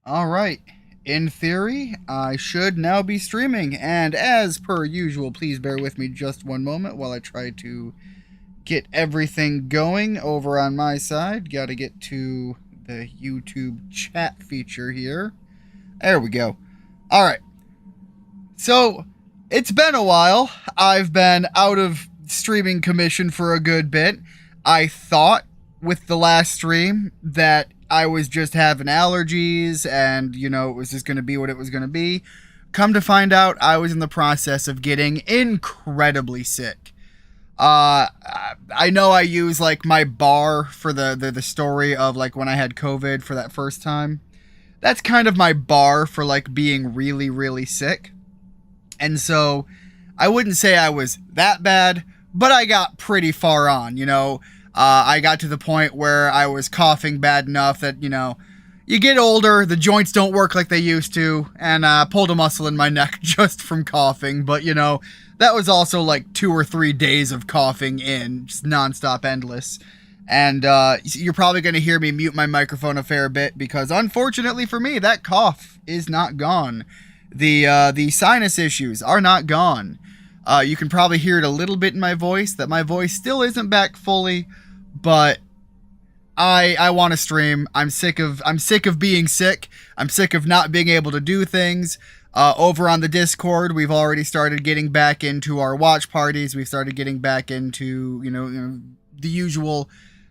All right. In theory, I should now be streaming, and as per usual, please bear with me just one moment while I try to get everything going over on my side. Got to get to the YouTube chat feature here. There we go. All right. So, it's been a while. I've been out of streaming commission for a good bit. I thought with the last stream that I was just having allergies and, it was just going to be what it was going to be. Come to find out, I was in the process of getting incredibly sick. I know I use like my bar for the story of like when I had COVID for that first time. That's kind of my bar for like being really, really sick. And so I wouldn't say I was that bad, but I got pretty far on. I got to the point where I was coughing bad enough that, you get older, the joints don't work like they used to, and pulled a muscle in my neck just from coughing. But, that was also like 2 or 3 days of coughing in, just nonstop, endless. And you're probably going to hear me mute my microphone a fair bit because, unfortunately for me, that cough is not gone. The sinus issues are not gone. You can probably hear it a little bit in my voice, that my voice still isn't back fully, but I want to stream. I'm sick of being sick. I'm sick of not being able to do things. Over on the Discord, we've already started getting back into our watch parties. We've started getting back into, the usual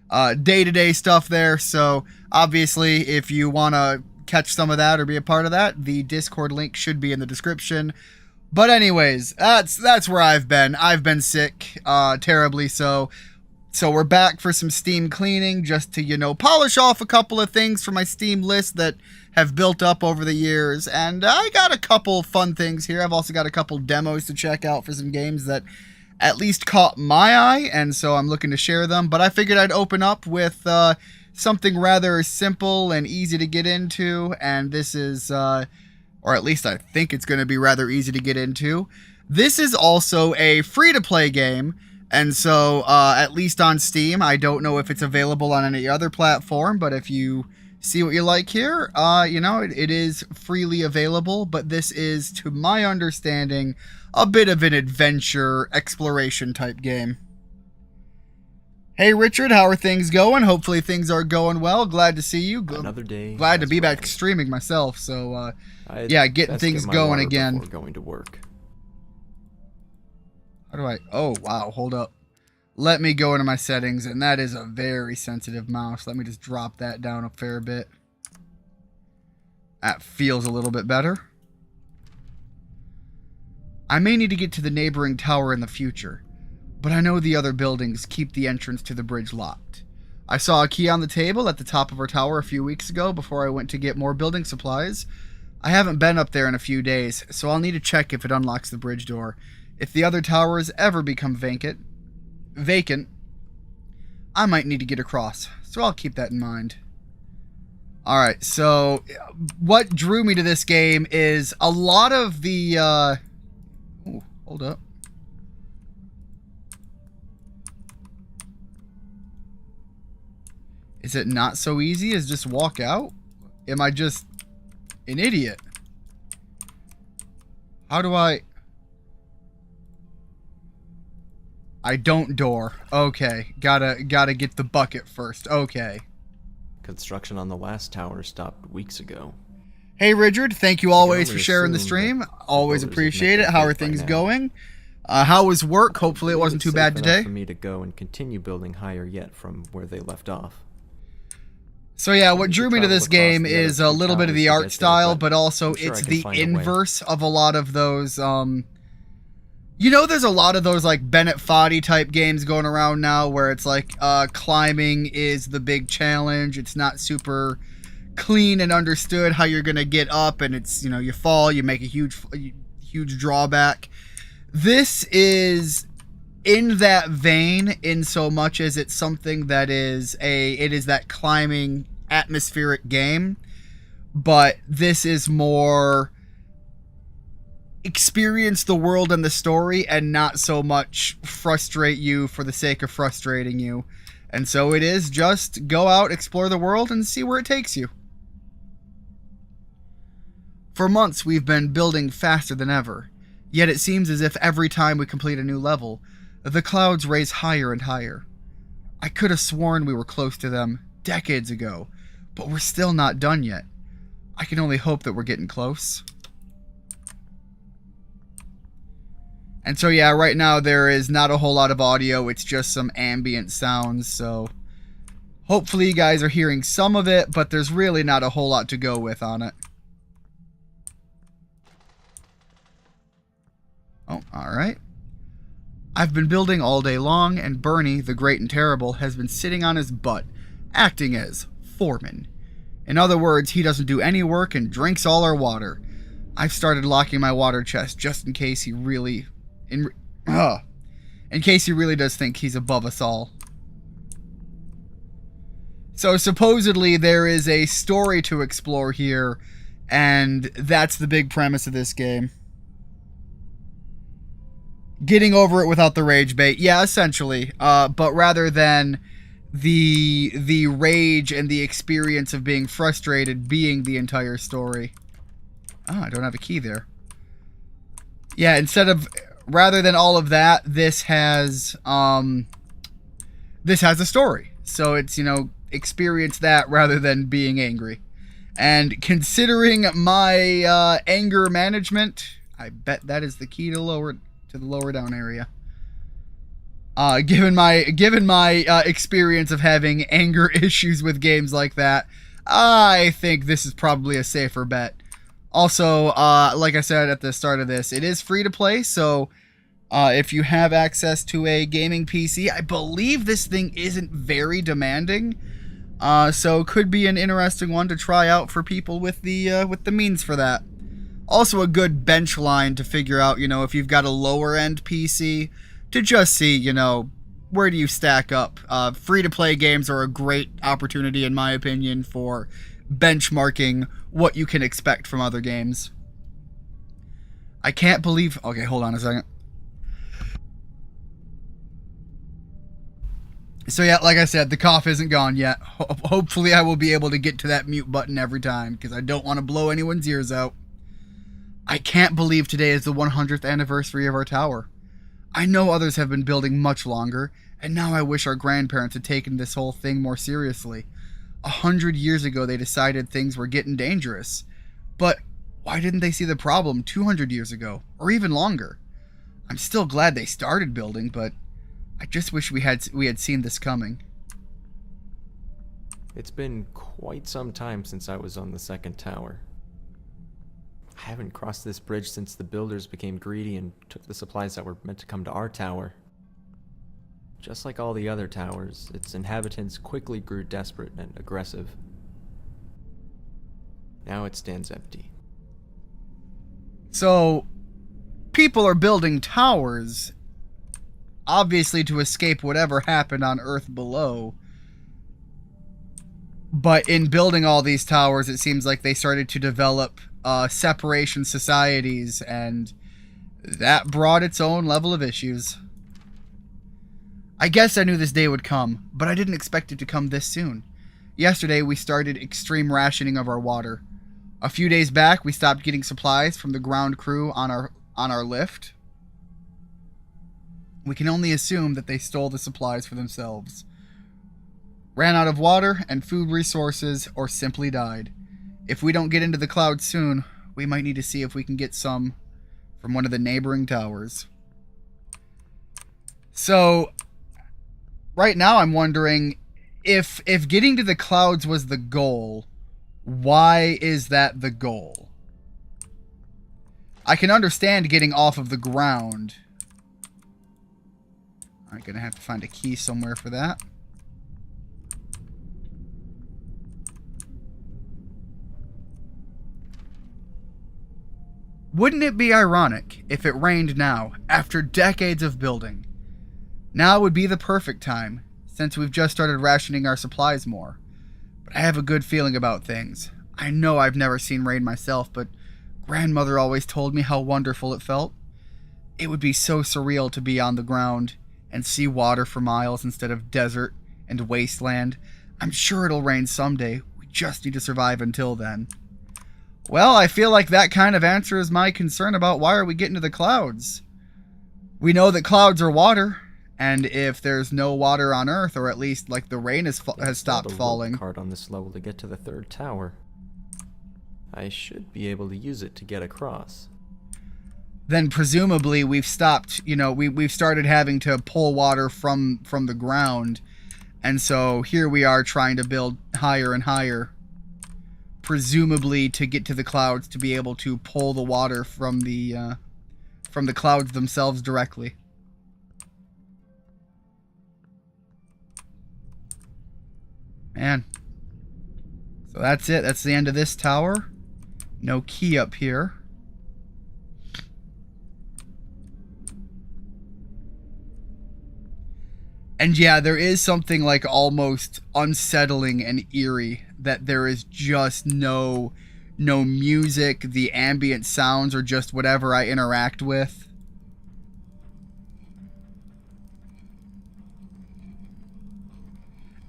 day-to-day stuff there. So obviously, if you want to catch some of that or be a part of that, the Discord link should be in the description. But anyways, that's where I've been. I've been sick, terribly so. So we're back for some Steam cleaning just to, polish off a couple of things for my Steam list that have built up over the years. And I got a couple fun things here. I've also got a couple demos to check out for some games that at least caught my eye, and so I'm looking to share them. But I figured I'd open up with something rather simple and easy to get into, and this is, or at least I think it's going to be rather easy to get into. This is also a free-to-play game, and so at least on Steam. I don't know if it's available on any other platform, but if you see what you like here, it is freely available. But this is, to my understanding, a bit of an adventure exploration type game. Hey Richard, how are things going? Hopefully things are going well. Glad to see you. Another day. Glad to be back streaming myself. So yeah, getting things going again. Going to work. How do I? Oh wow, hold up. Let me go into my settings, and that is a very sensitive mouse. Let me just drop that down a fair bit. That feels a little bit better. I may need to get to the neighboring tower in the future, but I know the other buildings keep the entrance to the bridge locked. I saw a key on the table at the top of our tower a few weeks ago before I went to get more building supplies. I haven't been up there in a few days, so I'll need to check if it unlocks the bridge door. If the other towers ever become vacant, I might need to get across, so I'll keep that in mind. Alright, so what drew me to this game is a lot of the, Ooh, hold up. Is it not so easy as just walk out? Am I just an idiot? How do I don't door. Okay. Gotta get the bucket first. Okay. Construction on the last tower stopped weeks ago. Hey Richard, thank you always for sharing the stream. Always appreciate it. How are things going? How was work? Hopefully it wasn't too bad today. For me to go and continue building higher yet from where they left off. So yeah, what drew me to this game is a little bit of the art style, but also it's the inverse of a lot of those, there's a lot of those like Bennett Foddy type games going around now where it's like climbing is the big challenge. It's not super clean and understood how you're going to get up, and it's, you fall, you make a huge drawback. This is in that vein in so much as it's something that is that climbing atmospheric game, but this is more experience the world and the story and not so much frustrate you for the sake of frustrating you. And so it is just go out, explore the world, and see where it takes you. For months, we've been building faster than ever, yet it seems as if every time we complete a new level, the clouds raise higher and higher. I could have sworn we were close to them decades ago, but we're still not done yet. I can only hope that we're getting close. And so yeah, right now there is not a whole lot of audio, it's just some ambient sounds, so hopefully you guys are hearing some of it, but there's really not a whole lot to go with on it. Oh, alright. I've been building all day long, and Bernie, the Great and Terrible, has been sitting on his butt, acting as foreman. In other words, he doesn't do any work and drinks all our water. I've started locking my water chest just in case he really... in case he really does think he's above us all. So supposedly there is a story to explore here, and that's the big premise of this game. Getting over it without the rage bait. Yeah, essentially. But rather than the rage and the experience of being frustrated being the entire story. I don't have a key there. Yeah, rather than all of that, this has a story. So it's, experience that rather than being angry. And considering my anger management, I bet that is the key to the lower down area. Given my experience of having anger issues with games like that, I think this is probably a safer bet. Also, like I said at the start of this, it is free to play, so if you have access to a gaming PC, I believe this thing isn't very demanding, so it could be an interesting one to try out for people with the means for that. Also a good bench line to figure out, if you've got a lower end PC, to just see, where do you stack up. Free-to-play games are a great opportunity, in my opinion, for benchmarking what you can expect from other games. I can't believe... Okay, hold on a second. So yeah, like I said, the cough isn't gone yet. Hopefully I will be able to get to that mute button every time, because I don't want to blow anyone's ears out. I can't believe today is the 100th anniversary of our tower. I know others have been building much longer, and now I wish our grandparents had taken this whole thing more seriously. 100 years ago they decided things were getting dangerous. But why didn't they see the problem 200 years ago, or even longer? I'm still glad they started building, but I just wish we had seen this coming. It's been quite some time since I was on the second tower. I haven't crossed this bridge since the builders became greedy and took the supplies that were meant to come to our tower. Just like all the other towers, its inhabitants quickly grew desperate and aggressive. Now it stands empty. So, people are building towers, obviously to escape whatever happened on Earth below. But in building all these towers, it seems like they started to develop separation societies, and that brought its own level of issues. I guess I knew this day would come, but I didn't expect it to come this soon. Yesterday, we started extreme rationing of our water. A few days back, we stopped getting supplies from the ground crew on our lift. We can only assume that they stole the supplies for themselves, ran out of water and food resources, or simply died. If we don't get into the clouds soon, we might need to see if we can get some from one of the neighboring towers. So, right now I'm wondering, if getting to the clouds was the goal, why is that the goal? I can understand getting off of the ground. I'm gonna have to find a key somewhere for that. Wouldn't it be ironic if it rained now, after decades of building? Now would be the perfect time, since we've just started rationing our supplies more. But I have a good feeling about things. I know I've never seen rain myself, but Grandmother always told me how wonderful it felt. It would be so surreal to be on the ground and see water for miles instead of desert and wasteland. I'm sure it'll rain someday. We just need to survive until then. Well, I feel like that kind of answers my concern about why are we getting to the clouds. We know that clouds are water, and if there's no water on Earth, or at least like the rain has stopped falling. Rope card on this level to get to the third tower. I should be able to use it to get across. Then presumably we've stopped, we've started having to pull water from the ground. And so here we are trying to build higher and higher, presumably to get to the clouds to be able to pull the water from the clouds themselves directly. Man. So that's it. That's the end of this tower. No key up here. And yeah, there is something like almost unsettling and eerie that there is just no music. The ambient sounds are just whatever I interact with.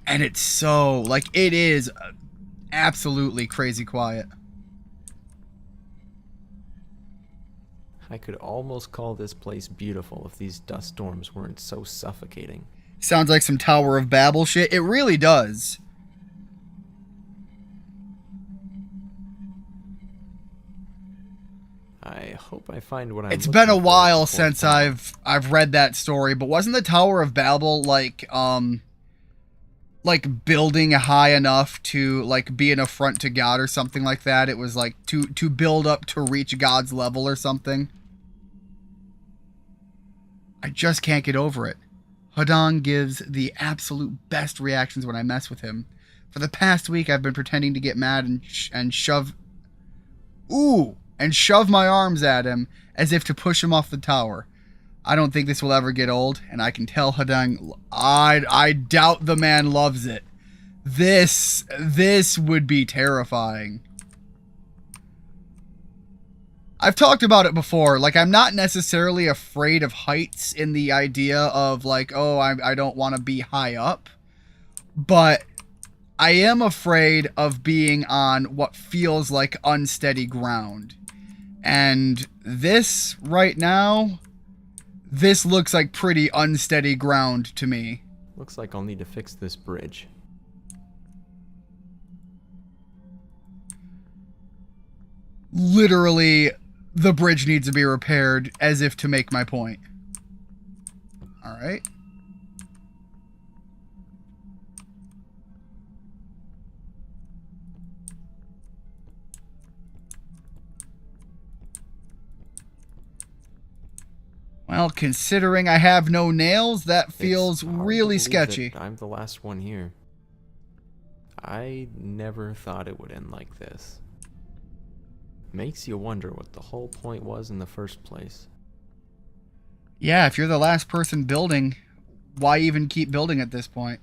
And it's so, like, it is absolutely crazy quiet. I could almost call this place beautiful if these dust storms weren't so suffocating. Sounds like some Tower of Babel shit. It really does. I hope I find what I'm It's looking been a for while before since falling. I've read that story, but wasn't the Tower of Babel like building high enough to like be an affront to God or something like that? It was like to build up to reach God's level or something. I just can't get over it. Hadang gives the absolute best reactions when I mess with him. For the past week, I've been pretending to get mad and shove my arms at him as if to push him off the tower. I don't think this will ever get old, and I can tell Hadang, I doubt the man loves it. This would be terrifying. I've talked about it before. Like, I'm not necessarily afraid of heights in the idea of like, oh, I don't want to be high up. But I am afraid of being on what feels like unsteady ground. And this right now, this looks like pretty unsteady ground to me. Looks like I'll need to fix this bridge. Literally, the bridge needs to be repaired, as if to make my point. Alright. Well, considering I have no nails, that feels It's hard to really believe sketchy. that I'm the last one here. I never thought it would end like this. Makes you wonder what the whole point was in the first place. Yeah, if you're the last person building, why even keep building at this point?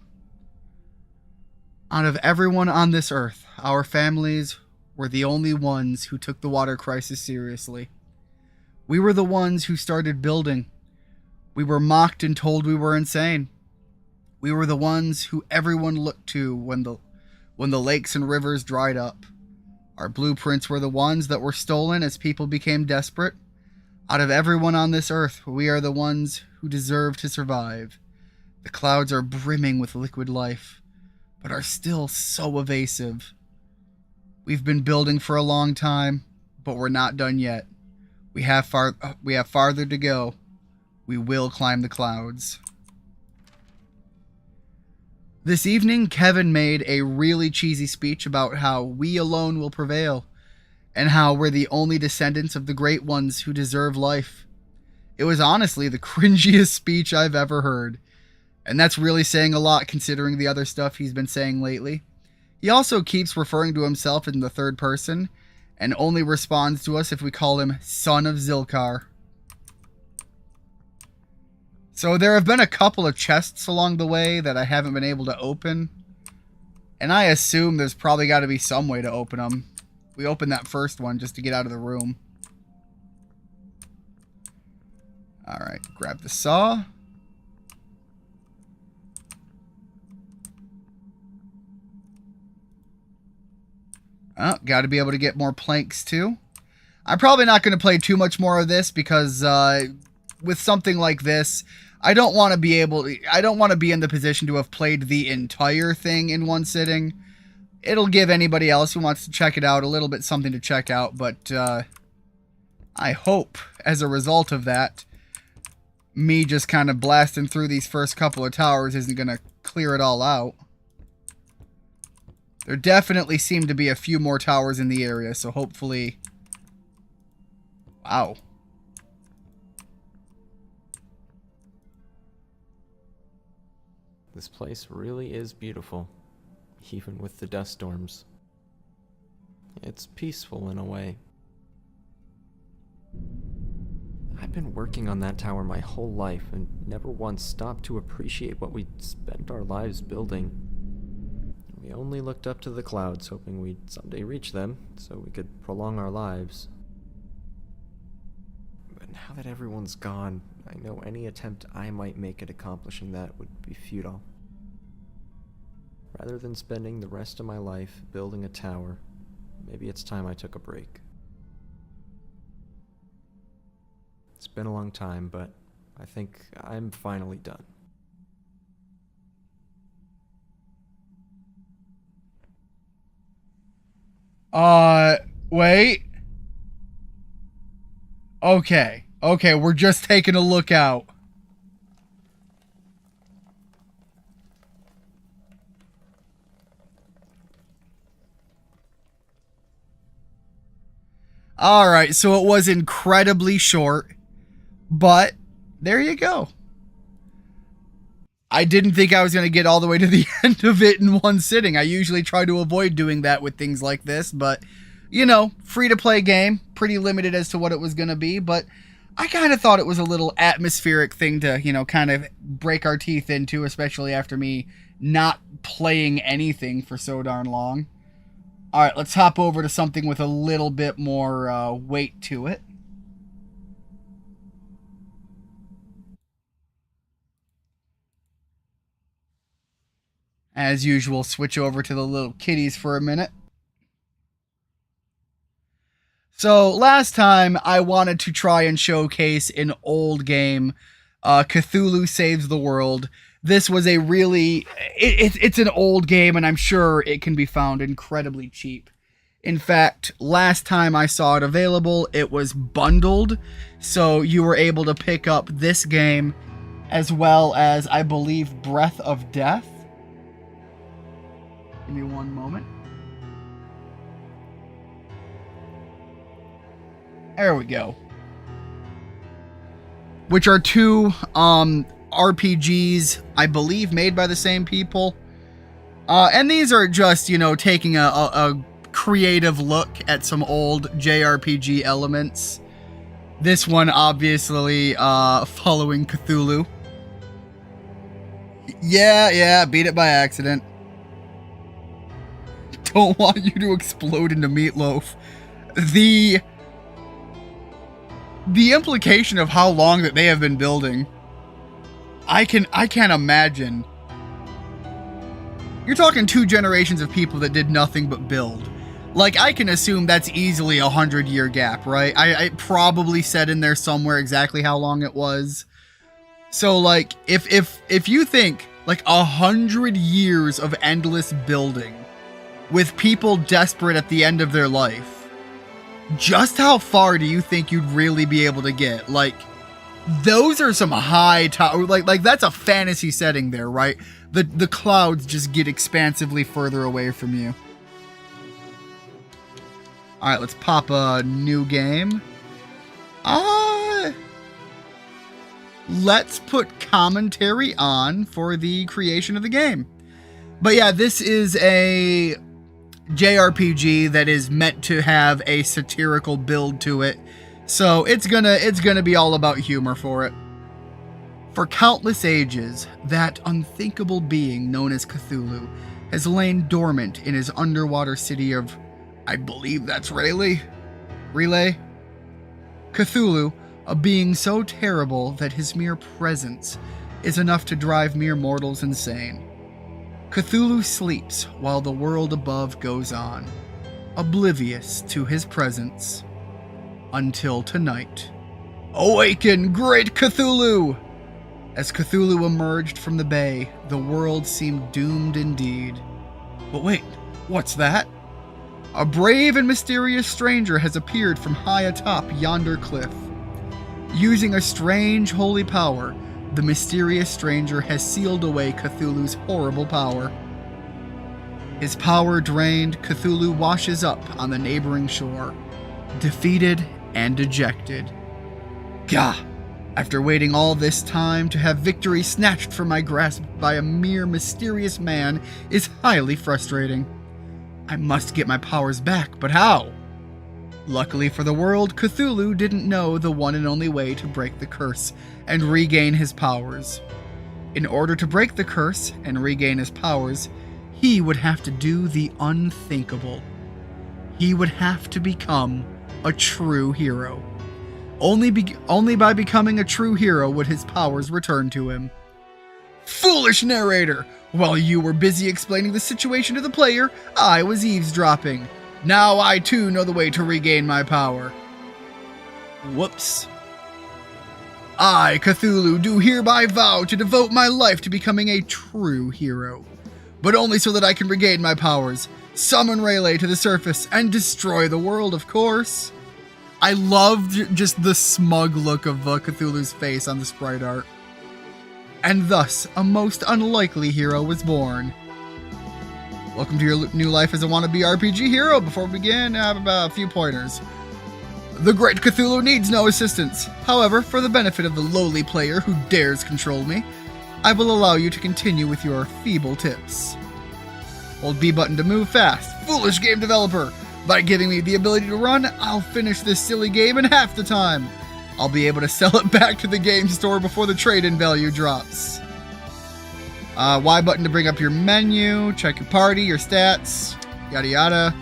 Out of everyone on this earth, our families were the only ones who took the water crisis seriously. We were the ones who started building. We were mocked and told we were insane. We were the ones who everyone looked to when the lakes and rivers dried up. Our blueprints were the ones that were stolen as people became desperate. Out of everyone on this earth, we are the ones who deserve to survive. The clouds are brimming with liquid life, but are still so evasive. We've been building for a long time, but we're not done yet. We have farther to go. We will climb the clouds. This evening, Kevin made a really cheesy speech about how we alone will prevail, and how we're the only descendants of the great ones who deserve life. It was honestly the cringiest speech I've ever heard, and that's really saying a lot considering the other stuff he's been saying lately. He also keeps referring to himself in the third person, and only responds to us if we call him Son of Zilkar. So there have been a couple of chests along the way that I haven't been able to open. And I assume there's probably got to be some way to open them. We opened that first one just to get out of the room. Alright, grab the saw. Oh, got to be able to get more planks too. I'm probably not going to play too much more of this because with something like this, I don't want to be in the position to have played the entire thing in one sitting. It'll give anybody else who wants to check it out a little bit something to check out, but I hope as a result of that, me just kind of blasting through these first couple of towers isn't going to clear it all out. There definitely seem to be a few more towers in the area, so hopefully... Wow. This place really is beautiful, even with the dust storms. It's peaceful in a way. I've been working on that tower my whole life and never once stopped to appreciate what we'd spent our lives building. We only looked up to the clouds, hoping we'd someday reach them, so we could prolong our lives. But now that everyone's gone, I know any attempt I might make at accomplishing that would be futile. Rather than spending the rest of my life building a tower, maybe it's time I took a break. It's been a long time, but I think I'm finally done. Wait. Okay, we're just taking a look out. Alright, so it was incredibly short, but there you go. I didn't think I was going to get all the way to the end of it in one sitting. I usually try to avoid doing that with things like this, but, you know, free-to-play game, pretty limited as to what it was going to be, but I kind of thought it was a little atmospheric thing to, you know, kind of break our teeth into, especially after me not playing anything for so darn long. All right, let's hop over to something with a little bit more weight to it. As usual, switch over to the little kitties for a minute. So last time I wanted to try and showcase an old game, Cthulhu Saves the World. This was a really, it's an old game and I'm sure it can be found incredibly cheap. In fact, last time I saw it available, it was bundled. So you were able to pick up this game as well as, I believe, Breath of Death. Give me one moment. There we go. Which are two RPGs, I believe, made by the same people. And these are just, you know, taking a creative look at some old JRPG elements. This one, obviously, following Cthulhu. Yeah, beat it by accident. Don't want you to explode into meatloaf. The implication of how long that they have been building, I can't imagine. You're talking 2 generations of people that did nothing but build. Like, I can assume that's easily a 100-year gap, right? I probably said in there somewhere exactly how long it was. So, like, if you think, like, 100 years of endless building with people desperate at the end of their life, just how far do you think you'd really be able to get? Like, those are some high tower, like that's a fantasy setting there, right? The clouds just get expansively further away from you. All right, let's pop a new game. Let's put commentary on for the creation of the game. But yeah, this is a JRPG that is meant to have a satirical build to it. So it's gonna be all about humor for it. For countless ages, that unthinkable being known as Cthulhu has lain dormant in his underwater city of, I believe that's Relay? Cthulhu, a being so terrible that his mere presence is enough to drive mere mortals insane. Cthulhu sleeps while the world above goes on. oblivious to his presence. Until tonight. Awaken, great Cthulhu! As Cthulhu emerged from the bay, the world seemed doomed indeed. But wait, what's that? A brave and mysterious stranger has appeared from high atop yonder cliff. Using a strange holy power, the mysterious stranger has sealed away Cthulhu's horrible power. His power drained, Cthulhu washes up on the neighboring shore, defeated and dejected. Gah! After waiting all this time, to have victory snatched from my grasp by a mere mysterious man is highly frustrating. I must get my powers back, but how? Luckily for the world, Cthulhu didn't know the one and only way to break the curse and regain his powers. In order to break the curse and regain his powers, he would have to do the unthinkable. He would have to become a true hero. Only by becoming a true hero would his powers return to him. Foolish narrator! While you were busy explaining the situation to the player, I was eavesdropping. Now I too know the way to regain my power. Whoops. I, Cthulhu, do hereby vow to devote my life to becoming a true hero. But only so that I can regain my powers, summon Rayleigh to the surface, and destroy the world, of course. I loved just the smug look of Cthulhu's face on the sprite art. And thus, a most unlikely hero was born. Welcome to your new life as a wannabe RPG hero. Before we begin, I have a few pointers. The great Cthulhu needs no assistance. However, for the benefit of the lowly player who dares control me, I will allow you to continue with your feeble tips. Hold B button to move fast. Foolish game developer! By giving me the ability to run, I'll finish this silly game in half the time. I'll be able to sell it back to the game store before the trade-in value drops. Y button to bring up your menu, check your party, your stats, yada yada.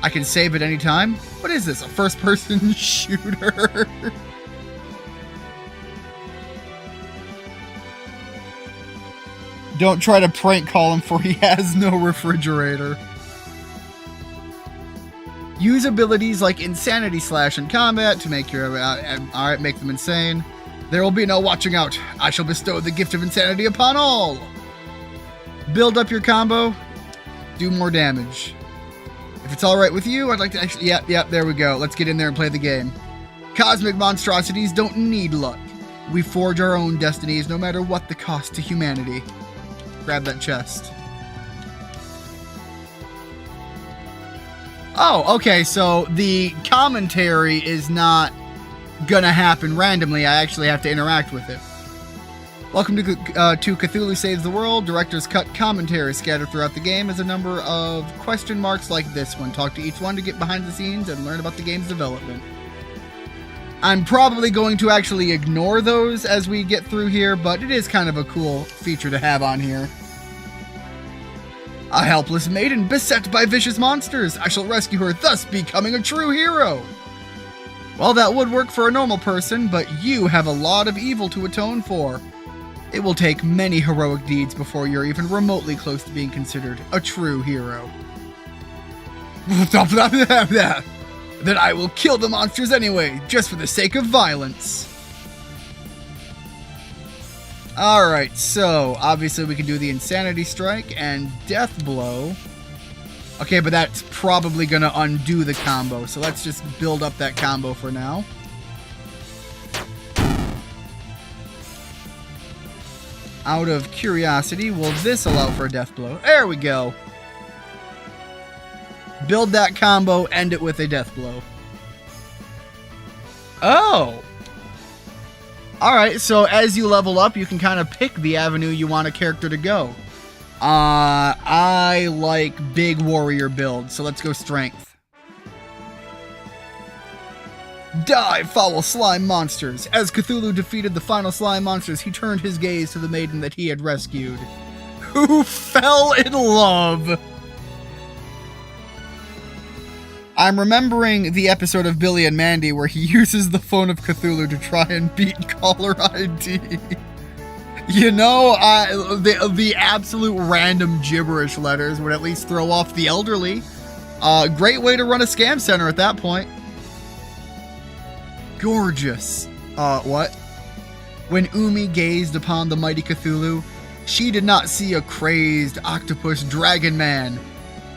I can save at any time. What is this, a first-person shooter? Don't try to prank call him, for he has no refrigerator. Use abilities like Insanity Slash in combat to make your make them insane. There will be no watching out. I shall bestow the gift of insanity upon all. Build up your combo. Do more damage. If it's all right with you, I'd like to actually... Yep, there we go. Let's get in there and play the game. Cosmic monstrosities don't need luck. We forge our own destinies no matter what the cost to humanity. Grab that chest. Oh, okay, so the commentary is not happen randomly. I actually have to interact with it. Welcome to Cthulhu Saves the World. Director's cut commentary scattered throughout the game as a number of question marks like this one. Talk to each one to get behind the scenes and learn about the game's development. I'm probably going to actually ignore those as we get through here, but it is kind of a cool feature to have on here. A helpless maiden beset by vicious monsters. I shall rescue her, thus becoming a true hero. Well, that would work for a normal person, but you have a lot of evil to atone for. It will take many heroic deeds before you're even remotely close to being considered a true hero. Then I will kill the monsters anyway, just for the sake of violence. Alright, so obviously we can do the Insanity Strike and Death Blow. Okay, but that's probably going to undo the combo, so let's just build up that combo for now. Out of curiosity, will this allow for a Death Blow? There we go. Build that combo, end it with a Death Blow. Oh! Alright, so as you level up, you can kind of pick the avenue you want a character to go. I like big warrior build, so let's go strength. Die, foul slime monsters! As Cthulhu defeated the final slime monsters, he turned his gaze to the maiden that he had rescued, who fell in love! I'm remembering the episode of Billy and Mandy where he uses the phone of Cthulhu to try and beat caller ID. You know, the absolute random gibberish letters would at least throw off the elderly. Great way to run a scam center at that point. Gorgeous. What? When Umi gazed upon the mighty Cthulhu, she did not see a crazed octopus dragon man.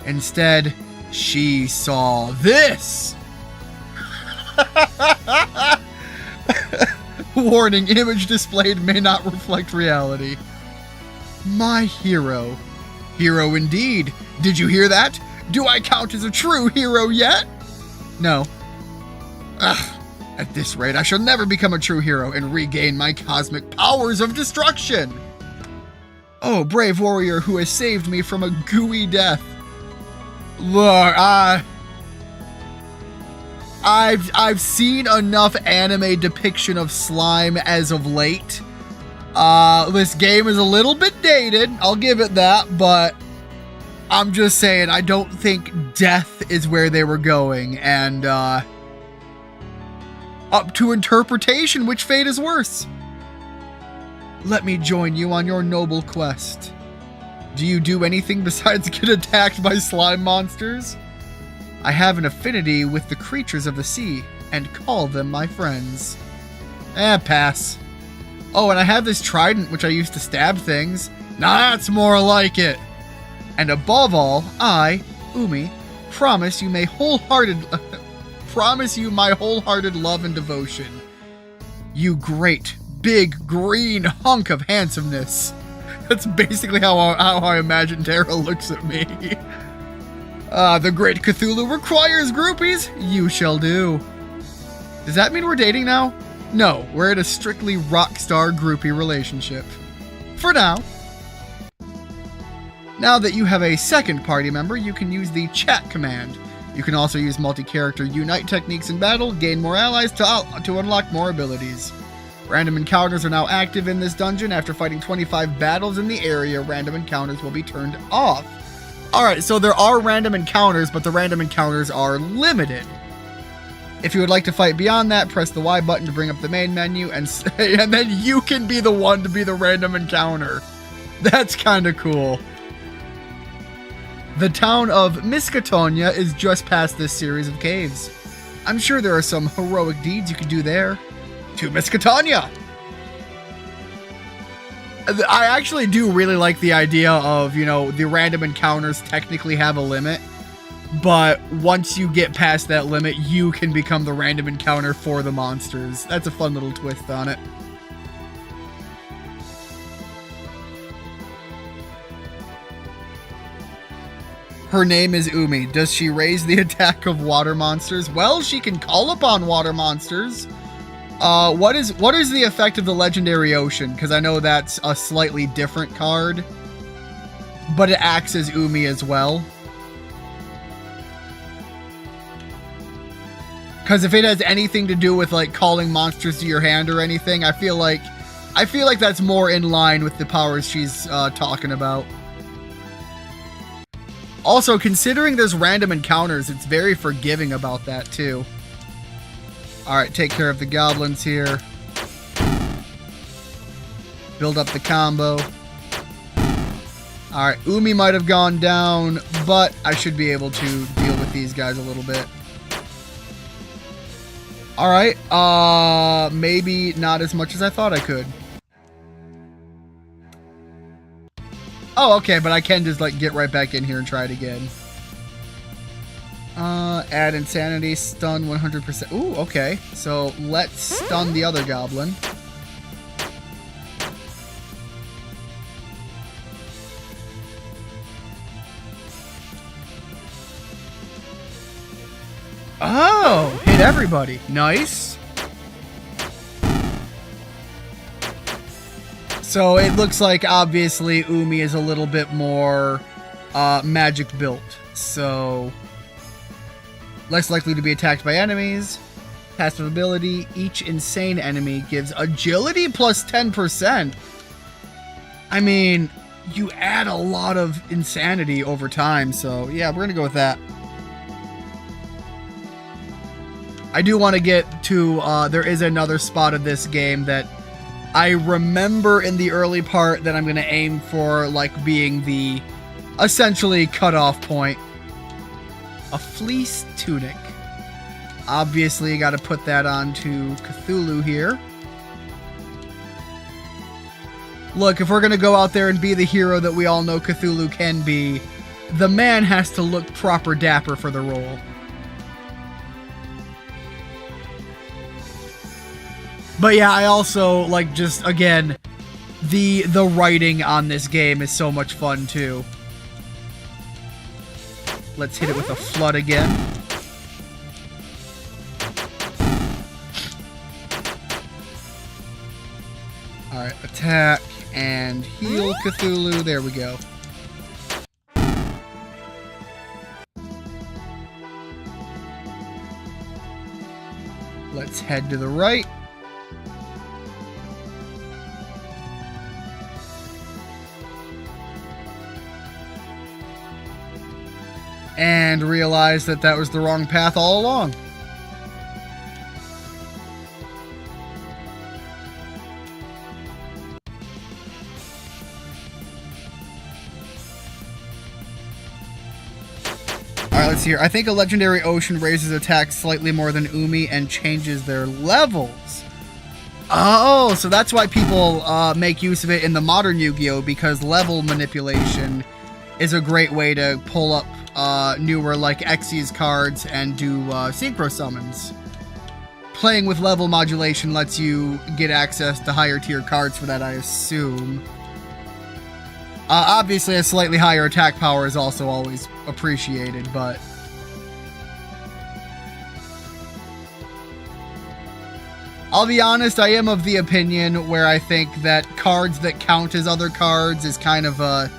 Instead, she saw this. Warning, image displayed may not reflect reality. My hero. Hero indeed. Did you hear that? Do I count as a true hero yet? No. Ugh. At this rate, I shall never become a true hero and regain my cosmic powers of destruction. Oh, brave warrior who has saved me from a gooey death. Look, I've seen enough anime depiction of slime as of late. This game is a little bit dated, I'll give it that, but I'm just saying I don't think death is where they were going, and up to interpretation which fate is worse. Let me join you on your noble quest. Do you do anything besides get attacked by slime monsters? I have an affinity with the creatures of the sea and call them my friends. Pass. Oh, and I have this trident which I used to stab things. Now that's more like it. And above all, I, Umi, promise you my wholehearted love and devotion. You great, big, green hunk of handsomeness. That's basically how I imagine Tara looks at me. The great Cthulhu requires groupies. You shall do. Does that mean we're dating now? No, we're in a strictly rock star groupie relationship. For now. Now that you have a second party member, you can use the chat command. You can also use multi-character unite techniques in battle, gain more allies to unlock more abilities. Random encounters are now active in this dungeon. After fighting 25 battles in the area, random encounters will be turned off. Alright, so there are random encounters, but the random encounters are limited. If you would like to fight beyond that, press the Y button to bring up the main menu, and then you can be the one to be the random encounter. That's kind of cool. The town of Miskatonia is just past this series of caves. I'm sure there are some heroic deeds you could do there. To Miskatonia! I actually do really like the idea of, you know, the random encounters technically have a limit, but once you get past that limit, you can become the random encounter for the monsters. That's a fun little twist on it. Her name is Umi. Does she raise the attack of water monsters? Well, she can call upon water monsters. What is the effect of the Legendary Ocean? Because I know that's a slightly different card, but it acts as Umi as well. Because if it has anything to do with like calling monsters to your hand or anything, I feel like that's more in line with the powers she's talking about. Also, considering there's random encounters, it's very forgiving about that too. Alright, take care of the goblins here. Build up the combo. Alright, Umi might have gone down, but I should be able to deal with these guys a little bit. Alright, maybe not as much as I thought I could. Oh, okay, but I can just, like, get right back in here and try it again. Add insanity, stun 100%. Ooh, okay. So, let's stun the other goblin. Oh, hit everybody. Nice. So it looks like obviously Umi is a little bit more magic built. So less likely to be attacked by enemies. Passive ability, each insane enemy gives agility plus 10%. I mean, you add a lot of insanity over time. So yeah, we're going to go with that. I do want to get to, there is another spot of this game that I remember in the early part that I'm going to aim for, like, being the essentially cutoff point. A fleece tunic. Obviously, you got to put that onto Cthulhu here. Look, if we're going to go out there and be the hero that we all know Cthulhu can be, the man has to look proper dapper for the role. But yeah, I also, like, just, again, the writing on this game is so much fun, too. Let's hit it with a flood again. Alright, attack and heal Cthulhu. There we go. Let's head to the right. And realize that that was the wrong path all along. Alright, let's see here. I think a Legendary Ocean raises attacks slightly more than Umi and changes their levels. Oh, so that's why people make use of it in the modern Yu-Gi-Oh! Because level manipulation is a great way to pull up newer like Xyz cards and do synchro summons. Playing with level modulation lets you get access to higher tier cards for that, I assume. Obviously, a slightly higher attack power is also always appreciated, but... I'll be honest, I am of the opinion where I think that cards that count as other cards is kind of a...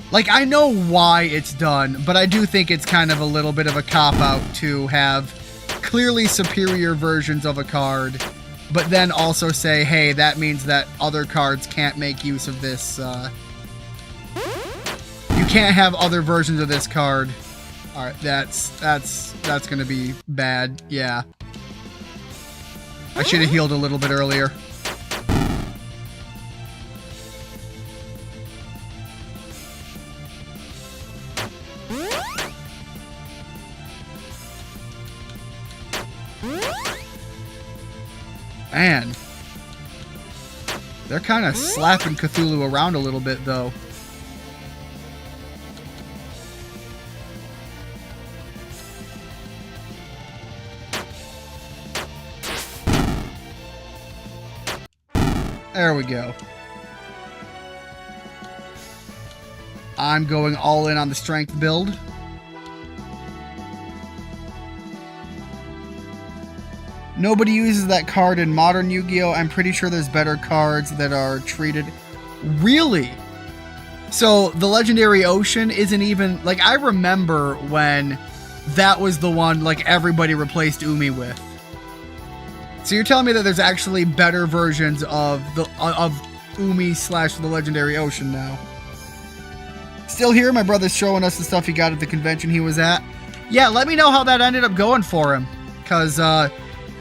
Like, I know why it's done, but I do think it's kind of a little bit of a cop-out to have clearly superior versions of a card, but then also say, hey, that means that other cards can't make use of this, you can't have other versions of this card. Alright, that's gonna be bad, yeah. I should have healed a little bit earlier. Man, they're kind of slapping Cthulhu around a little bit, though. There we go. I'm going all in on the strength build. Nobody uses that card in modern Yu-Gi-Oh! I'm pretty sure there's better cards that are treated... Really? So, the Legendary Ocean isn't even... Like, I remember when that was the one, like, everybody replaced Umi with. So you're telling me that there's actually better versions of the Umi / the Legendary Ocean now? Still here? My brother's showing us the stuff he got at the convention he was at. Yeah, let me know how that ended up going for him. Because,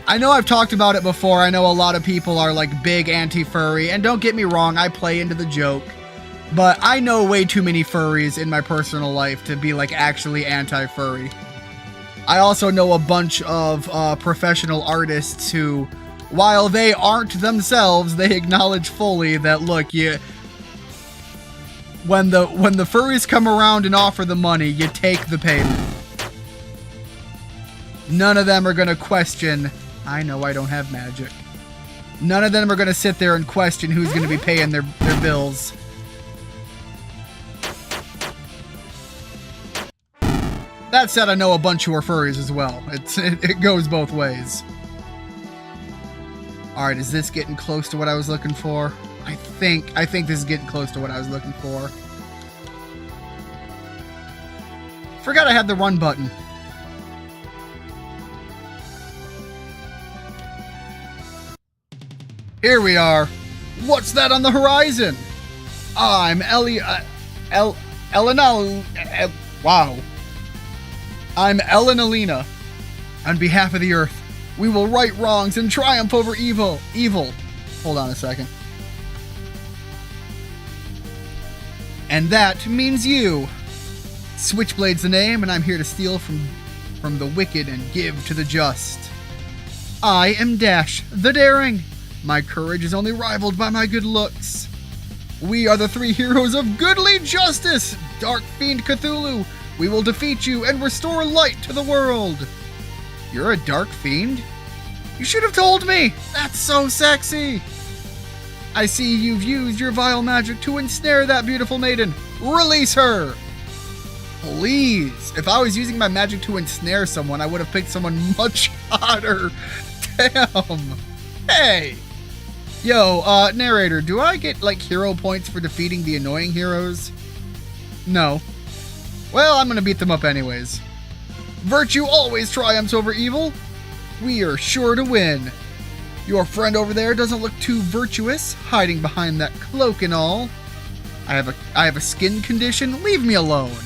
I know I've talked about it before. I know a lot of people are like big anti-furry, and don't get me wrong, I play into the joke, but I know way too many furries in my personal life to be like actually anti-furry. I also know a bunch of professional artists who, while they aren't themselves, they acknowledge fully that, look, when the furries come around and offer the money, you take the payment. None of them are going to question... I know I don't have magic. None of them are going to sit there and question who's going to be paying their bills. That said, I know a bunch who are furries as well. It goes both ways. Alright, is this getting close to what I was looking for? I think this is getting close to what I was looking for. Forgot I had the run button. Here we are. What's that on the horizon? I'm wow. I'm Ellen Alina. On behalf of the Earth, we will right wrongs and triumph over evil. Hold on a second. And that means you. Switchblade's the name, and I'm here to steal from the wicked and give to the just. I am Dash, the Daring. My courage is only rivaled by my good looks. We are the three heroes of goodly justice, Dark Fiend Cthulhu. We will defeat you and restore light to the world. You're a Dark Fiend? You should have told me! That's so sexy! I see you've used your vile magic to ensnare that beautiful maiden. Release her! Please. If I was using my magic to ensnare someone, I would have picked someone much hotter. Damn. Hey. Yo, narrator, do I get, like, hero points for defeating the annoying heroes? No. Well, I'm gonna beat them up anyways. Virtue always triumphs over evil. We are sure to win. Your friend over there doesn't look too virtuous, hiding behind that cloak and all. I have a skin condition. Leave me alone.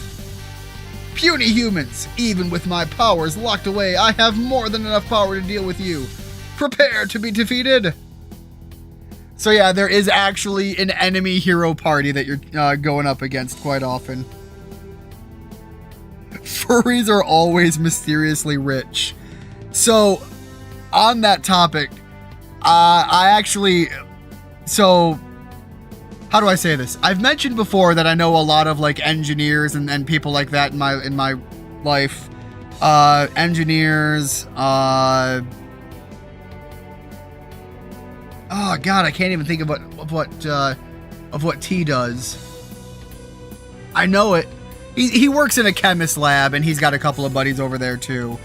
Puny humans, even with my powers locked away, I have more than enough power to deal with you. Prepare to be defeated. So yeah, there is actually an enemy hero party that you're going up against quite often. Furries are always mysteriously rich. So, on that topic, how do I say this? I've mentioned before that I know a lot of like engineers and people like that in my life. Engineers, oh god, I can't even think of what T does. I know it. He works in a chemist lab and he's got a couple of buddies over there too.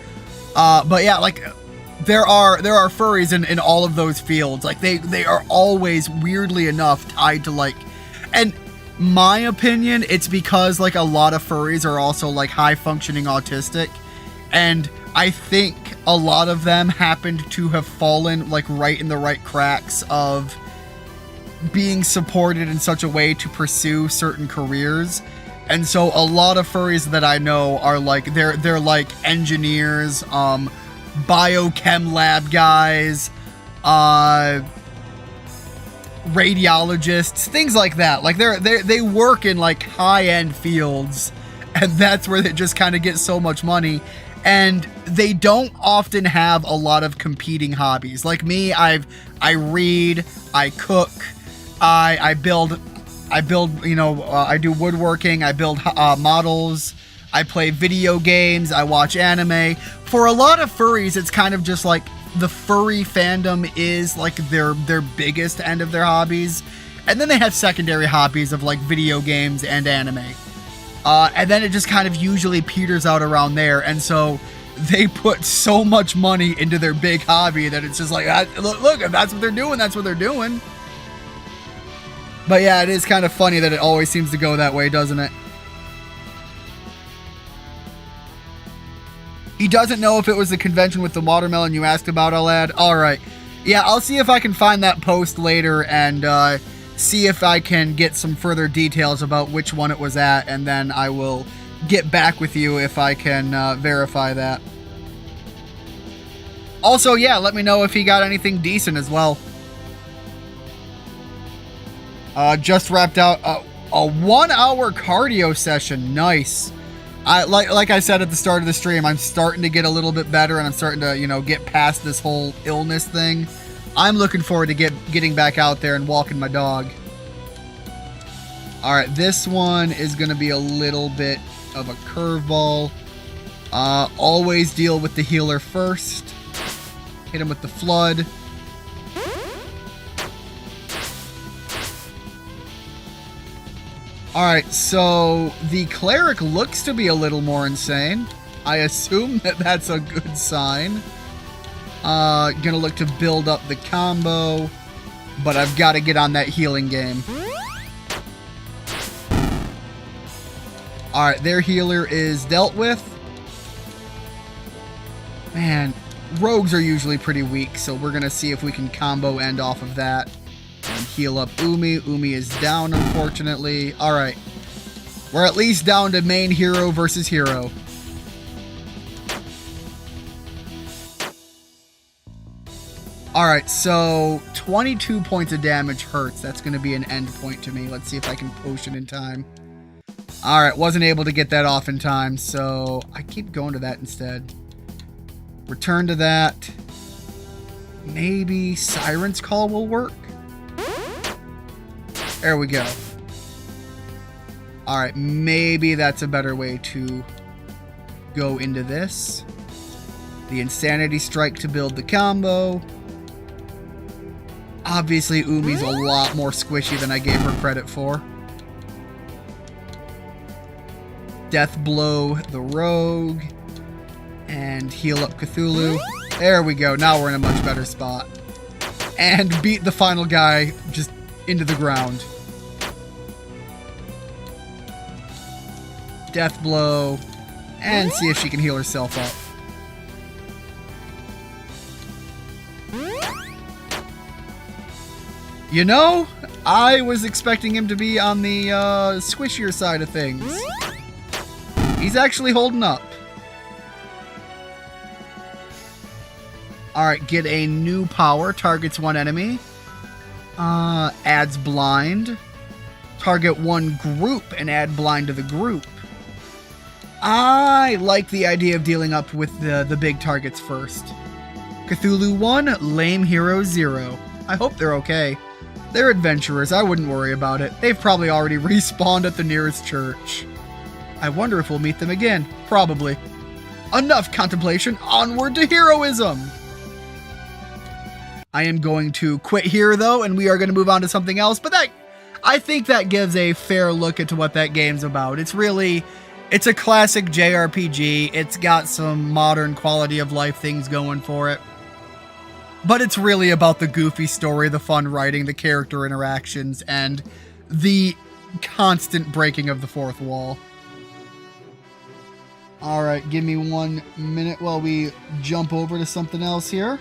But yeah, like there are furries in all of those fields. Like they are always weirdly enough tied to like, and my opinion, it's because like a lot of furries are also like high functioning autistic, and I think a lot of them happened to have fallen like right in the right cracks of being supported in such a way to pursue certain careers. And so a lot of furries that I know are like they're like engineers, biochem lab guys, radiologists, things like that. Like they work in like high-end fields, and that's where they just kind of get so much money. And they don't often have a lot of competing hobbies. Like me, I read, I cook, I build, you know, I do woodworking, I build models, I play video games, I watch anime. For a lot of furries, it's kind of just like the furry fandom is like their biggest end of their hobbies. And then they have secondary hobbies of like video games and anime. And then it just kind of usually peters out around there. And so they put so much money into their big hobby that it's just like, look, if that's what they're doing, that's what they're doing. But yeah, it is kind of funny that it always seems to go that way, doesn't it? He doesn't know if it was the convention with the watermelon you asked about, I'll add. Alright. Yeah, I'll see if I can find that post later and see if I can get some further details about which one it was at, and then I will get back with you if I can verify that. Also, yeah, let me know if he got anything decent as well. Just wrapped out a 1 hour cardio session. Nice. Like I said at the start of the stream, I'm starting to get a little bit better, and I'm starting to, you know, get past this whole illness thing. I'm looking forward to getting back out there and walking my dog. All right, this one is going to be a little bit of a curveball. Always deal with the healer first. Hit him with the flood. Alright, so the cleric looks to be a little more insane. I assume that that's a good sign. Gonna look to build up the combo, but I've got to get on that healing game. Alright, their healer is dealt with. Man, rogues are usually pretty weak, so we're gonna see if we can combo end off of that. And heal up Umi. Umi is down, unfortunately. Alright. We're at least down to main hero versus hero. Alright, so 22 points of damage hurts. That's going to be an end point to me. Let's see if I can potion in time. Alright, wasn't able to get that off in time, so I keep going to that instead. Return to that. Maybe Siren's Call will work? There we go. Alright, maybe that's a better way to go into this. The Insanity Strike to build the combo. Obviously, Umi's a lot more squishy than I gave her credit for. Death Blow the Rogue. And heal up Cthulhu. There we go. Now we're in a much better spot. And beat the final guy just into the ground. Death Blow. And see if she can heal herself up. You know, I was expecting him to be on the squishier side of things. He's actually holding up. Alright, get a new power. Targets one enemy. Adds blind. Target one group and add blind to the group. I like the idea of dealing up with the big targets first. Cthulhu 1, Lame Hero 0. I hope they're okay. They're adventurers, I wouldn't worry about it. They've probably already respawned at the nearest church. I wonder if we'll meet them again. Probably. Enough contemplation, onward to heroism! I am going to quit here though, and we are going to move on to something else, but I think that gives a fair look into what that game's about. It's a classic JRPG. It's got some modern quality of life things going for it. But it's really about the goofy story, the fun writing, the character interactions, and the constant breaking of the fourth wall. Alright, give me 1 minute while we jump over to something else here.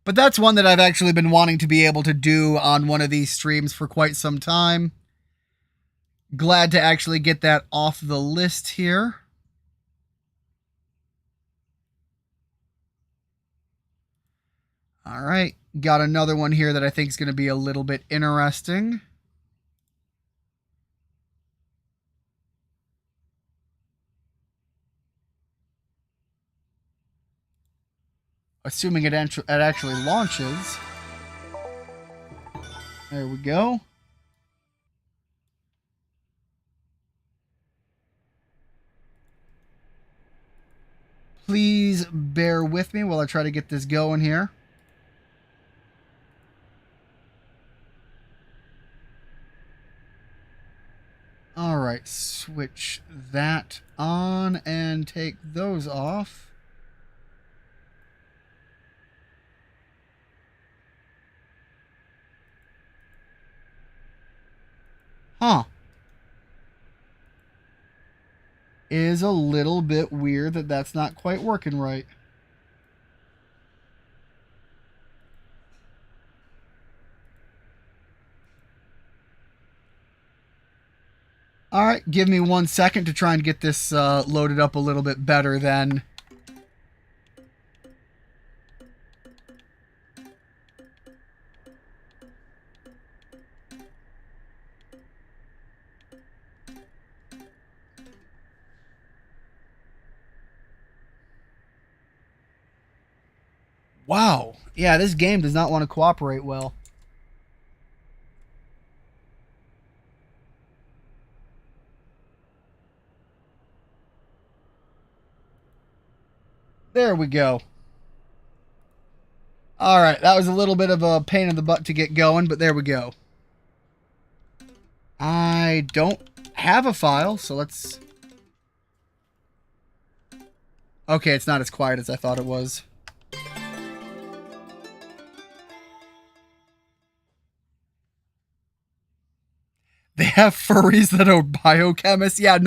But that's one that I've actually been wanting to be able to do on one of these streams for quite some time. Glad to actually get that off the list here. All right, got another one here that I think is going to be a little bit interesting. Assuming it actually launches. There we go. Please bear with me while I try to get this going here. Alright, switch that on and take those off. Huh. Is a little bit weird that that's not quite working right. Alright, give me 1 second to try and get this loaded up a little bit better then. Wow. Yeah, this game does not want to cooperate well. There we go. Alright, that was a little bit of a pain in the butt to get going, but there we go. I don't have a file, so let's... Okay, it's not as quiet as I thought it was. They have furries that are biochemists? Yeah,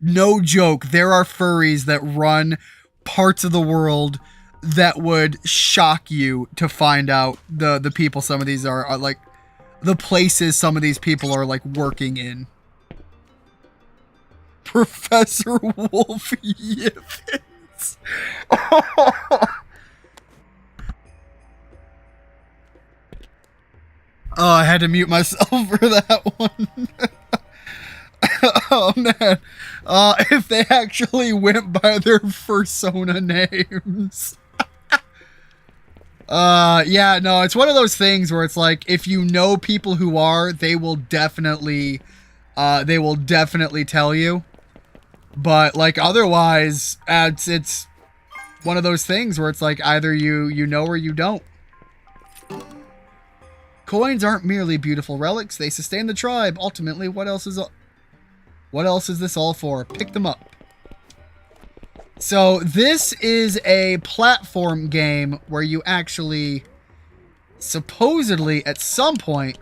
no joke. There are furries that run parts of the world that would shock you to find out the people some of these are like, the places some of these people are like working in. Professor Wolf Yiffins. Oh, I had to mute myself for that one. Oh man. If they actually went by their fursona names. Yeah, no, it's one of those things where it's like, if you know people who are, they will definitely tell you. But like otherwise, it's one of those things where it's like either you know or you don't. Coins aren't merely beautiful relics; they sustain the tribe. Ultimately, what else is this all for? Pick them up. So this is a platform game where you actually, supposedly, at some point,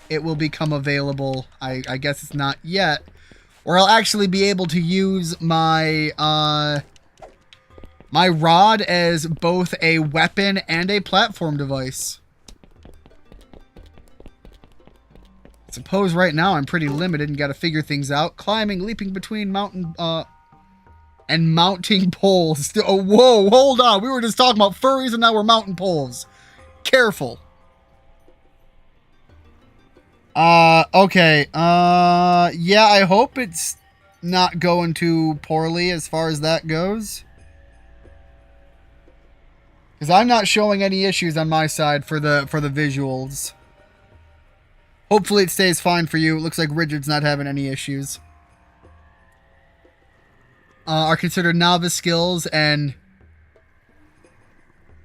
it will become available. I guess it's not yet. Or I'll actually be able to use my my rod as both a weapon and a platform device. Suppose right now I'm pretty limited and got to figure things out. Climbing, leaping between mountain and mounting poles. Oh, whoa, hold on. We were just talking about furries and now we're mountain poles. Careful. Okay. Yeah, I hope it's not going too poorly as far as that goes. Because I'm not showing any issues on my side for the visuals. Hopefully it stays fine for you. It looks like Rigid's not having any issues. Are considered novice skills, and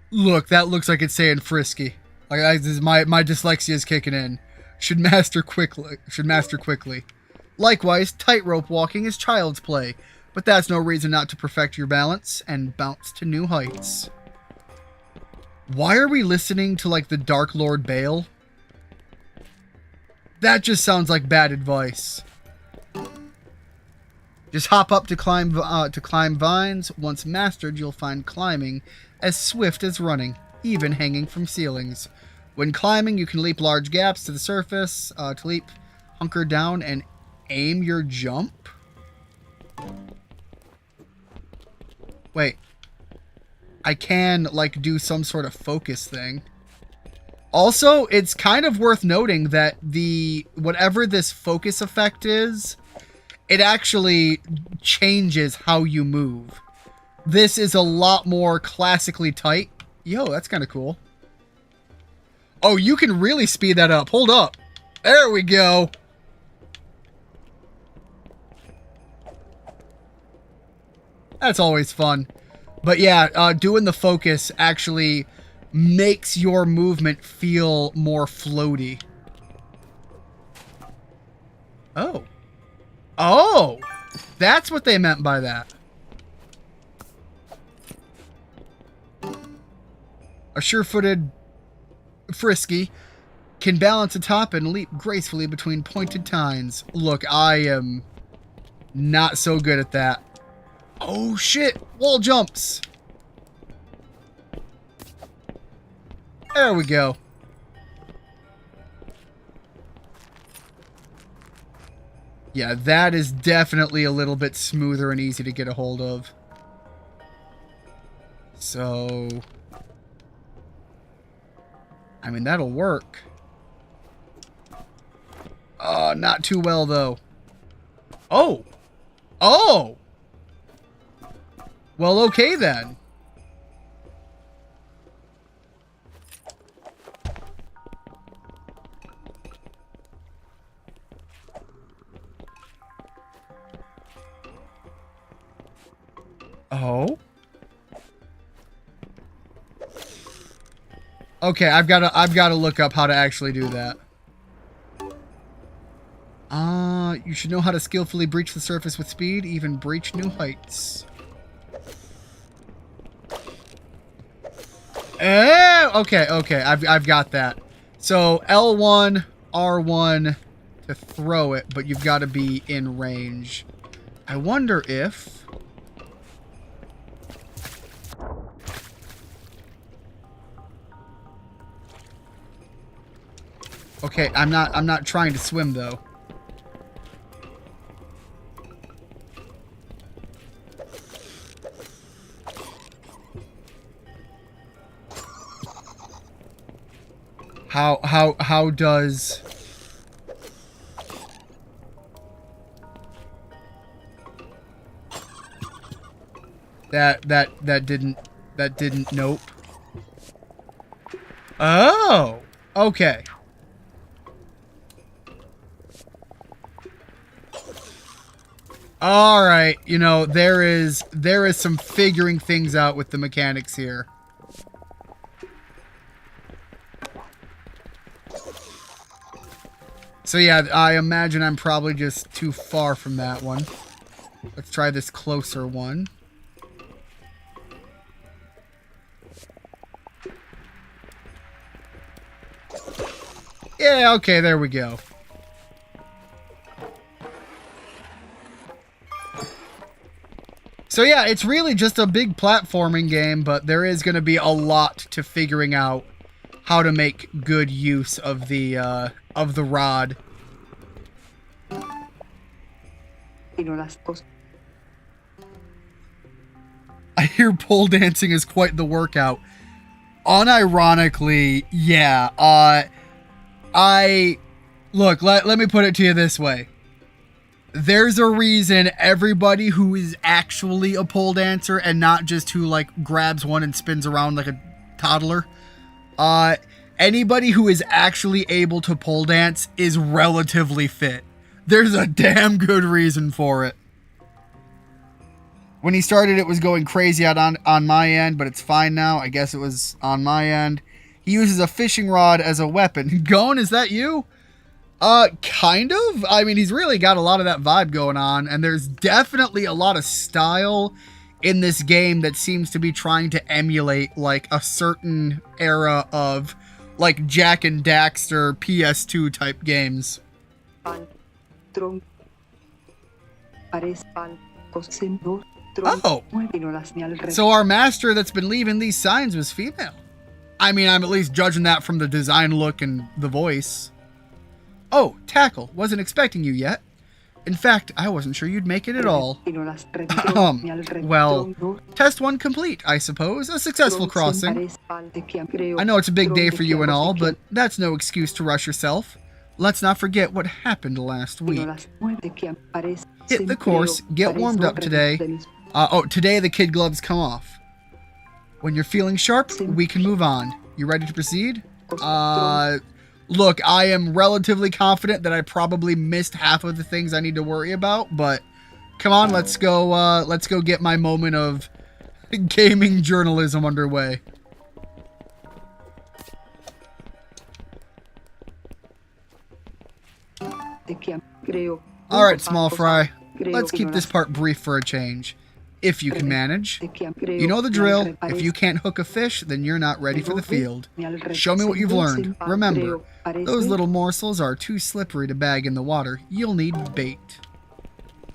look, that looks like it's saying frisky. Like my dyslexia is kicking in. Should master quickly. Likewise, tightrope walking is child's play, but that's no reason not to perfect your balance and bounce to new heights. Why are we listening to like the Dark Lord Bale? That just sounds like bad advice. Just hop up to climb vines. Once mastered, you'll find climbing as swift as running, even hanging from ceilings. When climbing, you can leap large gaps to the surface. To leap, hunker down and aim your jump. Wait. I can, like, do some sort of focus thing. Also, it's kind of worth noting that whatever this focus effect is, it actually changes how you move. This is a lot more classically tight. Yo, that's kind of cool. Oh, you can really speed that up. Hold up. There we go. That's always fun. But yeah, doing the focus actually makes your movement feel more floaty. Oh. Oh! That's what they meant by that. A sure-footed Frisky can balance atop and leap gracefully between pointed tines. Look, I am not so good at that. Oh shit! Wall jumps! There we go. Yeah, that is definitely a little bit smoother and easy to get a hold of. So, I mean, that'll work. Not too well, though. Oh! Oh! Well, okay, then. Oh. Okay, I've got to look up how to actually do that. You should know how to skillfully breach the surface with speed, even breach new heights. Okay, I've got that. So L1, R1 to throw it, but you've got to be in range. I wonder if... Okay, I'm not trying to swim though. How does... That didn't, nope. Oh, okay. All right, you know, there is some figuring things out with the mechanics here. So yeah, I imagine I'm probably just too far from that one. Let's try this closer one. Yeah, okay, there we go. So yeah, it's really just a big platforming game, but there is going to be a lot to figuring out how to make good use of the rod. I hear pole dancing is quite the workout. Unironically, yeah. Look, let me put it to you this way. There's a reason everybody who is actually a pole dancer and not just who like grabs one and spins around like a toddler. Anybody who is actually able to pole dance is relatively fit. There's a damn good reason for it. When he started, it was going crazy out on my end, but it's fine now. I guess it was on my end. He uses a fishing rod as a weapon. Gone, is that you? Kind of. I mean, he's really got a lot of that vibe going on, and there's definitely a lot of style in this game that seems to be trying to emulate, like, a certain era of, like, Jak and Daxter PS2 type games. Oh! So our master that's been leaving these signs was female. I mean, I'm at least judging that from the design, look, and the voice. Oh, Tackle. Wasn't expecting you yet. In fact, I wasn't sure you'd make it at all. Well, test one complete, I suppose. A successful crossing. I know it's a big day for you and all, but that's no excuse to rush yourself. Let's not forget what happened last week. Hit the course, get warmed up today. Today the kid gloves come off. When you're feeling sharp, we can move on. You ready to proceed? Look, I am relatively confident that I probably missed half of the things I need to worry about, but come on, let's go get my moment of gaming journalism underway. Alright, small fry. Let's keep this part brief for a change. If you can manage. You know the drill. If you can't hook a fish, then you're not ready for the field. Show me what you've learned. Remember, those little morsels are too slippery to bag in the water. You'll need bait.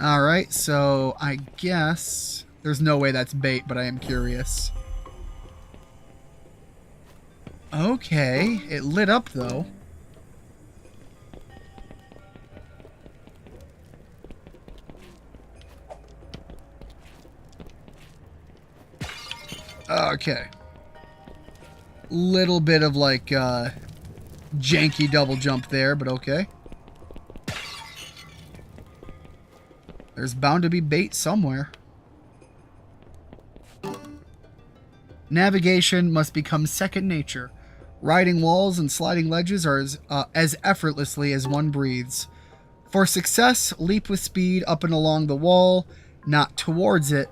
Alright, so I guess... There's no way that's bait, but I am curious. Okay, it lit up though. Okay. Little bit of like janky double jump there, but okay. There's bound to be bait somewhere. Navigation must become second nature. Riding walls and sliding ledges are as effortlessly as one breathes. For success, leap with speed up and along the wall, not towards it.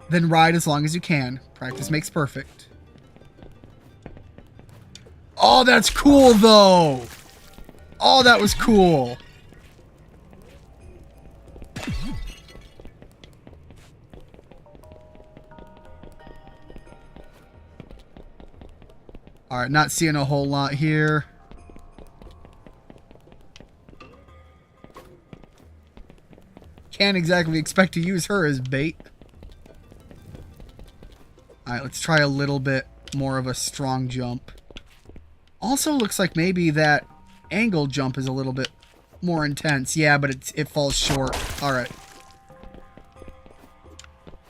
Then ride as long as you can. Practice makes perfect. Oh, that's cool, though! Oh, that was cool. Alright, not seeing a whole lot here. Can't exactly expect to use her as bait. Alright, let's try a little bit more of a strong jump. Also looks like maybe that angle jump is a little bit more intense. Yeah, but it falls short. Alright.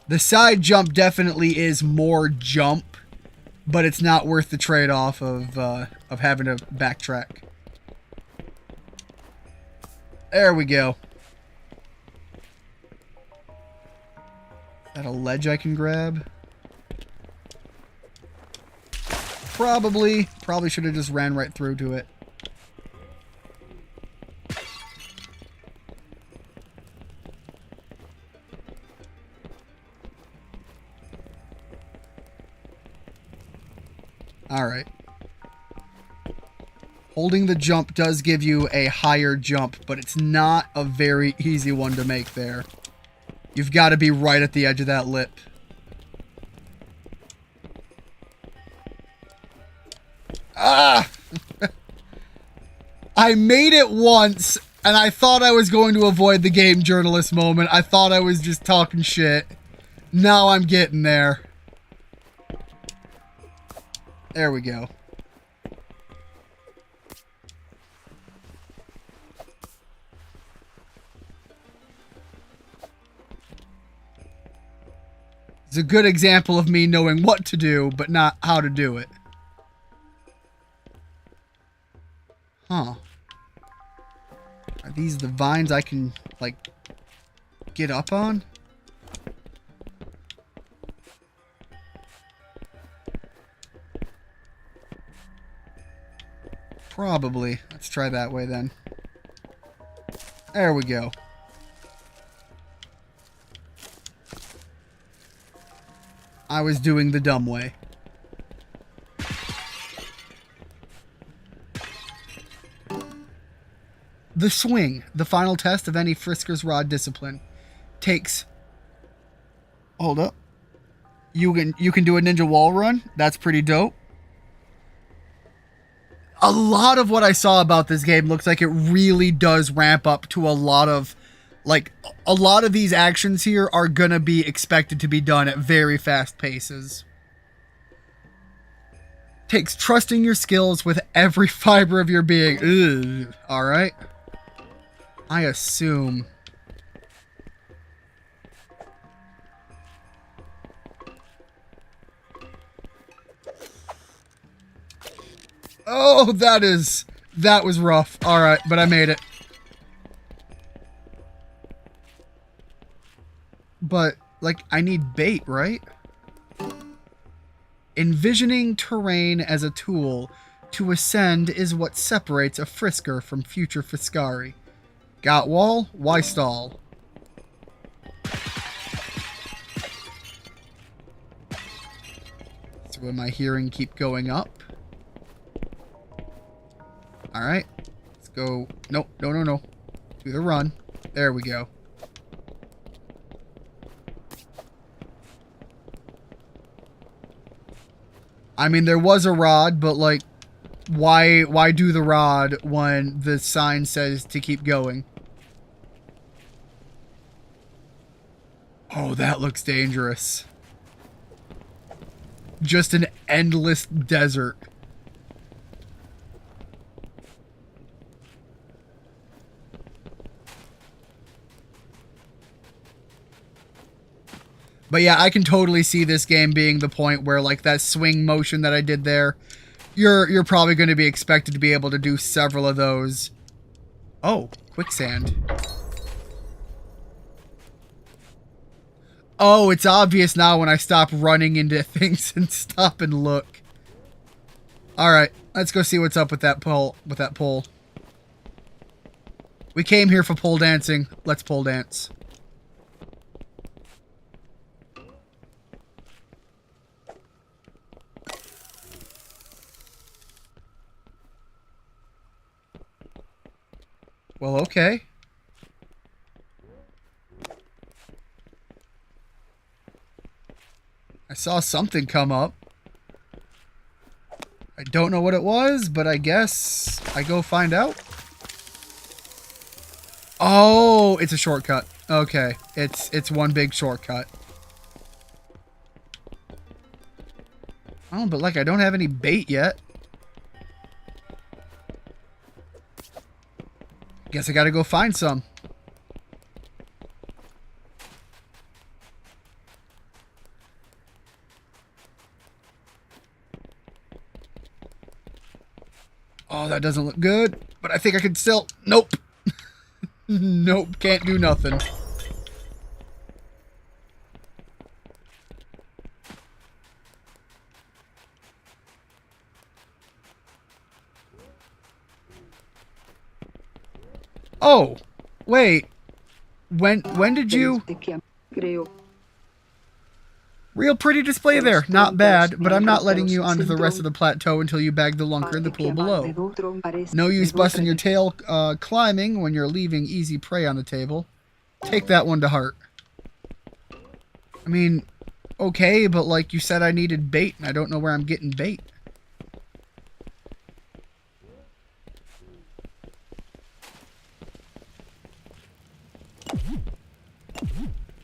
The side jump definitely is more jump but it's not worth the trade-off of having to backtrack. There we go. Is that a ledge I can grab? Probably should have just ran right through to it. Alright. Holding the jump does give you a higher jump, but it's not a very easy one to make there. You've got to be right at the edge of that lip. Ah! I made it once, and I thought I was going to avoid the game journalist moment. I thought I was just talking shit. Now I'm getting there. There we go. It's a good example of me knowing what to do, but not how to do it. Huh. Are these the vines I can, like, get up on? Probably. Let's try that way then. There we go. I was doing the dumb way. The swing, the final test of any Frisker's Rod discipline, takes... Hold up. You can do a ninja wall run. That's pretty dope. A lot of what I saw about this game looks like it really does ramp up to a lot of... Like, a lot of these actions here are gonna be expected to be done at very fast paces. Takes trusting your skills with every fiber of your being. Ugh. Alright. I assume. Oh, that was rough. Alright, but I made it. But, like, I need bait, right? Envisioning terrain as a tool to ascend is what separates a Frisker from future Friskari. Got wall? Why stall? So am I hearing keep going up? Alright. Let's go. Nope. No. Do the run. There we go. I mean, there was a rod, but, like, why do the rod when the sign says to keep going? Oh, that looks dangerous. Just an endless desert. But yeah, I can totally see this game being the point where, like, that swing motion that I did there, you're probably going to be expected to be able to do several of those. Oh, quicksand. Oh, it's obvious now when I stop running into things and stop and look. Alright, let's go see what's up with that pole. We came here for pole dancing. Let's pole dance. Well, okay. I saw something come up. I don't know what it was, but I guess I go find out. Oh, it's a shortcut. Okay, it's one big shortcut. Oh, but like I don't have any bait yet. Guess I gotta go find some. Oh, that doesn't look good. But I think I can still... Nope. Nope, can't do nothing. Oh, wait. When did you... Real pretty display there. Not bad, but I'm not letting you onto the rest of the plateau until you bag the lunker in the pool below. No use busting your tail climbing when you're leaving easy prey on the table. Take that one to heart. I mean, okay, but like you said I needed bait, and I don't know where I'm getting bait.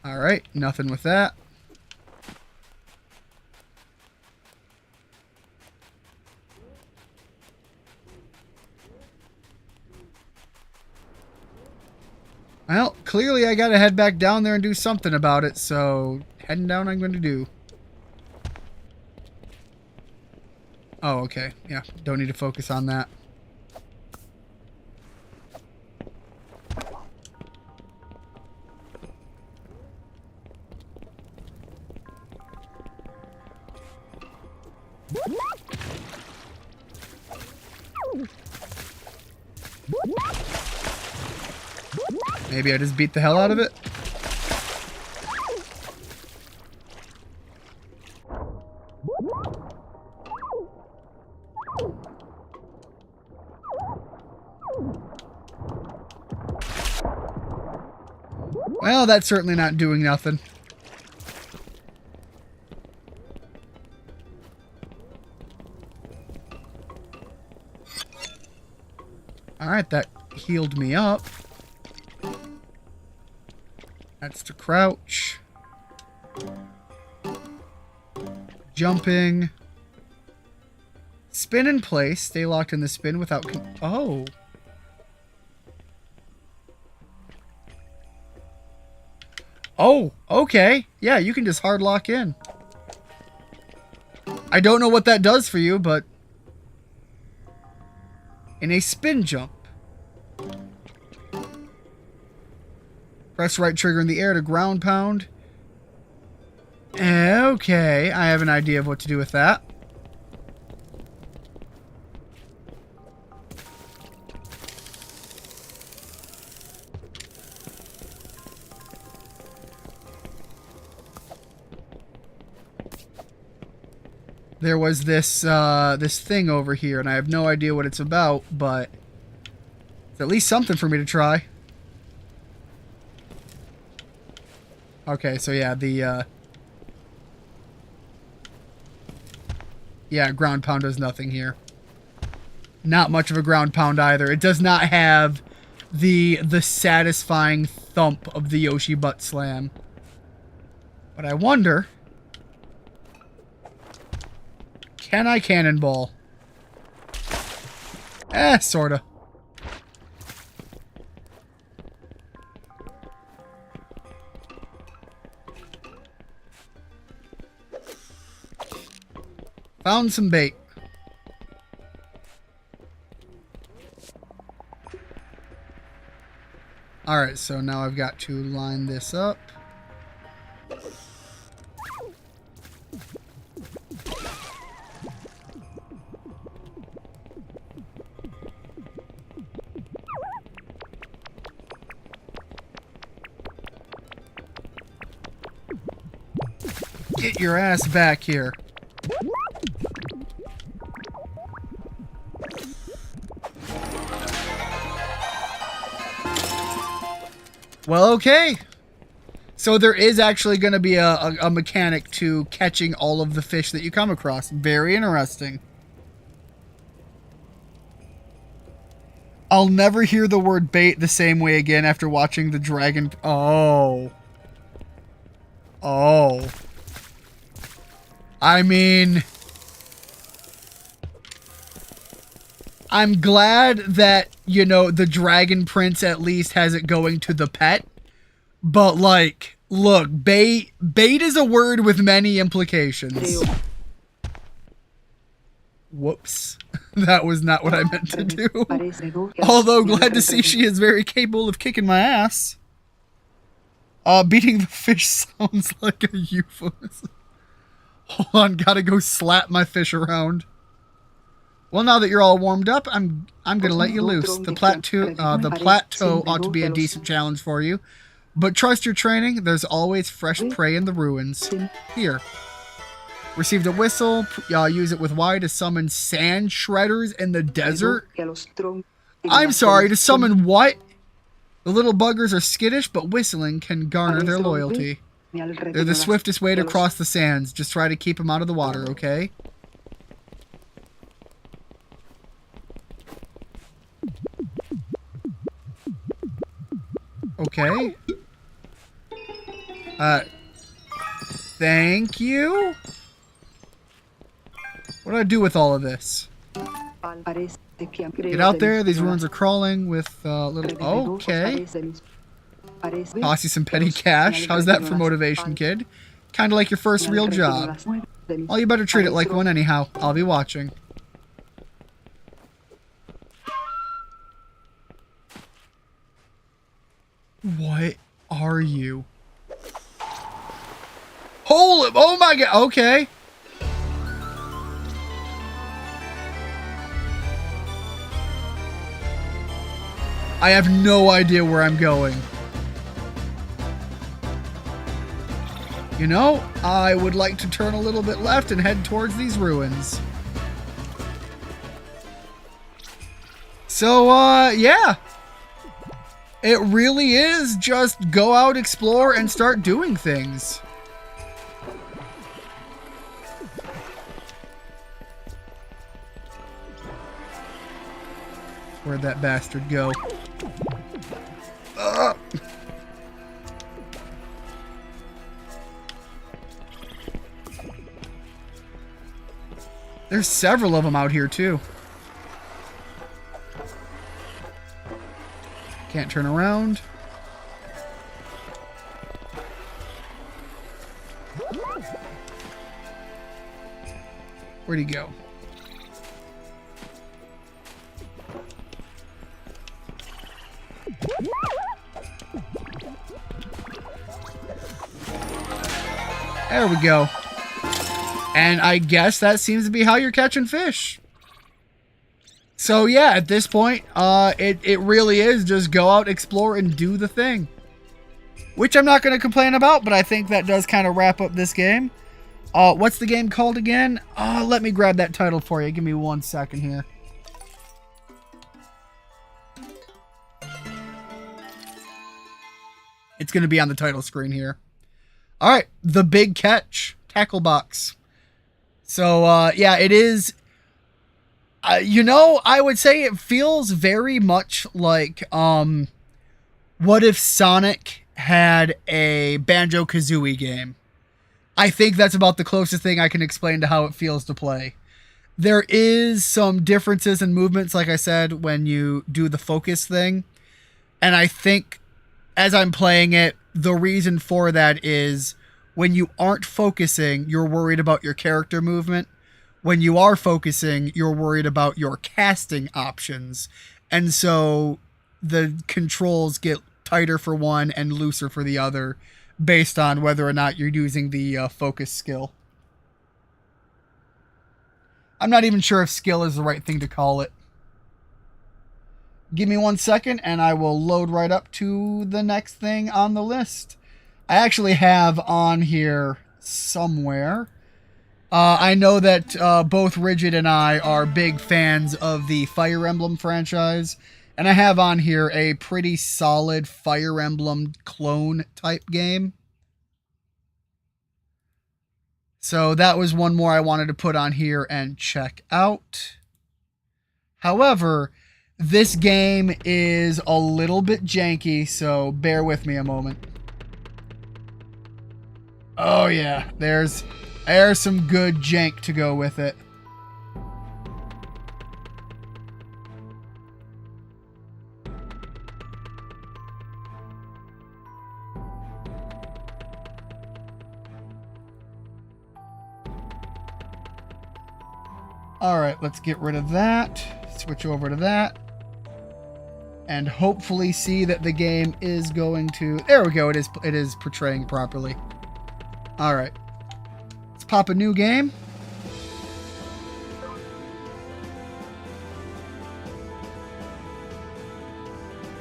Alright, nothing with that. Well, clearly I gotta head back down there and do something about it, so heading down I'm going to do. Oh, okay. Yeah, don't need to focus on that. Maybe I just beat the hell out of it. Well, that's certainly not doing nothing. Alright, that healed me up. That's to crouch. Jumping. Spin in place. Stay locked in the spin without... Oh. Oh, okay. Yeah, you can just hard lock in. I don't know what that does for you, but... In a spin jump. Press right trigger in the air to ground pound. Okay, I have an idea of what to do with that. There was this this thing over here, and I have no idea what it's about, but it's at least something for me to try. Okay, so yeah, the yeah, ground pound does nothing here. Not much of a ground pound either. It does not have the satisfying thump of the Yoshi butt slam. But I wonder, can I cannonball? Sorta. Found some bait. Alright, so now I've got to line this up. Get your ass back here. Well, okay. So there is actually going to be a mechanic to catching all of the fish that you come across. Very interesting. I'll never hear the word bait the same way again after watching the dragon... Oh. Oh. I mean... I'm glad that, you know, the Dragon Prince at least has it going to the pet. But, like, look, bait is a word with many implications. Whoops. That was not what I meant to do. Although glad to see she is very capable of kicking my ass. Beating the fish sounds like a euphemism. Hold on, gotta go slap my fish around. Well, now that you're all warmed up, I'm gonna let you loose. The plateau ought to be a decent challenge for you. But trust your training, there's always fresh prey in the ruins. Here. Received a whistle. Use it with Y to summon sand shredders in the desert. I'm sorry, to summon what? The little buggers are skittish, but whistling can garner their loyalty. They're the swiftest way to cross the sands. Just try to keep them out of the water, okay? Okay. Thank you? What do I do with all of this? Get out there. These ruins are crawling with little... Okay. Toss you some petty cash. How's that for motivation, kid? Kind of like your first real job. Well, you better treat it like one anyhow. I'll be watching. What are you? Holy... Oh my god. Okay. I have no idea where I'm going. You know, I would like to turn a little bit left and head towards these ruins. So, yeah. It really is just go out, explore, and start doing things. Where'd that bastard go? There's several of them out here, too. Can't turn around. Where'd he go? There we go. And I guess that seems to be how you're catching fish. So yeah, at this point, it really is just go out, explore, and do the thing. Which I'm not going to complain about, but I think that does kind of wrap up this game. What's the game called again? Let me grab that title for you. Give me 1 second here. It's going to be on the title screen here. All right, The Big Catch, Tackle Box. So, yeah, it is, you know, I would say it feels very much like, what if Sonic had a Banjo-Kazooie game? I think that's about the closest thing I can explain to how it feels to play. There is some differences in movements, like I said, when you do the focus thing. And I think, as I'm playing it, the reason for that is when you aren't focusing, you're worried about your character movement. When you are focusing, you're worried about your casting options. And so the controls get tighter for one and looser for the other based on whether or not you're using the focus skill. I'm not even sure if skill is the right thing to call it. Give me 1 second and I will load right up to the next thing on the list. I actually have on here somewhere. I know that both Rigid and I are big fans of the Fire Emblem franchise. And I have on here a pretty solid Fire Emblem clone type game. So that was one more I wanted to put on here and check out. However, this game is a little bit janky, so bear with me a moment. Oh yeah, there's some good jank to go with it. All right, let's get rid of that. Switch over to that. And hopefully see that the game is going to... There we go. It is portraying properly. All right. Let's pop a new game.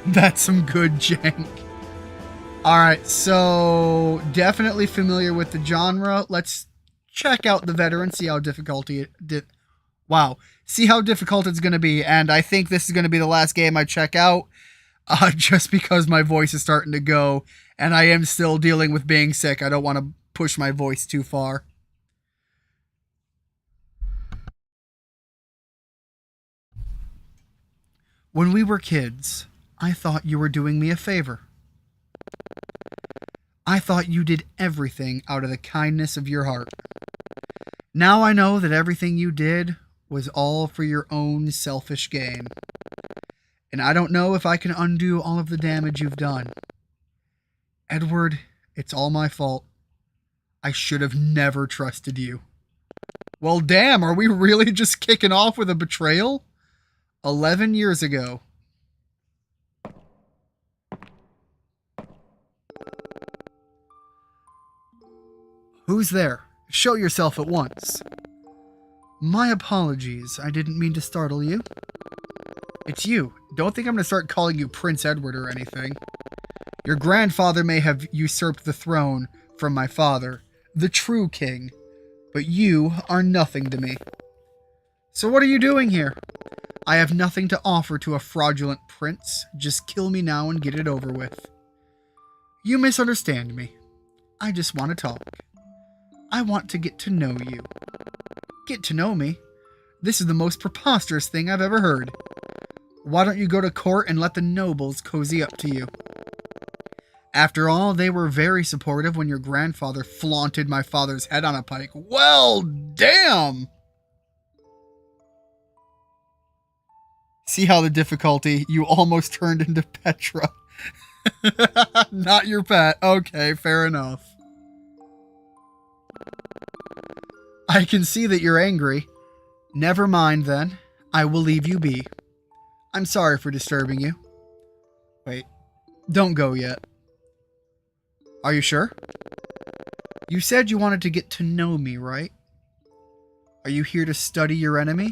That's some good jank. All right, so definitely familiar with the genre. Let's check out the veteran, see how difficulty it did. Wow, see how difficult it's going to be. And I think this is going to be the last game I check out, just because my voice is starting to go, and I am still dealing with being sick. I don't want to push my voice too far. When we were kids, I thought you were doing me a favor. I thought you did everything out of the kindness of your heart. Now I know that everything you did was all for your own selfish gain. And I don't know if I can undo all of the damage you've done. Edward, it's all my fault. I should have never trusted you. Well, damn, are we really just kicking off with a betrayal? 11 years ago. Who's there? Show yourself at once. My apologies. I didn't mean to startle you. It's you. Don't think I'm going to start calling you Prince Edward or anything. Your grandfather may have usurped the throne from my father, the true king, but you are nothing to me. So what are you doing here? I have nothing to offer to a fraudulent prince. Just kill me now and get it over with. You misunderstand me. I just want to talk. I want to get to know you. Get to know me? This is the most preposterous thing I've ever heard. Why don't you go to court and let the nobles cozy up to you? After all, they were very supportive when your grandfather flaunted my father's head on a pike. Well, damn! See how the difficulty, you almost turned into Petra. Not your pet. Okay, fair enough. I can see that you're angry. Never mind then. I will leave you be. I'm sorry for disturbing you. Wait, don't go yet. Are you sure? You said you wanted to get to know me, right? Are you here to study your enemy?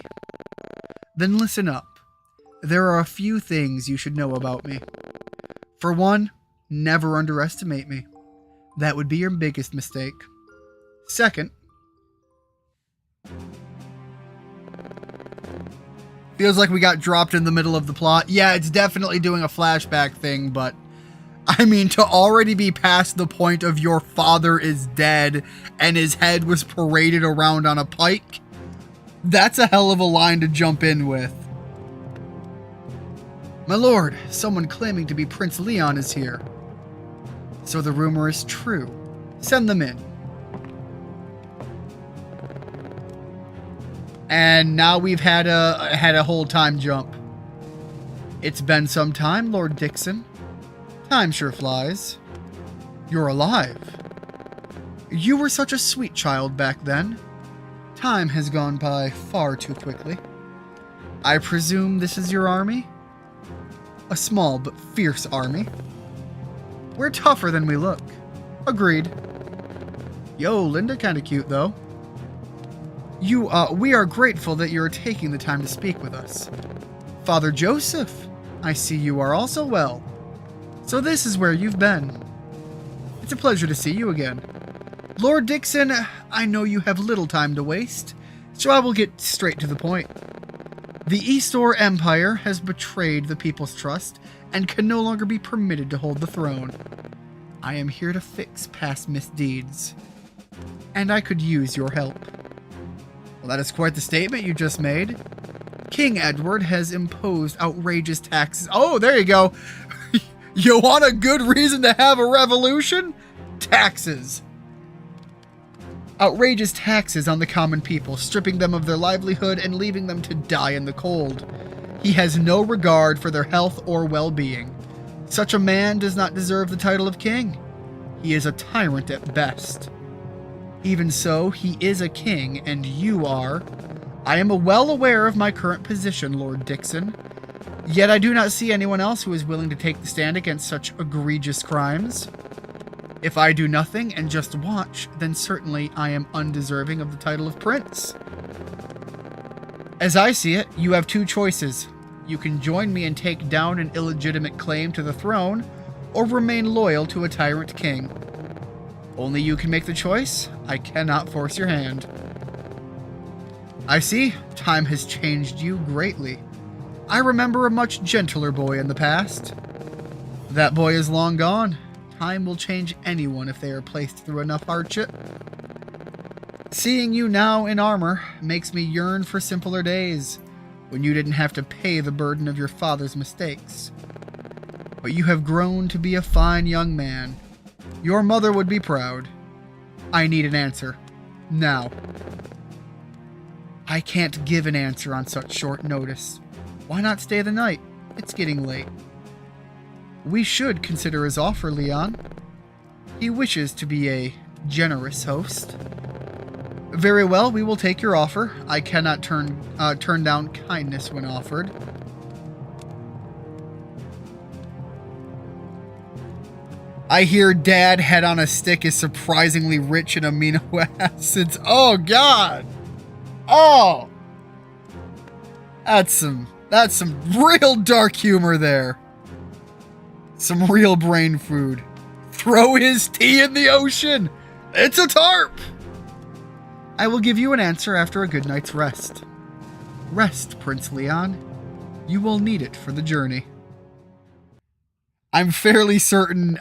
Then listen up. There are a few things you should know about me. For one, never underestimate me. That would be your biggest mistake. Second, feels like we got dropped in the middle of the plot. Yeah, it's definitely doing a flashback thing, but I mean, to already be past the point of your father is dead and his head was paraded around on a pike, that's a hell of a line to jump in with. My lord, someone claiming to be Prince Leon is here. So the rumor is true. Send them in. And now we've had a whole time jump. It's been some time, Lord Dixon. Time sure flies. You're alive. You were such a sweet child back then. Time has gone by far too quickly. I presume this is your army? A small but fierce army. We're tougher than we look. Agreed. Yo, Linda kinda cute though. We are grateful that you're taking the time to speak with us. Father Joseph, I see you are also well. So this is where you've been. It's a pleasure to see you again. Lord Dixon, I know you have little time to waste, so I will get straight to the point. The Eastor Empire has betrayed the people's trust and can no longer be permitted to hold the throne. I am here to fix past misdeeds, and I could use your help. Well, that is quite the statement you just made. King Edward has imposed outrageous taxes. Oh, there you go. You want a good reason to have a revolution? Taxes. Outrageous taxes on the common people, stripping them of their livelihood and leaving them to die in the cold. He has no regard for their health or well-being. Such a man does not deserve the title of king. He is a tyrant at best. Even so, he is a king, and you are I am well aware of my current position, Lord Dixon, yet I do not see anyone else who is willing to take the stand against such egregious crimes. If I do nothing and just watch, then certainly I am undeserving of the title of prince. As I see it, you have two choices. You can join me and take down an illegitimate claim to the throne, or remain loyal to a tyrant king. Only you can make the choice. I cannot force your hand. I see, time has changed you greatly. I remember a much gentler boy in the past. That boy is long gone. Time will change anyone if they are placed through enough hardship. Seeing you now in armor makes me yearn for simpler days, when you didn't have to pay the burden of your father's mistakes. But you have grown to be a fine young man. Your mother would be proud. I need an answer. Now. I can't give an answer on such short notice. Why not stay the night? It's getting late. We should consider his offer, Leon. He wishes to be a generous host. Very well, we will take your offer. I cannot turn down kindness when offered. I hear Dad Head on a Stick is surprisingly rich in amino acids. Oh God! Oh! That's some real dark humor there. Some real brain food. Throw his tea in the ocean! It's a tarp! I will give you an answer after a good night's rest. Rest, Prince Leon. You will need it for the journey. I'm fairly certain,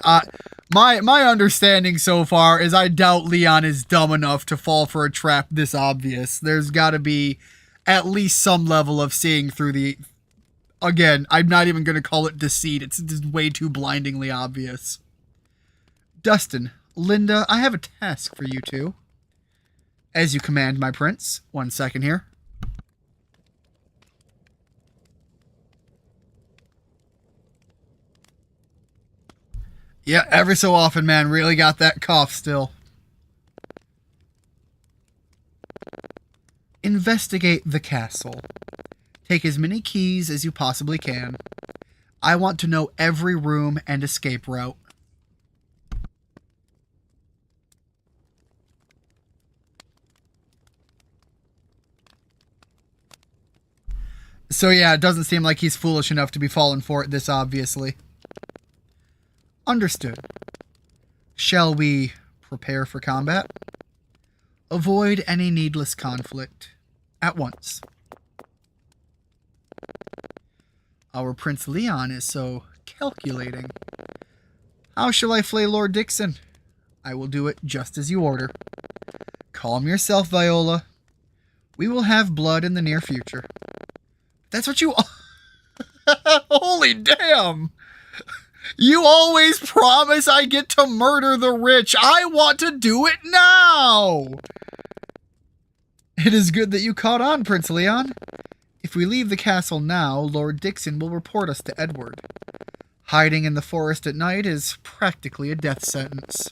my understanding so far is I doubt Leon is dumb enough to fall for a trap this obvious. There's gotta be at least some level of seeing through the... Again, I'm not even gonna call it deceit, it's just way too blindingly obvious. Dustin, Linda, I have a task for you two. As you command, my prince. 1 second here. Yeah, every so often, man. Really got that cough still. Investigate the castle. Take as many keys as you possibly can. I want to know every room and escape route. So yeah, it doesn't seem like he's foolish enough to be falling for it this obviously. Understood. Shall we prepare for combat? Avoid any needless conflict. At once. Our Prince Leon is so calculating. How shall I flay Lord Dixon? I will do it just as you order. Calm yourself, Viola. We will have blood in the near future. That's what you... Holy damn! You always promise I get to murder the rich. I want to do it now! It is good that you caught on, Prince Leon. If we leave the castle now, Lord Dixon will report us to Edward. Hiding in the forest at night is practically a death sentence.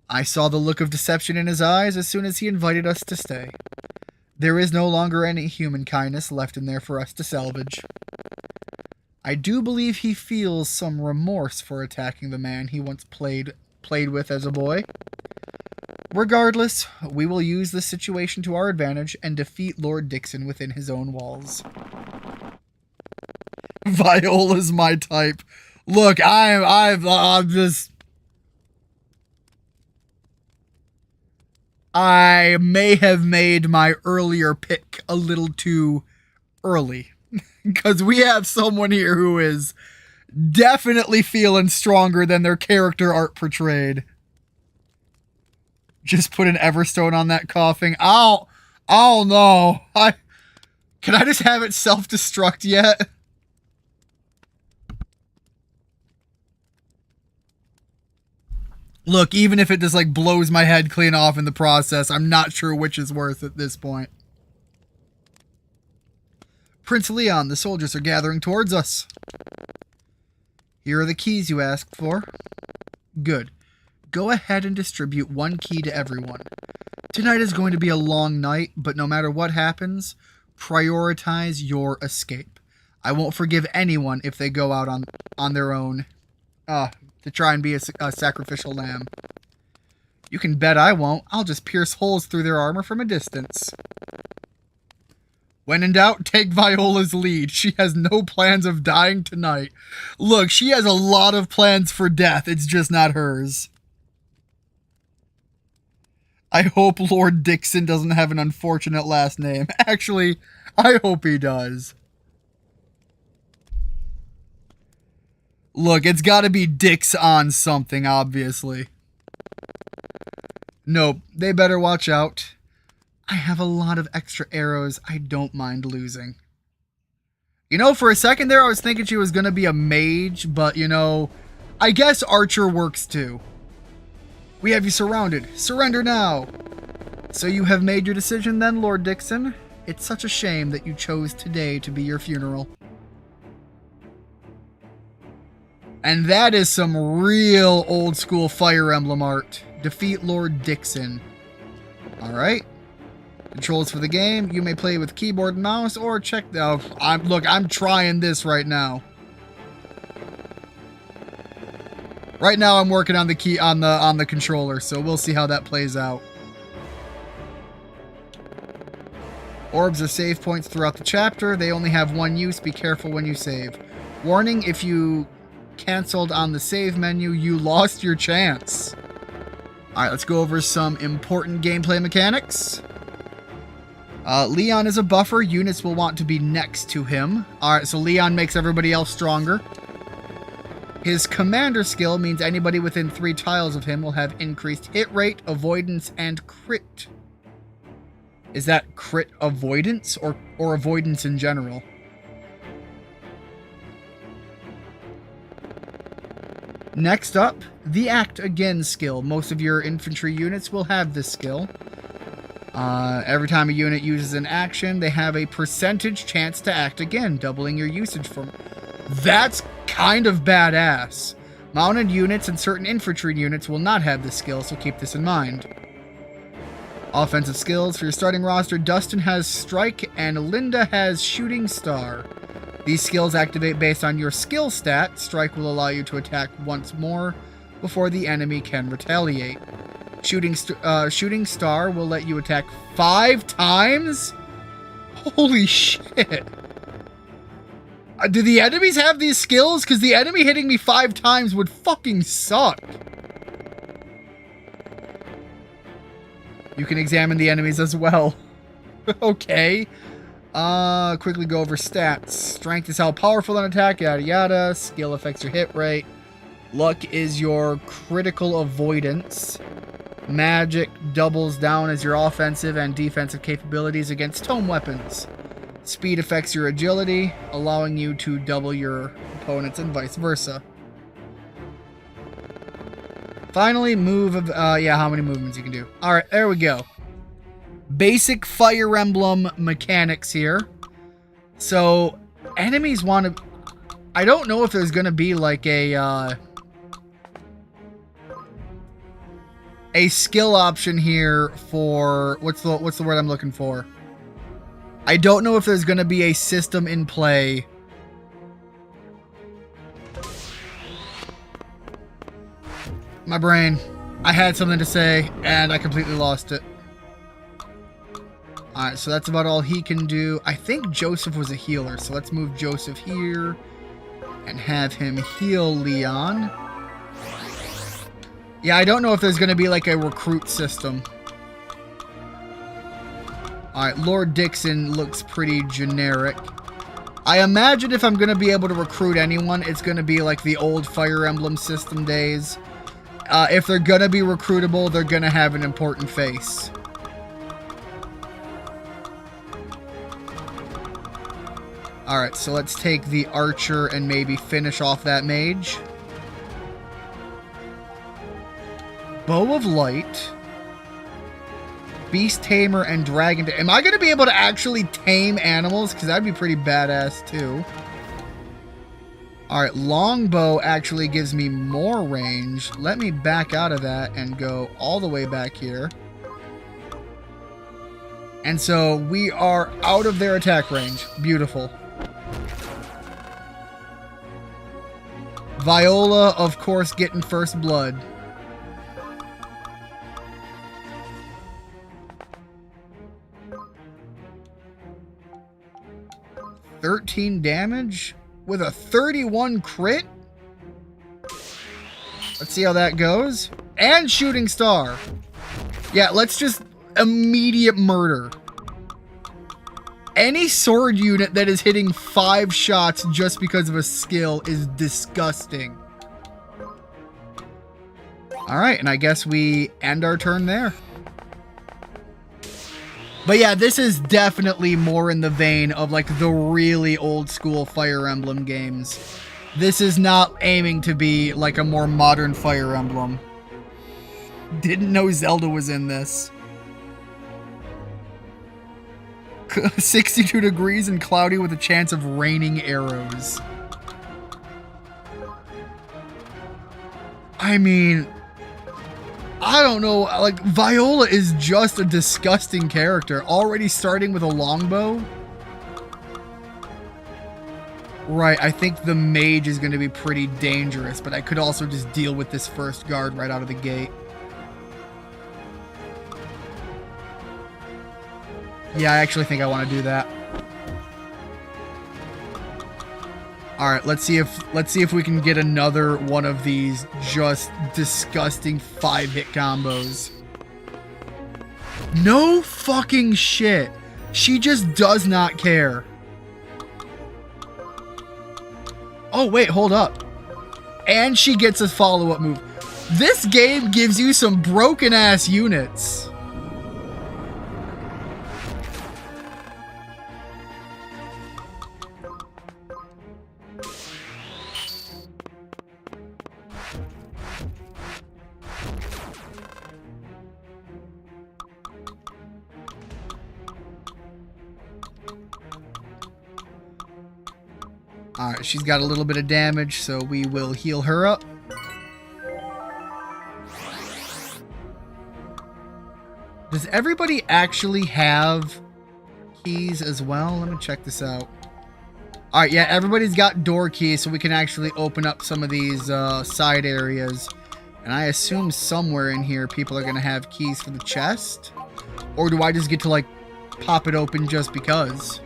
I saw the look of deception in his eyes as soon as he invited us to stay. There is no longer any human kindness left in there for us to salvage. I do believe he feels some remorse for attacking the man he once played with as a boy. Regardless, we will use this situation to our advantage and defeat Lord Dixon within his own walls. Viola's my type. Look, I'm just... I may have made my earlier pick a little too early. Because we have someone here who is definitely feeling stronger than their character art portrayed. Just put an Everstone on that coughing. Oh no. Can I just have it self-destruct yet? Look, even if it just like blows my head clean off in the process, I'm not sure which is worth at this point. Prince Leon, the soldiers are gathering towards us. Here are the keys you asked for. Good. Go ahead and distribute one key to everyone. Tonight is going to be a long night, but no matter what happens, prioritize your escape. I won't forgive anyone if they go out on their own to try and be a sacrificial lamb. You can bet I won't. I'll just pierce holes through their armor from a distance. When in doubt, take Viola's lead. She has no plans of dying tonight. Look, she has a lot of plans for death. It's just not hers. I hope Lord Dixon doesn't have an unfortunate last name. Actually, I hope he does. Look, it's gotta be Dix on something, obviously. Nope, they better watch out. I have a lot of extra arrows I don't mind losing. You know, for a second there I was thinking she was gonna be a mage, but you know, I guess archer works too. We have you surrounded. Surrender now! So you have made your decision then, Lord Dixon? It's such a shame that you chose today to be your funeral. And that is some real old school Fire Emblem art. Defeat Lord Dixon. Alright. Controls for the game. You may play with keyboard and mouse or check the... I'm trying this right now. Right now I'm working on the key on the controller, so we'll see how that plays out. Orbs are save points throughout the chapter. They only have one use. Be careful when you save. Warning, if you canceled on the save menu, you lost your chance. Alright, let's go over some important gameplay mechanics. Leon is a buffer. Units will want to be next to him. Alright, so Leon makes everybody else stronger. His commander skill means anybody within 3 tiles of him will have increased hit rate, avoidance, and crit. Is that crit avoidance or avoidance in general? Next up, the Act Again skill. Most of your infantry units will have this skill. Every time a unit uses an action, they have a percentage chance to act again, doubling your usage from... That's kind of badass. Mounted units and certain infantry units will not have this skill, so keep this in mind. Offensive skills. For your starting roster, Dustin has Strike and Linda has Shooting Star. These skills activate based on your skill stat. Strike will allow you to attack once more before the enemy can retaliate. Shooting Star will let you attack 5 times? Holy shit. Do the enemies have these skills? Because the enemy hitting me 5 times would fucking suck. You can examine the enemies as well. Okay. Quickly go over stats. Strength is how powerful an attack, yada yada. Skill affects your hit rate. Luck is your critical avoidance. Magic doubles down as your offensive and defensive capabilities against tome weapons. Speed affects your agility, allowing you to double your opponents and vice versa. Finally, how many movements you can do. Alright, there we go. Basic Fire Emblem mechanics here. So, enemies want to... I don't know if there's going to be like a skill option here for... What's the word I'm looking for? I don't know if there's going to be a system in play. My brain. I had something to say, and I completely lost it. Alright, so that's about all he can do. I think Joseph was a healer, so let's move Joseph here and have him heal Leon. Yeah, I don't know if there's going to be like a recruit system. Alright, Lord Dixon looks pretty generic. I imagine if I'm going to be able to recruit anyone, it's going to be like the old Fire Emblem system days. If they're going to be recruitable, they're going to have an important face. Alright, so let's take the archer and maybe finish off that mage. Bow of Light. Beast Tamer and Dragon... Am I going to be able to actually tame animals? Because that'd be pretty badass, too. Alright, Longbow actually gives me more range. Let me back out of that and go all the way back here. And so we are out of their attack range. Beautiful. Viola, of course, getting first blood. $13 damage with a 31 crit? Let's see how that goes. And shooting star. Yeah, let's just immediate murder. Any sword unit that is hitting 5 shots just because of a skill is disgusting. Alright, and I guess we end our turn there. But yeah, this is definitely more in the vein of like the really old school Fire Emblem games. This is not aiming to be like a more modern Fire Emblem. Didn't know Zelda was in this. 62 degrees and cloudy with a chance of raining arrows. I mean, I don't know, like, Viola is just a disgusting character. Already starting with a longbow. Right, I think the mage is going to be pretty dangerous, but I could also just deal with this first guard right out of the gate. Yeah, I actually think I want to do that. All right, let's see if we can get another one of these just disgusting 5-hit combos. No fucking shit. She just does not care. Oh, wait, hold up. And she gets a follow-up move. This game gives you some broken-ass units. Alright, she's got a little bit of damage, so we will heal her up. Does everybody actually have keys as well? Let me check this out. Alright, yeah, everybody's got door keys, so we can actually open up some of these side areas. And I assume somewhere in here people are going to have keys for the chest. Or do I just get to, like, pop it open just because?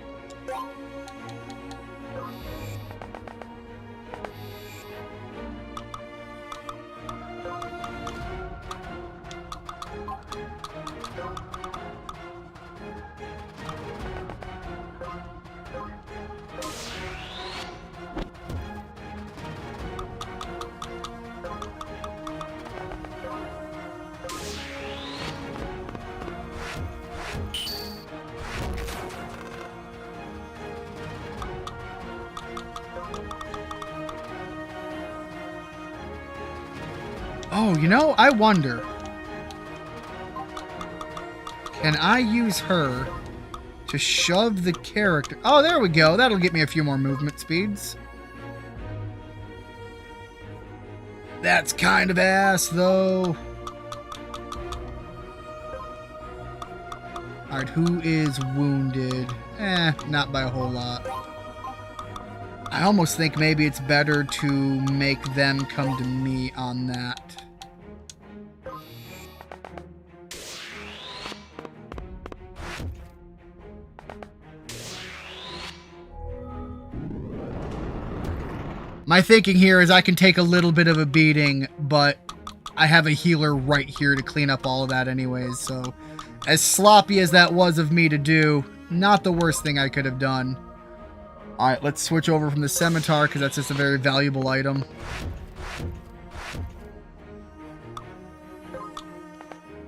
Oh, you know, I wonder. Can I use her to shove the character? Oh, there we go. That'll get me a few more movement speeds. That's kind of ass, though. Alright, who is wounded? Not by a whole lot. I almost think maybe it's better to make them come to me on that. My thinking here is I can take a little bit of a beating, but I have a healer right here to clean up all of that anyways, so as sloppy as that was of me to do, not the worst thing I could have done. Alright, let's switch over from the scimitar, because that's just a very valuable item.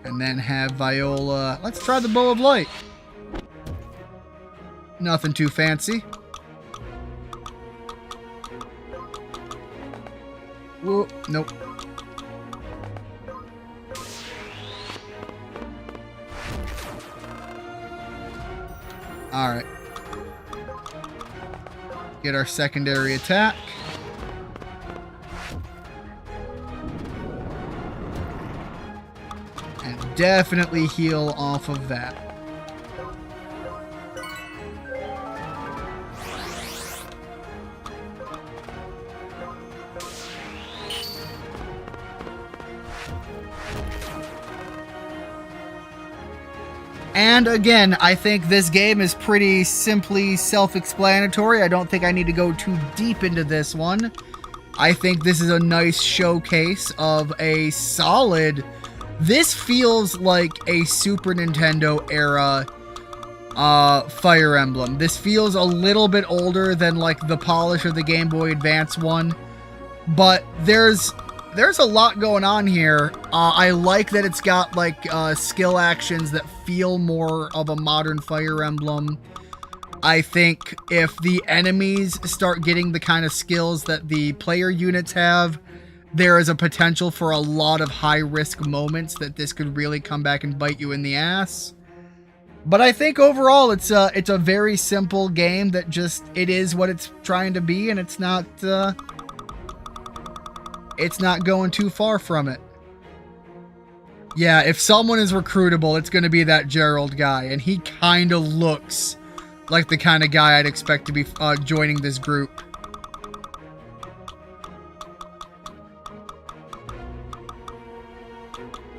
And then have Viola... Let's try the Bow of Light. Nothing too fancy. Whoa, nope. Alright. Get our secondary attack. And definitely heal off of that. And again, I think this game is pretty simply self-explanatory. I don't think I need to go too deep into this one. I think this is a nice showcase of a solid... This feels like a Super Nintendo era Fire Emblem. This feels a little bit older than like the polish of the Game Boy Advance one. But there's a lot going on here. I like that it's got like skill actions that feel more of a modern Fire Emblem. I think if the enemies start getting the kind of skills that the player units have, there is a potential for a lot of high-risk moments that this could really come back and bite you in the ass. But I think overall it's a very simple game that just, it is what it's trying to be, and it's not going too far from it. Yeah, if someone is recruitable, it's going to be that Gerald guy, and he kind of looks like the kind of guy I'd expect to be joining this group.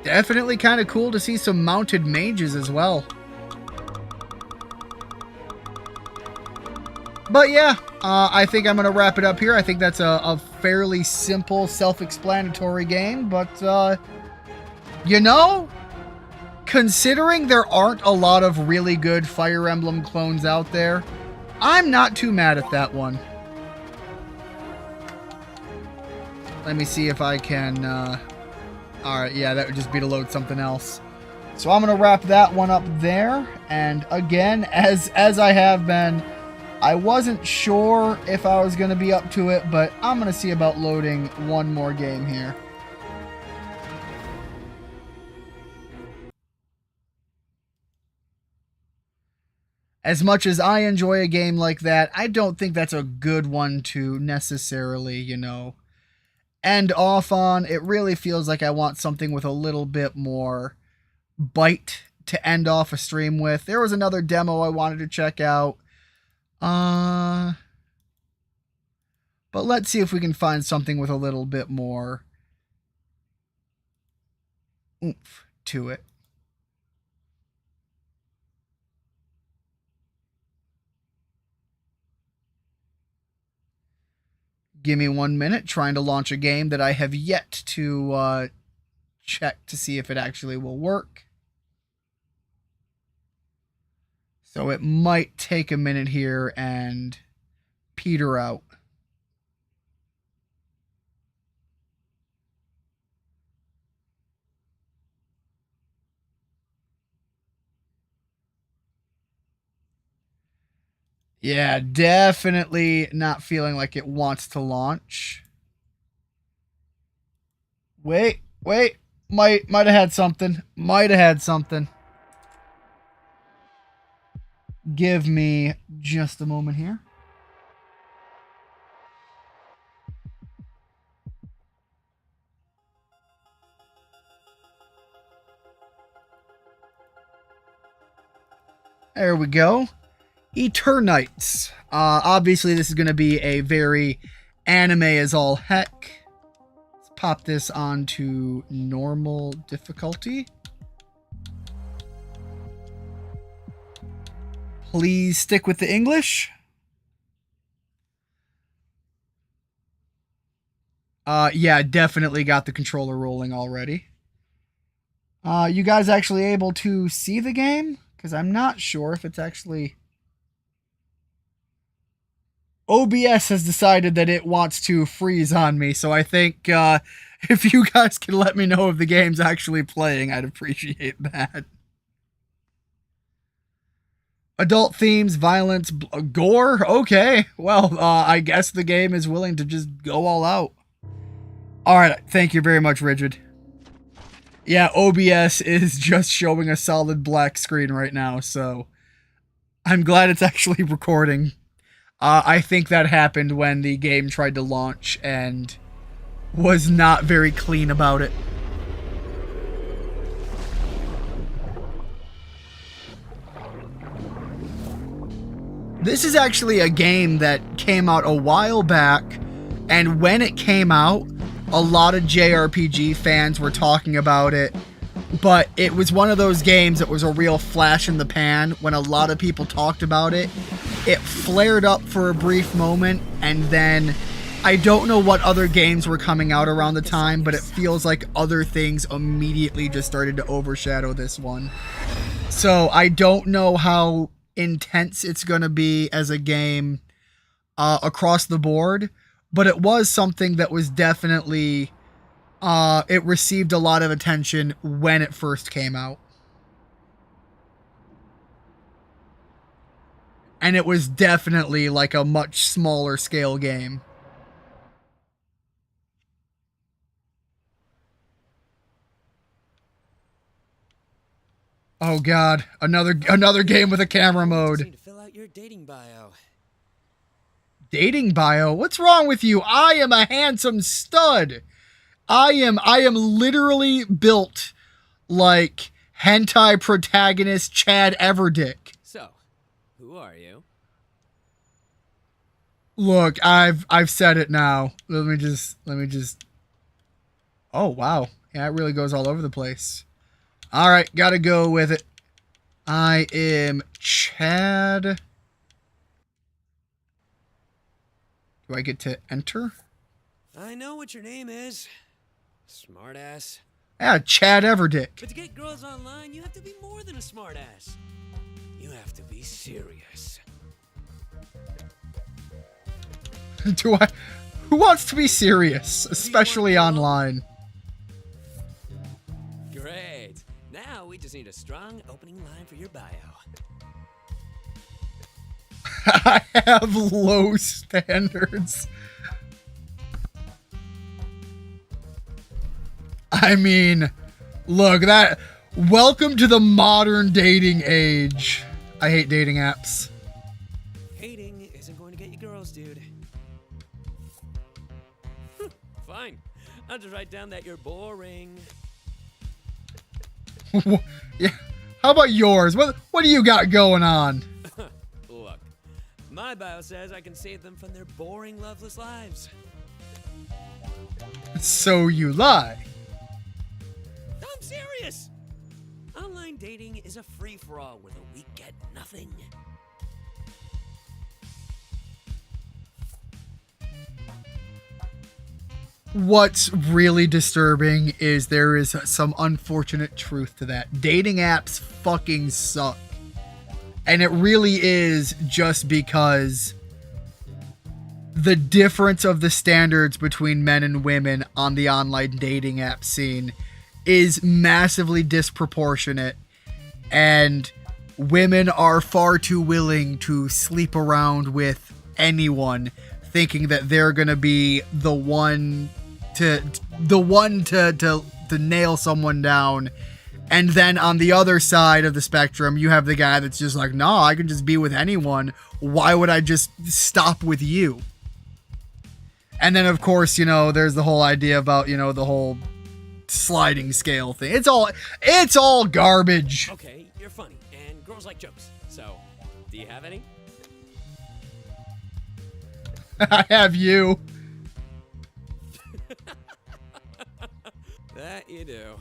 Definitely kind of cool to see some mounted mages as well. But yeah, I think I'm going to wrap it up here. I think that's a fairly simple, self-explanatory game. But, you know, considering there aren't a lot of really good Fire Emblem clones out there, I'm not too mad at that one. Let me see if I can... Alright, yeah, that would just be to load something else. So I'm going to wrap that one up there. And again, as I have been... I wasn't sure if I was going to be up to it, but I'm going to see about loading one more game here. As much as I enjoy a game like that, I don't think that's a good one to necessarily, you know, end off on. It really feels like I want something with a little bit more bite to end off a stream with. There was another demo I wanted to check out. But let's see if we can find something with a little bit more oomph to it. Give me 1 minute, trying to launch a game that I have yet to check to see if it actually will work. So it might take a minute here and peter out. Yeah, definitely not feeling like it wants to launch. Wait. Might have had something. Give me just a moment here. There we go. Eternights. Obviously, this is going to be a very anime as all heck. Let's pop this onto normal difficulty. Please stick with the English. Yeah, definitely got the controller rolling already. You guys actually able to see the game? Because I'm not sure if it's actually... OBS has decided that it wants to freeze on me, so I think if you guys can let me know if the game's actually playing, I'd appreciate that. Adult themes, violence, gore? Okay, well, I guess the game is willing to just go all out. Alright, thank you very much, Rigid. Yeah, OBS is just showing a solid black screen right now, so I'm glad it's actually recording. I think that happened when the game tried to launch and was not very clean about it. This is actually a game that came out a while back, and when it came out, a lot of JRPG fans were talking about it but it was one of those games that was a real flash in the pan. When a lot of people talked about it, it flared up for a brief moment, and then I don't know what other games were coming out around the time, but it feels like other things immediately just started to overshadow this one. So I don't know how intense it's going to be as a game across the board, but it was something that was definitely, it received a lot of attention when it first came out. And it was definitely like a much smaller scale game. Oh god, another game with a camera mode. Need to fill out your dating bio. Dating bio? What's wrong with you? I am a handsome stud. I am literally built like hentai protagonist Chad Everdick. So, who are you? Look, I've said it now. Let me just Oh wow. Yeah, it really goes all over the place. All right, gotta go with it. I am Chad. Do I get to enter? I know what your name is. Smartass. Yeah, Chad Everdick. But to get girls online, you have to be more than a smartass. You have to be serious. Who wants to be serious, especially online? Great. Now we just need a strong opening line for your bio. I have low standards. I mean, look, welcome to the modern dating age. I hate dating apps. Hating isn't going to get you girls, dude. Fine. I'll just write down that you're boring. Yeah. How about yours? What do you got going on? Look, my bio says I can save them from their boring, loveless lives. So you lie. I'm serious. Online dating is a free-for-all where the weak get nothing. What's really disturbing is there is some unfortunate truth to that. Dating apps fucking suck. And it really is just because the difference of the standards between men and women on the online dating app scene is massively disproportionate. And women are far too willing to sleep around with anyone, thinking that they're going to be the one to nail someone down. And then on the other side of the spectrum, you have the guy that's just like, nah, I can just be with anyone. Why would I just stop with you? And then, of course, you know, there's the whole idea about, you know, the whole sliding scale thing. It's all garbage. Okay, you're funny, and girls like jokes. So, do you have any? I have you. That you do.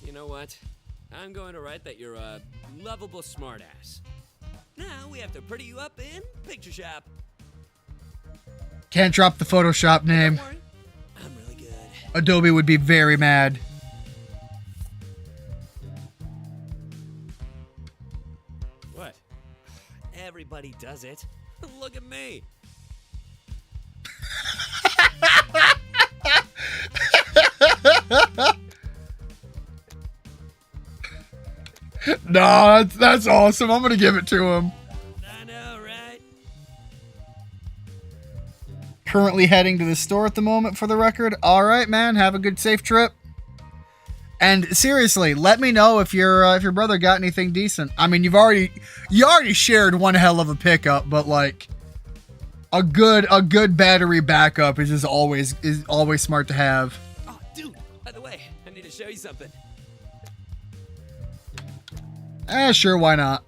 You know what? I'm going to write that you're a lovable smartass. Now we have to pretty you up in Picture Shop. Can't drop the Photoshop name. Don't worry, I'm really good. Adobe would be very mad. What? Everybody does it. Look at me. Nah, that's awesome. I'm gonna give it to him. I know, right? Currently heading to the store at the moment, for the record. All right, man. Have a good, safe trip. And seriously, let me know if your brother got anything decent. I mean, you already shared one hell of a pickup, but like a good battery backup is always smart to have. Oh, dude. By the way, I need to show you something. Sure, why not?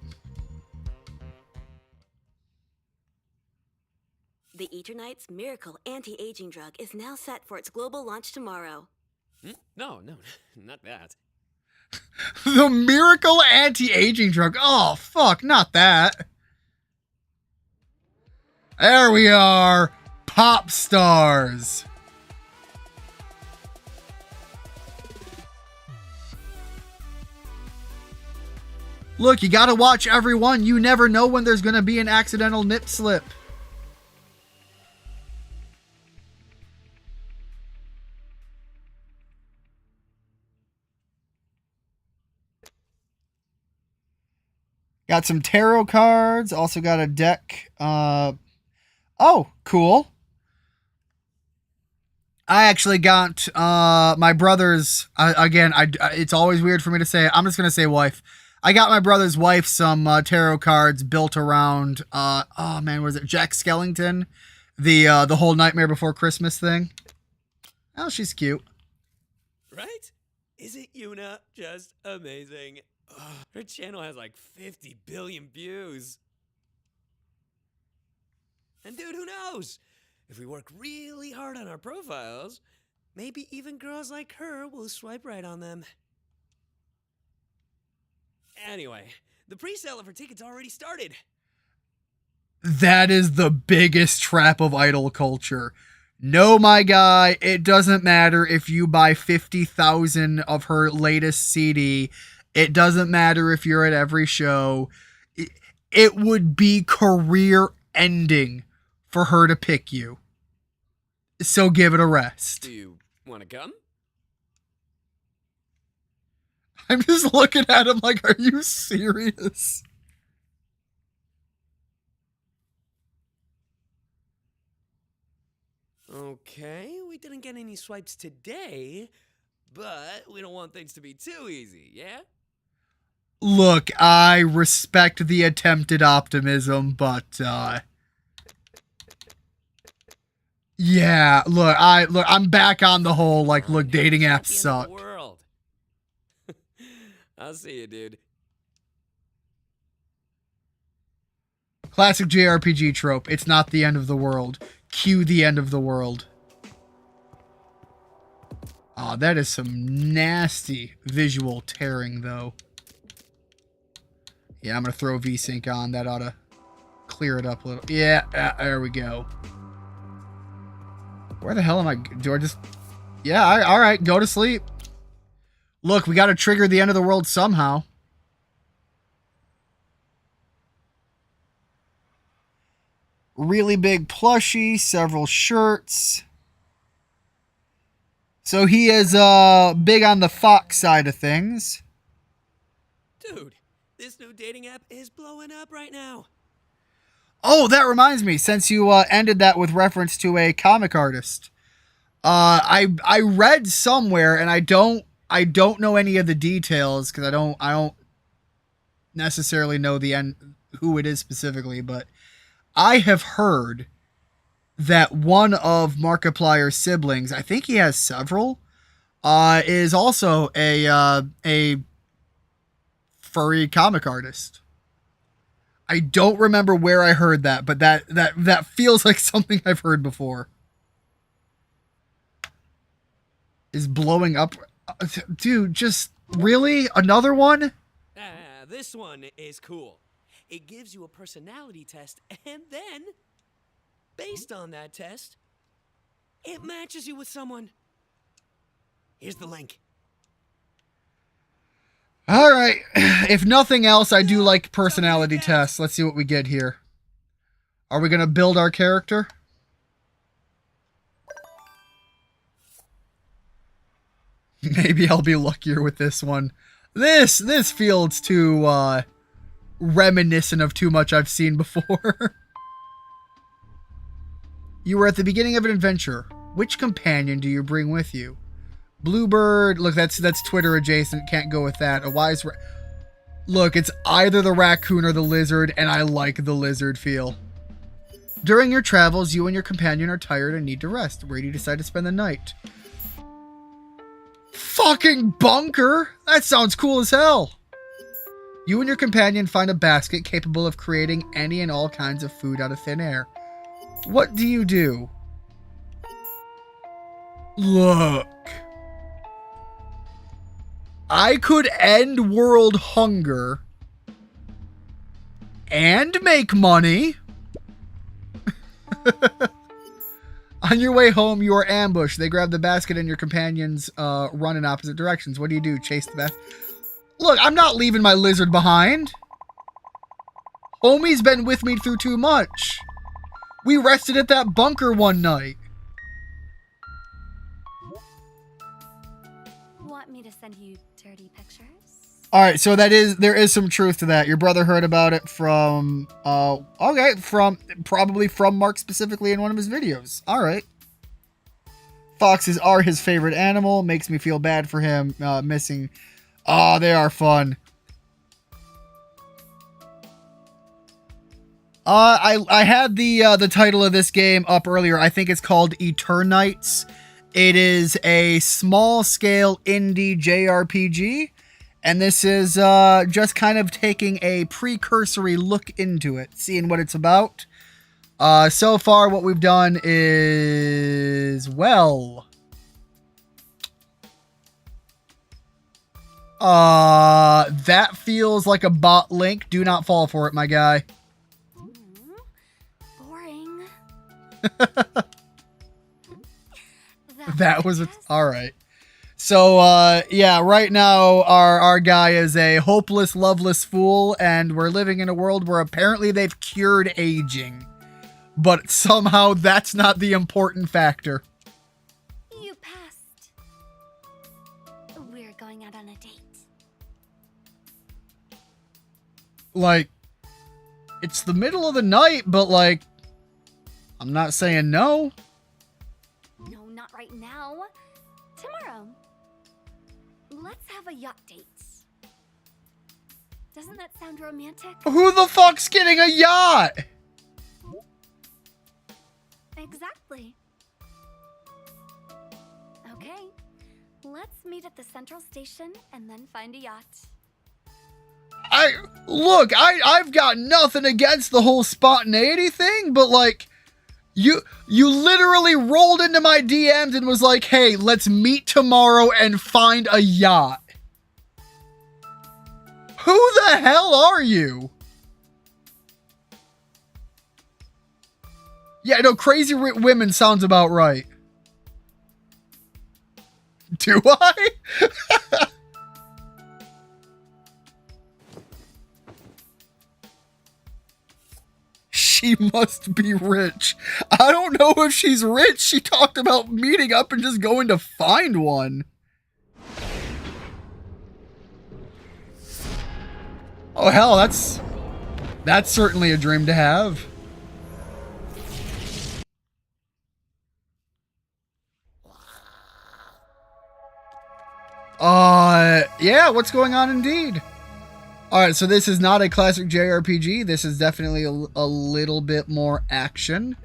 The Eternights Miracle Anti-Aging Drug is now set for its global launch tomorrow. No, not that. The Miracle Anti-Aging Drug. Oh, fuck, not that. There we are. Pop stars. Look, you gotta watch everyone. You never know when there's gonna be an accidental nip slip. Got some tarot cards. Also got a deck. Oh, cool. I actually got my brother's. Again, it's always weird for me to say. I'm just gonna say wife. I got my brother's wife some tarot cards built around. Oh man, was it Jack Skellington? The whole Nightmare Before Christmas thing. Oh, she's cute. Right? Isn't Yuna just amazing? Ugh, her channel has like 50 billion views. And dude, who knows? If we work really hard on our profiles, maybe even girls like her will swipe right on them. Anyway, the pre-sale for tickets already started. That is the biggest trap of idol culture. No, my guy, it doesn't matter if you buy 50,000 of her latest CD. It doesn't matter if you're at every show. It would be career ending for her to pick you. So give it a rest. Do you want to come? I'm just looking at him like, are you serious? Okay, we didn't get any swipes today, but we don't want things to be too easy, yeah? Look, I respect the attempted optimism, but yeah, look, I'm back on the whole like, look, dating apps suck. World. I'll see you, dude. Classic JRPG trope. It's not the end of the world. Cue the end of the world. Oh, that is some nasty visual tearing, though. Yeah, I'm going to throw VSync on. That ought to clear it up a little. Yeah, there we go. Where the hell am I? Do I just... Yeah, all right, go to sleep. Look, we got to trigger the end of the world somehow. Really big plushie, several shirts. So he is big on the Fox side of things. Dude, this new dating app is blowing up right now. Oh, that reminds me, since you ended that with reference to a comic artist. I read somewhere, and I don't know any of the details because I don't necessarily know who it is specifically, but I have heard that one of Markiplier's siblings, I think he has several, is also a furry comic artist. I don't remember where I heard that, but that feels like something I've heard before. Is blowing up, dude? Just really another one? This one is cool. It gives you a personality test, and then, based on that test, it matches you with someone. Here's the link. All right. If nothing else, I do like personality tests. Let's see what we get here. Are we going to build our character? Maybe I'll be luckier with this one. This feels too reminiscent of too much I've seen before. You were at the beginning of an adventure. Which companion do you bring with you? Bluebird. Look, that's Twitter adjacent. Can't go with that. A wise... Look, it's either the raccoon or the lizard, and I like the lizard feel. During your travels, you and your companion are tired and need to rest. Where do you decide to spend the night? Fucking bunker! That sounds cool as hell! You and your companion find a basket capable of creating any and all kinds of food out of thin air. What do you do? Look. I could end world hunger and make money. On your way home, you are ambushed. They grab the basket and your companions run in opposite directions. What do? Chase the basket? Look, I'm not leaving my lizard behind. Homie's been with me through too much. We rested at that bunker one night. Want me to send you dirty pictures? All right, so there is some truth to that. Your brother heard about it from probably from Mark specifically in one of his videos. All right. Foxes are his favorite animal. Makes me feel bad for him missing. Oh, they are fun. I had the title of this game up earlier. I think it's called Eternights. It is a small scale indie JRPG. And this is just kind of taking a precursory look into it, seeing what it's about. So far, what we've done is, well... that feels like a bot link. Do not fall for it, my guy. Boring. That was... Alright. So, yeah, right now, our guy is a hopeless, loveless fool, and we're living in a world where apparently they've cured aging. But somehow that's not the important factor. You passed. We're going out on a date. Like, it's the middle of the night, but, like, I'm not saying no. No, not right now. Tomorrow. Let's have a yacht date. Doesn't that sound romantic? Who the fuck's getting a yacht? Exactly. Okay. Let's meet at the central station and then find a yacht. I've got nothing against the whole spontaneity thing, but like, you literally rolled into my DMs and was like, hey, let's meet tomorrow and find a yacht. Who the hell are you? Yeah, no, crazy women sounds about right. Do I? She must be rich. I don't know if she's rich. She talked about meeting up and just going to find one. Oh, hell, that's certainly a dream to have. Yeah, what's going on indeed? Alright, so this is not a classic JRPG. This is definitely a little bit more action.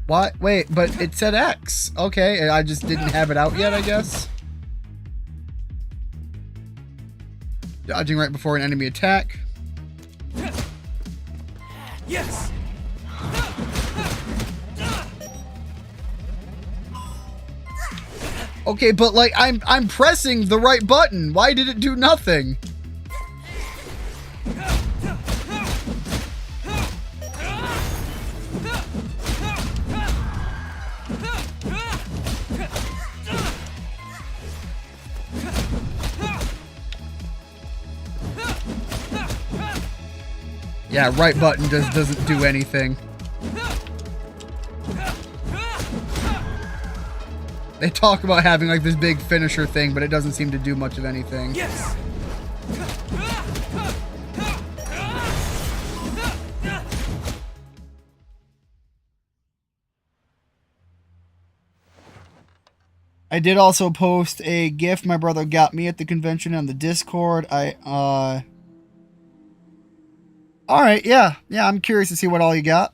What? Wait, but it said X. Okay, I just didn't have it out yet, I guess. Dodging right before an enemy attack. Yes. Okay, but like I'm pressing the right button. Why did it do nothing? Yeah, right button doesn't do anything. They talk about having like this big finisher thing, but it doesn't seem to do much of anything. Yes. I did also post a gift my brother got me at the convention on the Discord. Alright, yeah, I'm curious to see what all you got.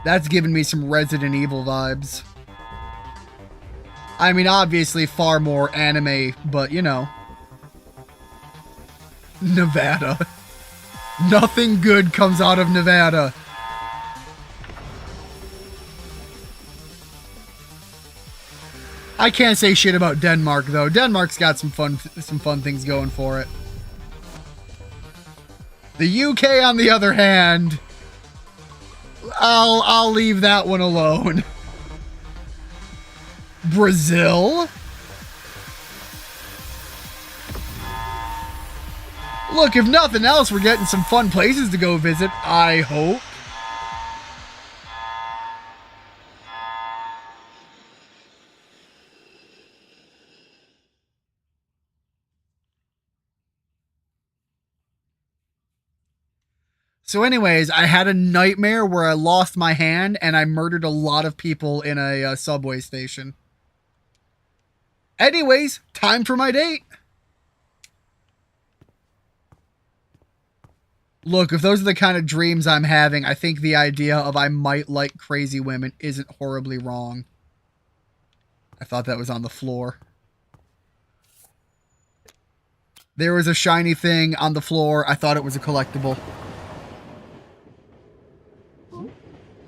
That's giving me some Resident Evil vibes. I mean, obviously far more anime, but you know. Nevada. Nothing good comes out of Nevada. I can't say shit about Denmark though. Denmark's got some fun things going for it. The UK, on the other hand, I'll leave that one alone. Brazil? Look, if nothing else, we're getting some fun places to go visit, I hope. So anyways, I had a nightmare where I lost my hand and I murdered a lot of people in a subway station. Anyways, time for my date. Look, if those are the kind of dreams I'm having, I think the idea of I might like crazy women isn't horribly wrong. I thought that was on the floor. There was a shiny thing on the floor. I thought it was a collectible.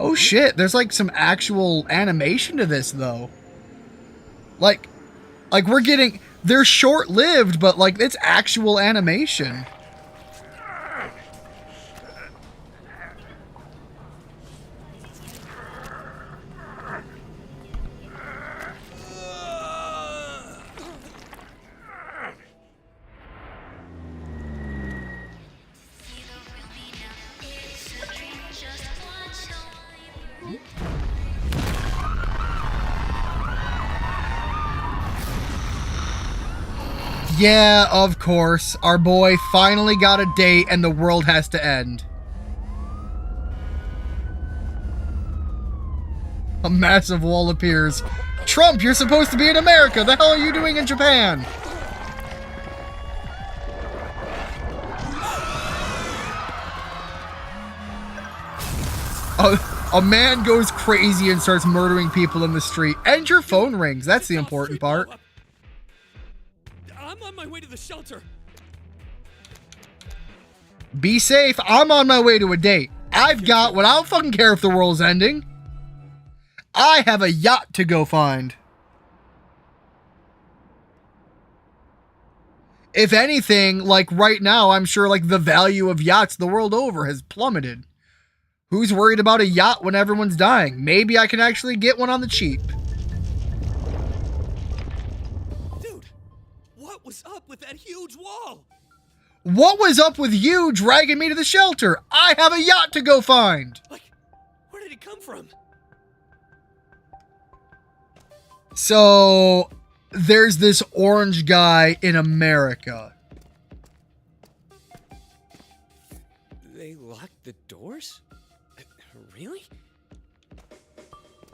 Oh shit, there's like some actual animation to this though. Like we're getting, they're short-lived, but like it's actual animation. Yeah, of course. Our boy finally got a date and the world has to end. A massive wall appears. Trump, you're supposed to be in America. The hell are you doing in Japan? A man goes crazy and starts murdering people in the street. And your phone rings. That's the important part. I'm on my way to the shelter. Be safe. I'm on my way to a date. I've got what I don't fucking care if the world's ending. I have a yacht to go find. If anything, like right now, I'm sure like the value of yachts the world over has plummeted. Who's worried about a yacht when everyone's dying? Maybe I can actually get one on the cheap. Dude, what was up with that huge wall? What was up with you dragging me to the shelter? I have a yacht to go find. Like, where did it come from? So, there's this orange guy in America. They locked the doors? Really?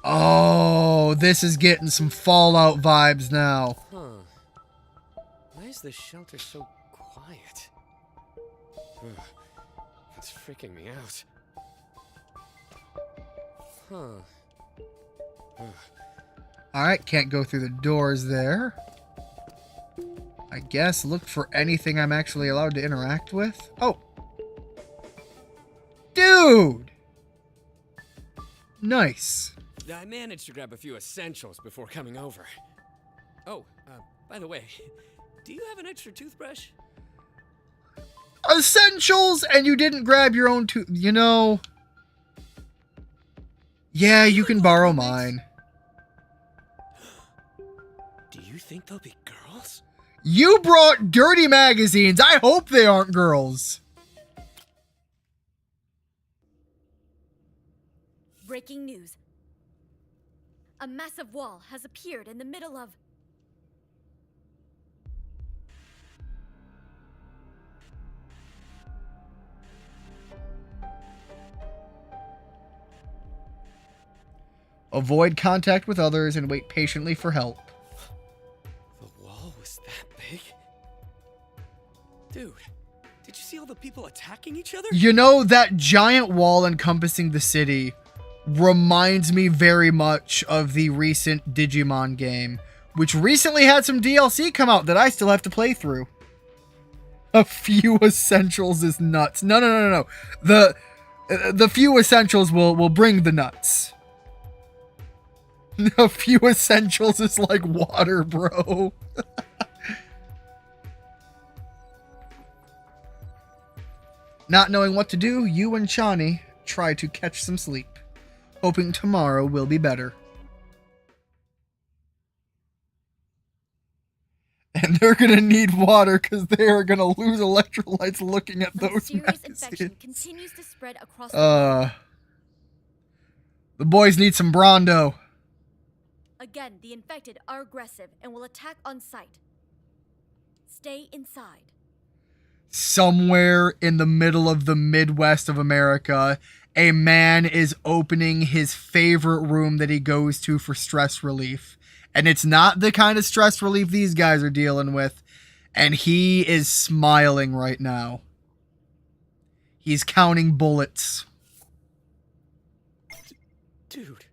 Oh, this is getting some Fallout vibes now. Huh. Why is the shelter so quiet? Ugh, it's freaking me out. Huh. Ugh. Alright, can't go through the doors there. I guess look for anything I'm actually allowed to interact with. Oh. Dude! Nice. I managed to grab a few essentials before coming over. Oh, by the way, do you have an extra toothbrush? Essentials, and you didn't grab your own you know. Yeah, you can borrow mine. Do you think they'll be girls? You brought dirty magazines. I hope they aren't girls. Breaking news. A massive wall has appeared in the middle of... Avoid contact with others and wait patiently for help. The wall was that big? Dude, did you see all the people attacking each other? You know, that giant wall encompassing the city reminds me very much of the recent Digimon game, which recently had some DLC come out that I still have to play through. A few essentials is nuts. No. The few essentials will bring the nuts. A few essentials is like water, bro. Not knowing what to do, you and Chani try to catch some sleep, hoping tomorrow will be better. And they're gonna need water because they are gonna lose electrolytes looking at A those serious infection magazines. continues to spread across the world. The boys need some Brondo. Again, the infected are aggressive and will attack on sight. Stay inside. Somewhere in the middle of the Midwest of America, a man is opening his favorite room that he goes to for stress relief. And it's not the kind of stress relief these guys are dealing with. And he is smiling right now. He's counting bullets. Dude,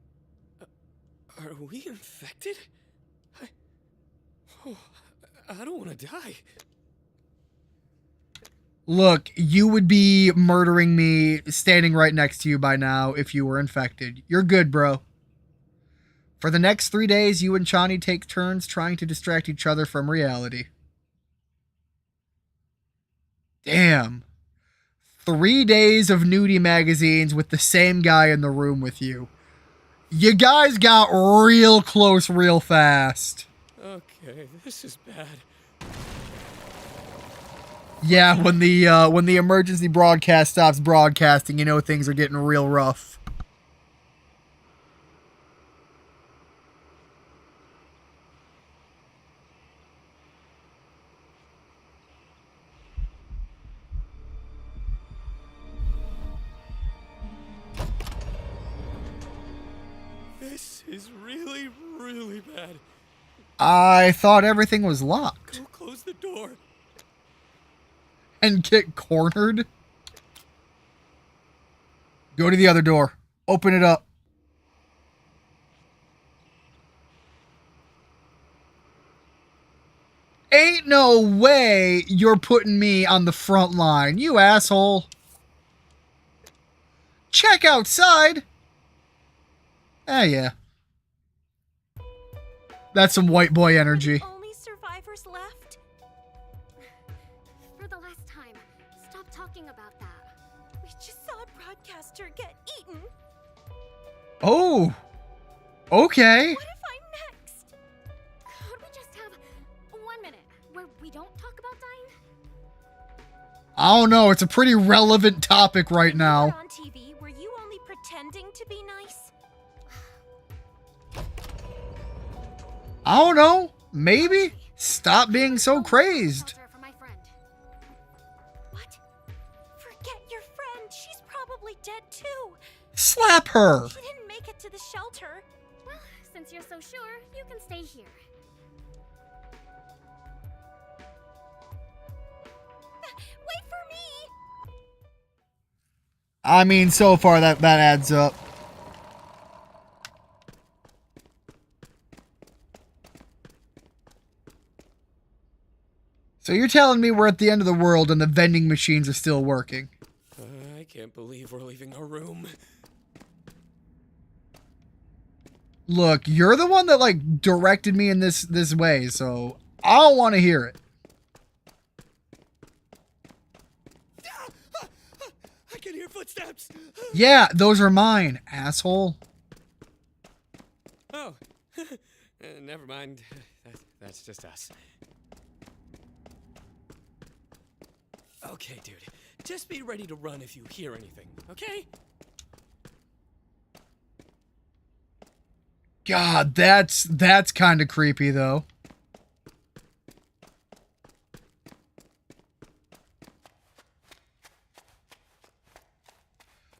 are we infected? I don't want to die. Look, you would be murdering me standing right next to you by now if you were infected. You're good, bro. For the next 3 days, you and Chani take turns trying to distract each other from reality. Damn. 3 days of nudie magazines with the same guy in the room with you. You guys got real close real fast. Okay, this is bad. Yeah, when the emergency broadcast stops broadcasting, you know things are getting real rough. This is really, really bad. I thought everything was locked. Go close the door. And get cornered? Go to the other door. Open it up. Ain't no way you're putting me on the front line, you asshole. Check outside. Yeah. That's some white boy energy. Only survivors left? For the last time, stop talking about that. We just saw a broadcaster get eaten. Oh. Okay. What if I'm next? Could we just have 1 minute where we don't talk about dying? I don't know. It's a pretty relevant topic right now. On TV, were you only pretending to be nice? I don't know. Maybe. Stop being so crazed. Shelter for my friend. What? Forget your friend. She's probably dead too. Slap her. She didn't make it to the shelter. Well, since you're so sure, you can stay here. Wait for me! I mean, so far that adds up. So you're telling me we're at the end of the world and the vending machines are still working? I can't believe we're leaving our room. Look, you're the one that like directed me in this way, so I don't want to hear it. I can hear footsteps. Yeah, those are mine, asshole. Oh, never mind. That's just us. Okay, dude. Just be ready to run if you hear anything, okay? God, that's kind of creepy though.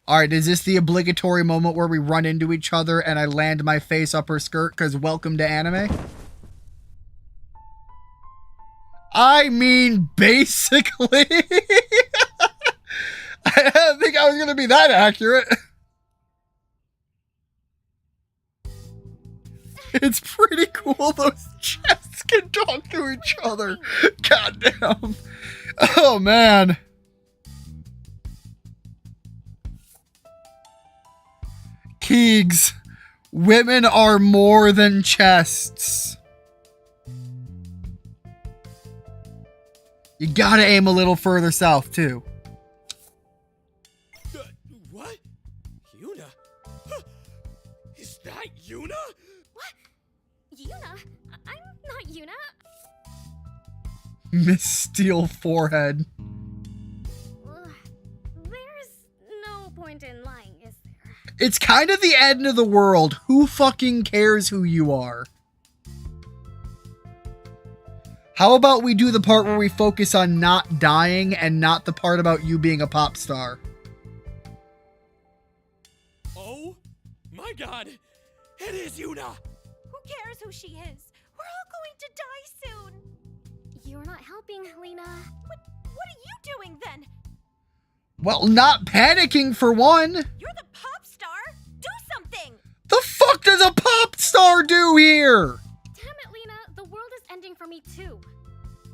Alright, is this the obligatory moment where we run into each other and I land my face up her skirt because welcome to anime? I mean, basically. I didn't think I was going to be that accurate. It's pretty cool, those chest can talk to each other. Goddamn. Oh, man. Keegs, women are more than chests. You gotta aim a little further south, too. What? Yuna? Is that Yuna? What? Yuna? I'm not Yuna. Miss Steel Forehead. Ugh. There's no point in lying, is there? It's kind of the end of the world. Who fucking cares who you are? How about we do the part where we focus on not dying and not the part about you being a pop star? Oh my god! It is Yuna! Who cares who she is? We're all going to die soon. You're not helping, Lena. What are you doing then? Well, not panicking for one. You're the pop star. Do something. The fuck does a pop star do here? Damn it, Lena. The world is ending for me, too.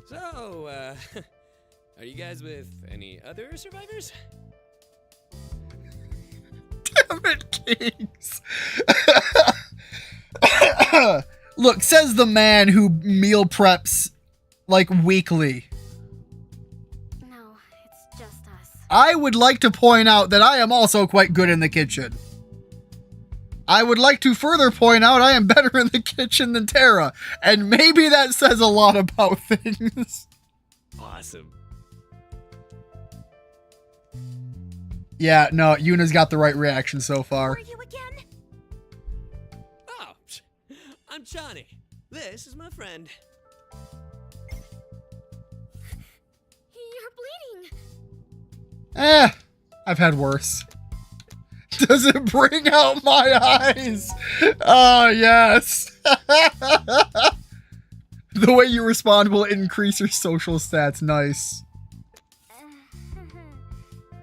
So, are you guys with any other survivors? Damn it, Kings. Look, says the man who meal preps like weekly. No, it's just us. I would like to point out that I am also quite good in the kitchen. I would like to further point out I am better in the kitchen than Tara, and maybe that says a lot about things. Awesome. Yeah, no, Yuna's got the right reaction so Who far. are you again? Oh, I'm Johnny. This is my friend. You're bleeding. I've had worse. Does it bring out my eyes? Oh, yes. The way you respond will increase your social stats. Nice.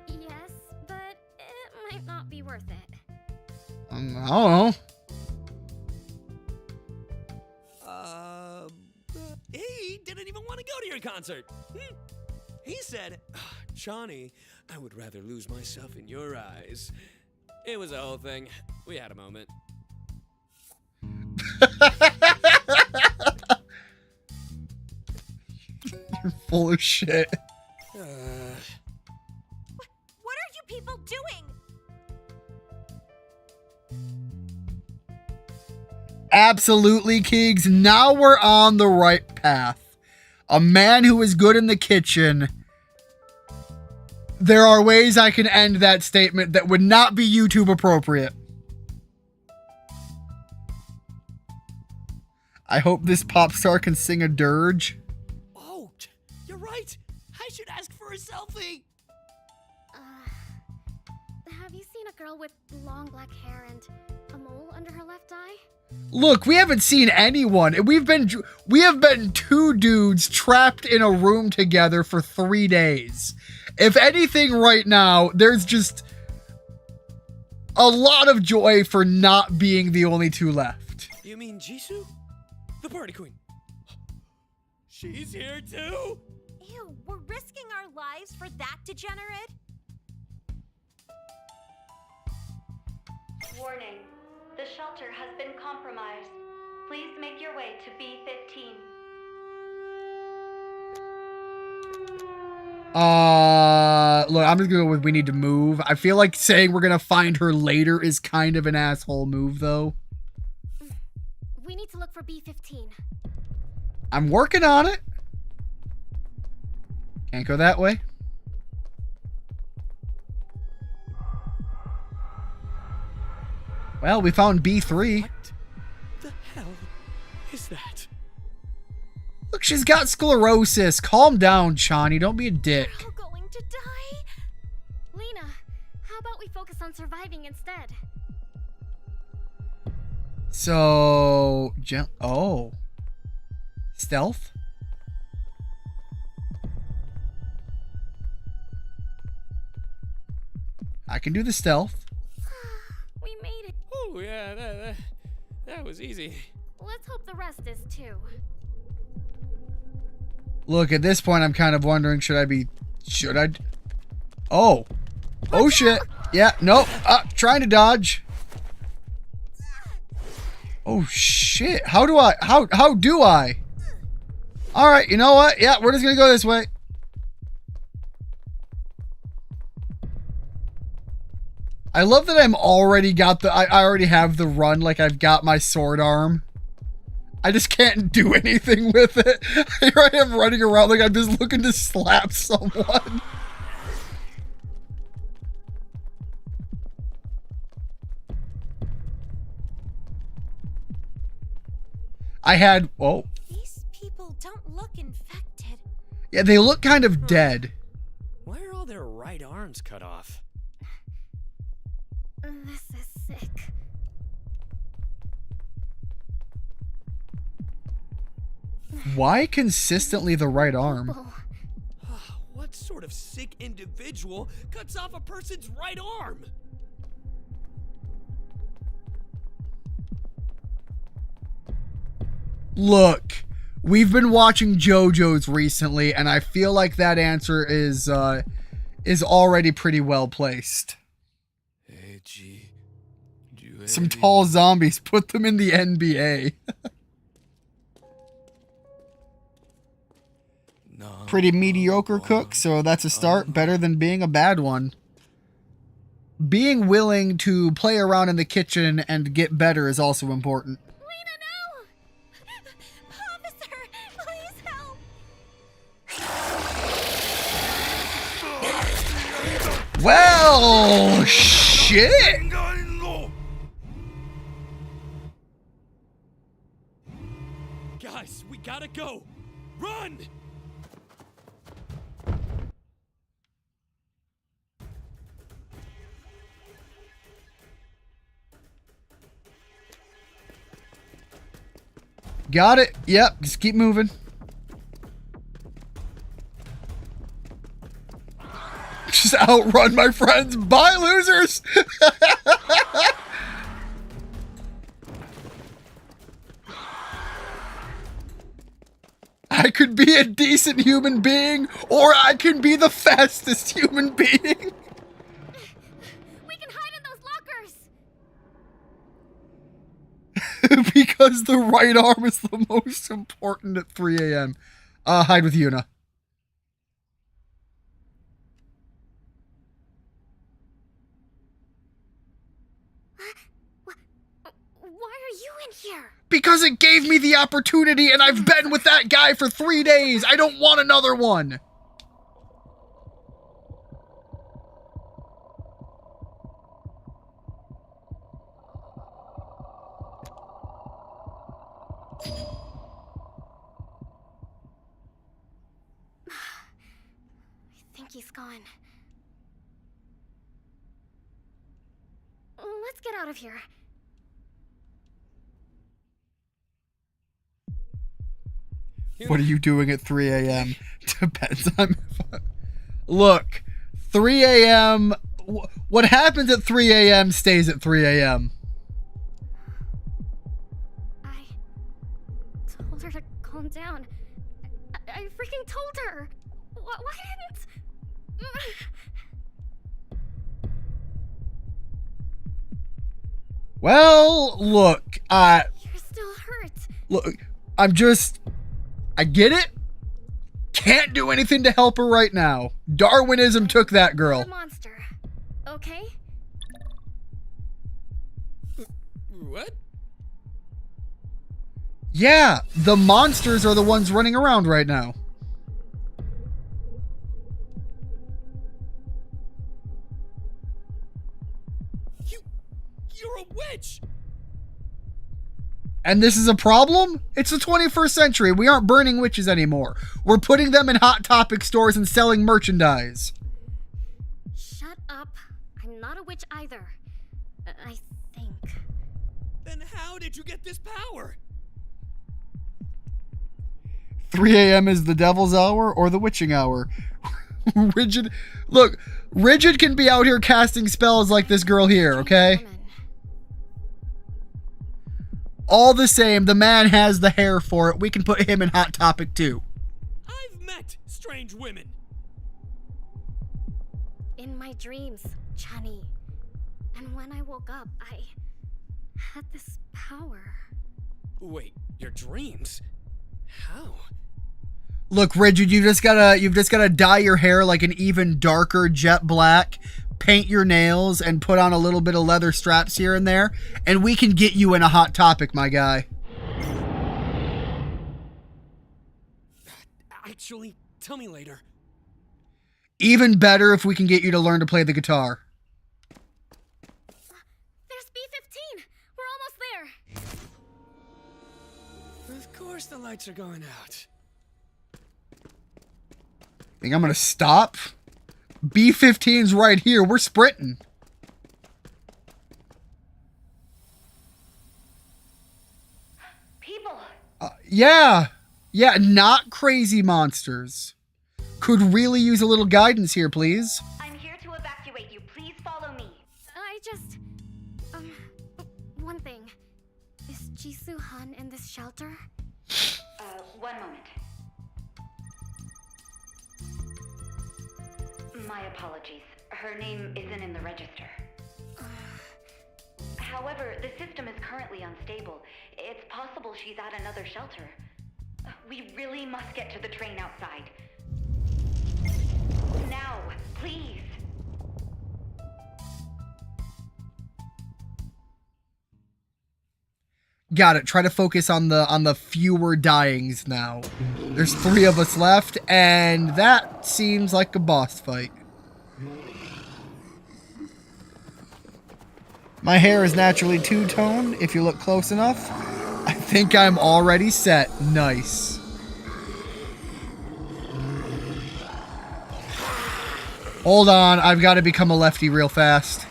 Yes, but it might not be worth it. I don't know. He didn't even want to go to your concert. He said, Johnny, I would rather lose myself in your eyes. It was a whole thing. We had a moment. You're full of shit. What are you people doing? Absolutely, Keegs. Now we're on the right path. A man who is good in the kitchen. There are ways I can end that statement that would not be YouTube appropriate. I hope this pop star can sing a dirge. Oh, you're right. I should ask for a selfie. Have you seen a girl with long black hair and a mole under her left eye? Look, we haven't seen anyone. We have been two dudes trapped in a room together for 3 days. If anything right now, there's just a lot of joy for not being the only two left. You mean Jisoo? The party queen. She's here too? Ew, we're risking our lives for that degenerate? Warning. The shelter has been compromised. Please make your way to B-15. Look, I'm just gonna go with we need to move. I feel like saying we're gonna find her later is kind of an asshole move, though. We need to look for B-15. I'm working on it. Can't go that way. Well, we found B3. What the hell is that? Look, she's got sclerosis. Calm down, Chani. Don't be a dick. We're all going to die. Lena, how about we focus on surviving instead? So, oh. Stealth? I can do the stealth. We made it. Oh yeah, that was easy. Let's hope the rest is too. Look, at this point, I'm kind of wondering, should I? Oh. Oh, shit. Yeah, nope. Trying to dodge. Oh, shit. How do I? All right, you know what? Yeah, we're just going to go this way. I love that I already have the run, like I've got my sword arm. I just can't do anything with it. Here I am running around like I'm just looking to slap someone. Oh. These people don't look infected. Yeah, they look kind of dead. Why are all their right arms cut off? This is sick. Why consistently the right arm? Oh, What sort of sick individual cuts off a person's right arm? Look, we've been watching JoJo's recently, and I feel like that answer is already pretty well placed. Some tall zombies, put them in the NBA. Pretty mediocre cook, so that's a start. Better than being a bad one. Being willing to play around in the kitchen and get better is also important. Lena, no! Officer, please help! Well, shit! Guys, we gotta go! Run! Got it. Yep, just keep moving. Just outrun my friends. Bye, losers! I could be a decent human being, or I can be the fastest human being. we can hide in those lockers. Because the right arm is the most important at 3 a.m. Hide with Yuna. Why are you in here? Because it gave me the opportunity, and I've been with that guy for 3 days. I don't want another one. I think he's gone. Let's get out of here. What are you doing at 3 a.m.? Depends on... Look, 3 a.m. What happens at 3 a.m. stays at 3 a.m. I told her to calm down. I freaking told her. Why didn't... Well, look, You're still hurt. look, I get it. Can't do anything to help her right now. Darwinism took that girl. The monster. Okay? What? Yeah, the monsters are the ones running around right now. You're a witch! And this is a problem? It's the 21st century. We aren't burning witches anymore. We're putting them in Hot Topic stores and selling merchandise. Shut up. I'm not a witch either. I think. Then how did you get this power? 3 a.m. is the devil's hour or the witching hour. Rigid. Look, Rigid can be out here casting spells like this girl here, okay? Woman. All the same, the man has the hair for it. We can put him in Hot Topic too. I've met strange women. In my dreams, Chani. And when I woke up, I had this power. Wait, your dreams? How? Look, Rigid, you've just gotta dye your hair like an even darker jet black, paint your nails, and put on a little bit of leather straps here and there, and we can get you in a Hot Topic, my guy. Actually, tell me later. Even better if we can get you to learn to play the guitar. There's B-15! We're almost there! Of course the lights are going out. Think I'm gonna stop? B-15's right here. We're sprinting. People! Yeah. Yeah, not crazy monsters. Could really use a little guidance here, please. I'm here to evacuate you. Please follow me. I just... one thing. Is Jisoo Han in this shelter? One moment. My apologies. Her name isn't in the register. However, the system is currently unstable. It's possible she's at another shelter. We really must get to the train outside. Now, please. Got it. Try to focus on the fewer dyings now. There's 3 of us left, and that seems like a boss fight. My hair is naturally two-tone, if you look close enough. I think I'm already set. Nice. Hold on, I've got to become a lefty real fast.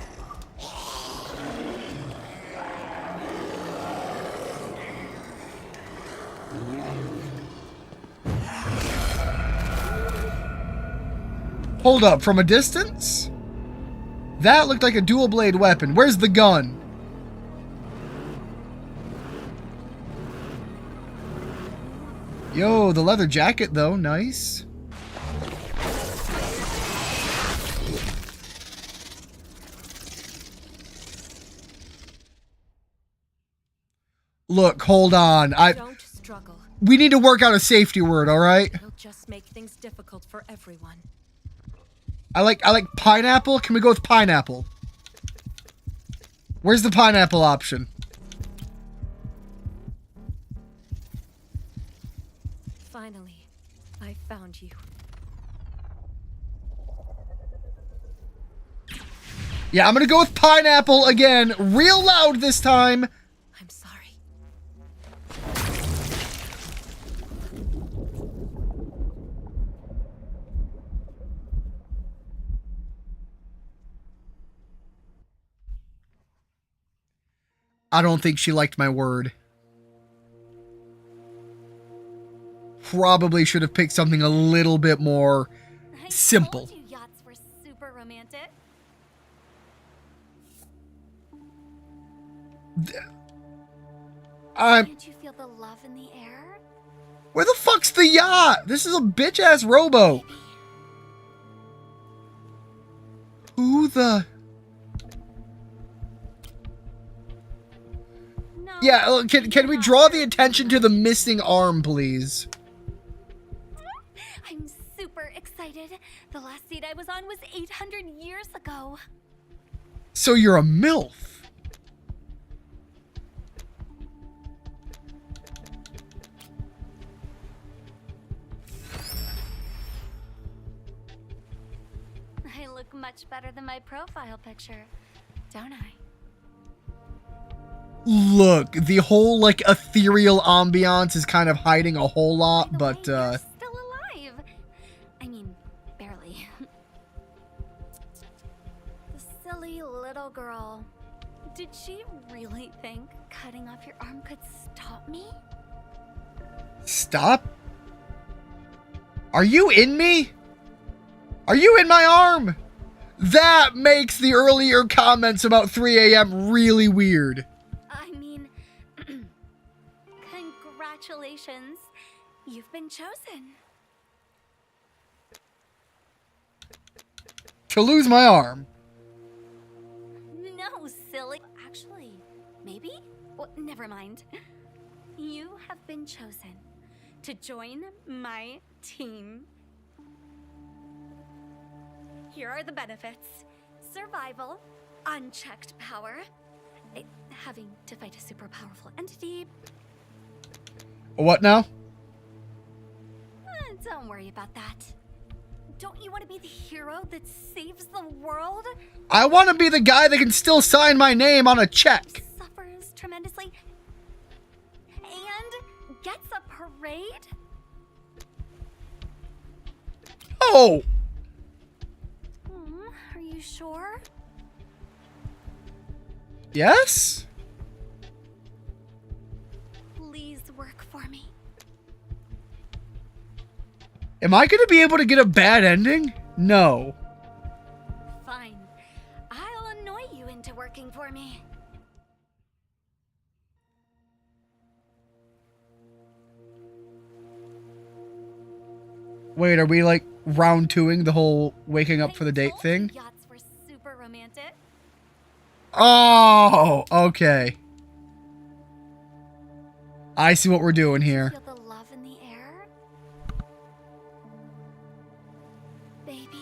Hold up, from a distance? That looked like a dual blade weapon. Where's the gun? Yo, the leather jacket though, nice. Look, hold on. Don't struggle. We need to work out a safety word, all right? It'll just make things difficult for everyone. I like pineapple. Can we go with pineapple? Where's the pineapple option? Finally, I found you. Yeah, I'm gonna go with pineapple again, real loud this time. I'm sorry. I don't think she liked my word. Probably should have picked something a little bit more simple. I told you yachts were super romantic. Can't you feel the love in the air? Where the fuck's the yacht? This is a bitch-ass rowboat. Who the... No. Yeah, can we draw the attention to the missing arm, please? I'm super excited. The last seat I was on was 800 years ago. So you're a MILF. I look much better than my profile picture, don't I? Look, the whole, like, ethereal ambiance is kind of hiding a whole lot, By the but, way, you're still alive. I mean, barely. The silly little girl. Did she really think cutting off your arm could stop me? Stop? Are you in me? Are you in my arm? That makes the earlier comments about 3 a.m. really weird. I mean, congratulations. You've been chosen. to lose my arm. No, silly. Actually, maybe? Well, never mind. You have been chosen to join my team. Here are the benefits. Survival, unchecked power, having to fight a super powerful entity. What now? Don't worry about that. Don't you want to be the hero that saves the world? I want to be the guy that can still sign my name on a check. Suffers tremendously and gets a parade? Oh! Are you sure? Yes? Please work for me. Am I going to be able to get a bad ending? No. Fine. I'll annoy you into working for me. Wait, are we like round 2ing the whole waking up for the date I told thing? you yachts were super romantic. Oh, okay. I see what we're doing here. Feel the love in the air? Baby.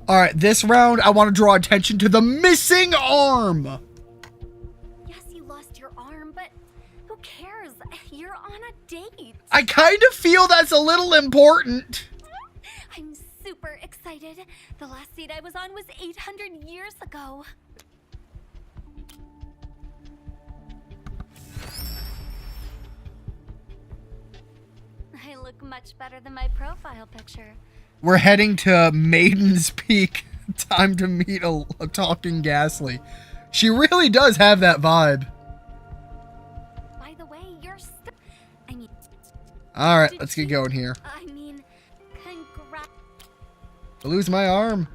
All right, this round, I want to draw attention to the missing arm. Yes, you lost your arm, but who cares? You're on a date. I kind of feel that's a little important. I'm super excited. The last date I was on was 800 years ago. I look much better than my profile picture. We're heading to Maiden's Peak. Time to meet a talking Ghastly. She really does have that vibe. By the way, I mean... All right, Did let's get you- going here. I mean, congrats. To lose my arm.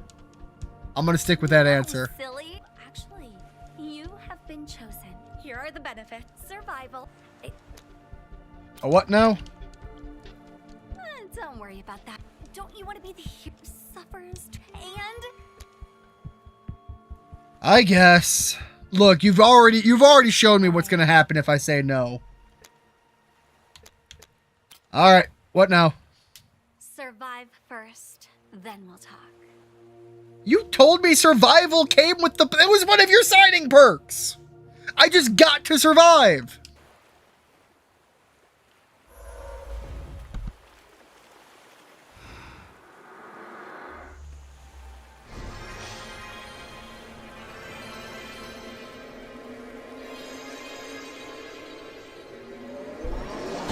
I'm going to stick with that answer. Silly. Actually, you have been chosen. Here are the benefits. Survival. A what now? Don't worry about that. Don't you want to be the hero who suffers and... I guess. Look, you've already shown me what's going to happen if I say no. All right, what now? Survive first, then we'll talk. You told me survival came with the... It was one of your signing perks. I just got to survive.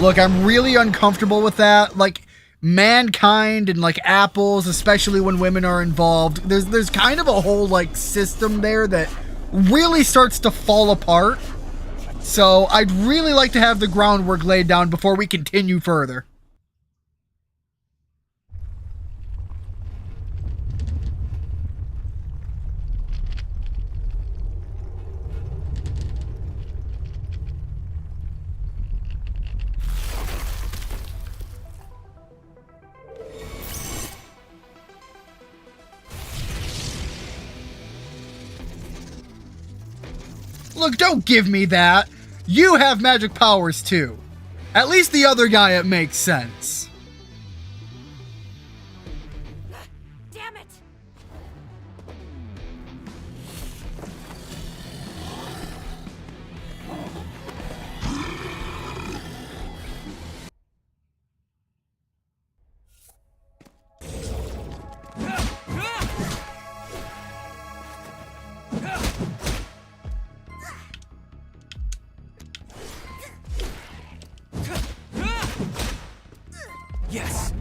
Look, I'm really uncomfortable with that. Like, mankind and, like, apples, especially when women are involved, there's kind of a whole, like, system there that really starts to fall apart. So, I'd really like to have the groundwork laid down before we continue further. Look, don't give me that. You have magic powers too. At least the other guy, it makes sense. Damn it! Yes.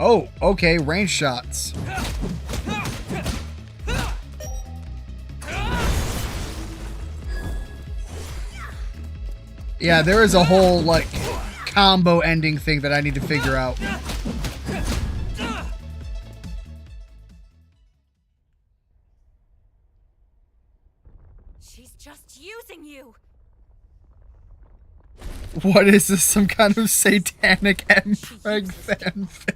Oh, okay, range shots. Yeah, there is a whole, like, combo ending thing that I need to figure out. She's just using you. What is this? Some kind of satanic Mpreg fanfic?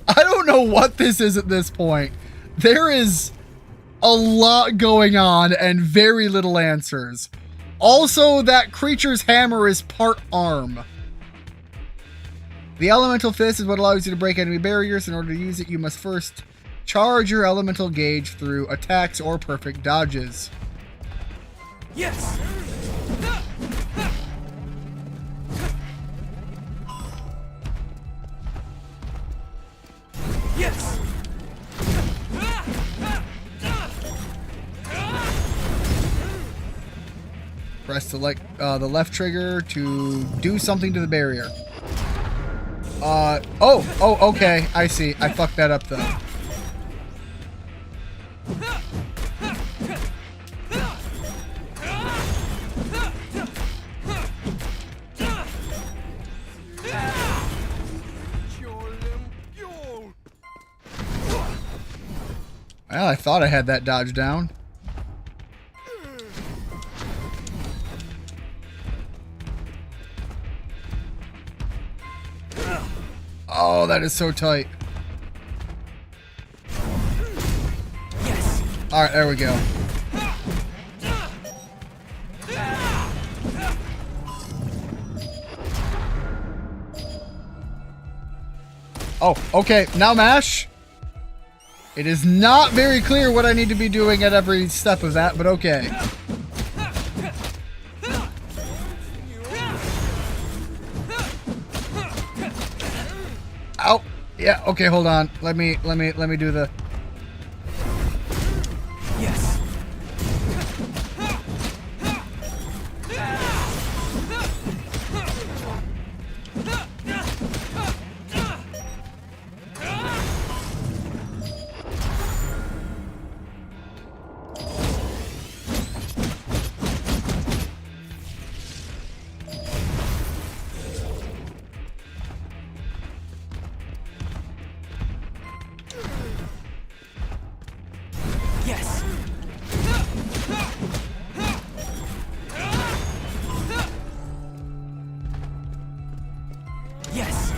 I don't know what this is at this point. There is a lot going on and very little answers. Also, that creature's hammer is part arm. The elemental fist is what allows you to break enemy barriers. In order to use it, you must first charge your elemental gauge through attacks or perfect dodges. Yes! Yes! Press the left trigger to do something to the barrier. Oh, okay. I see. I fucked that up though. Well, I thought I had that dodge down. Oh, that is so tight. Yes! Alright, there we go. Oh, okay. Now mash. It is not very clear what I need to be doing at every step of that, but okay. Ow. Yeah, okay, hold on. Let me do the... Yes! Yes! Yes!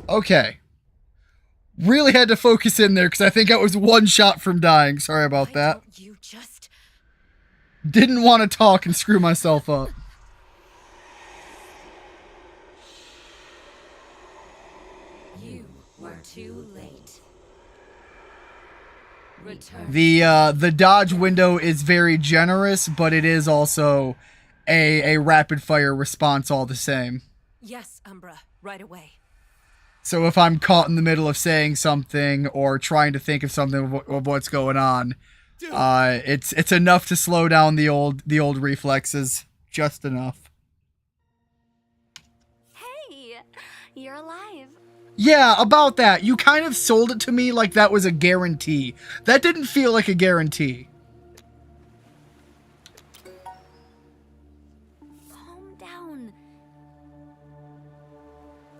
Okay. Really had to focus in there because I think I was one shot from dying. Sorry about Why that. don't you just... Didn't want to talk and screw myself up. You were too late. Return. The dodge window is very generous, but it is also a rapid fire response all the same. Yes, Umbra, right away. So if I'm caught in the middle of saying something or trying to think of something of what's going on, it's enough to slow down the old reflexes, just enough. Hey, you're alive. Yeah, about that. You kind of sold it to me like that was a guarantee. That didn't feel like a guarantee. Calm down.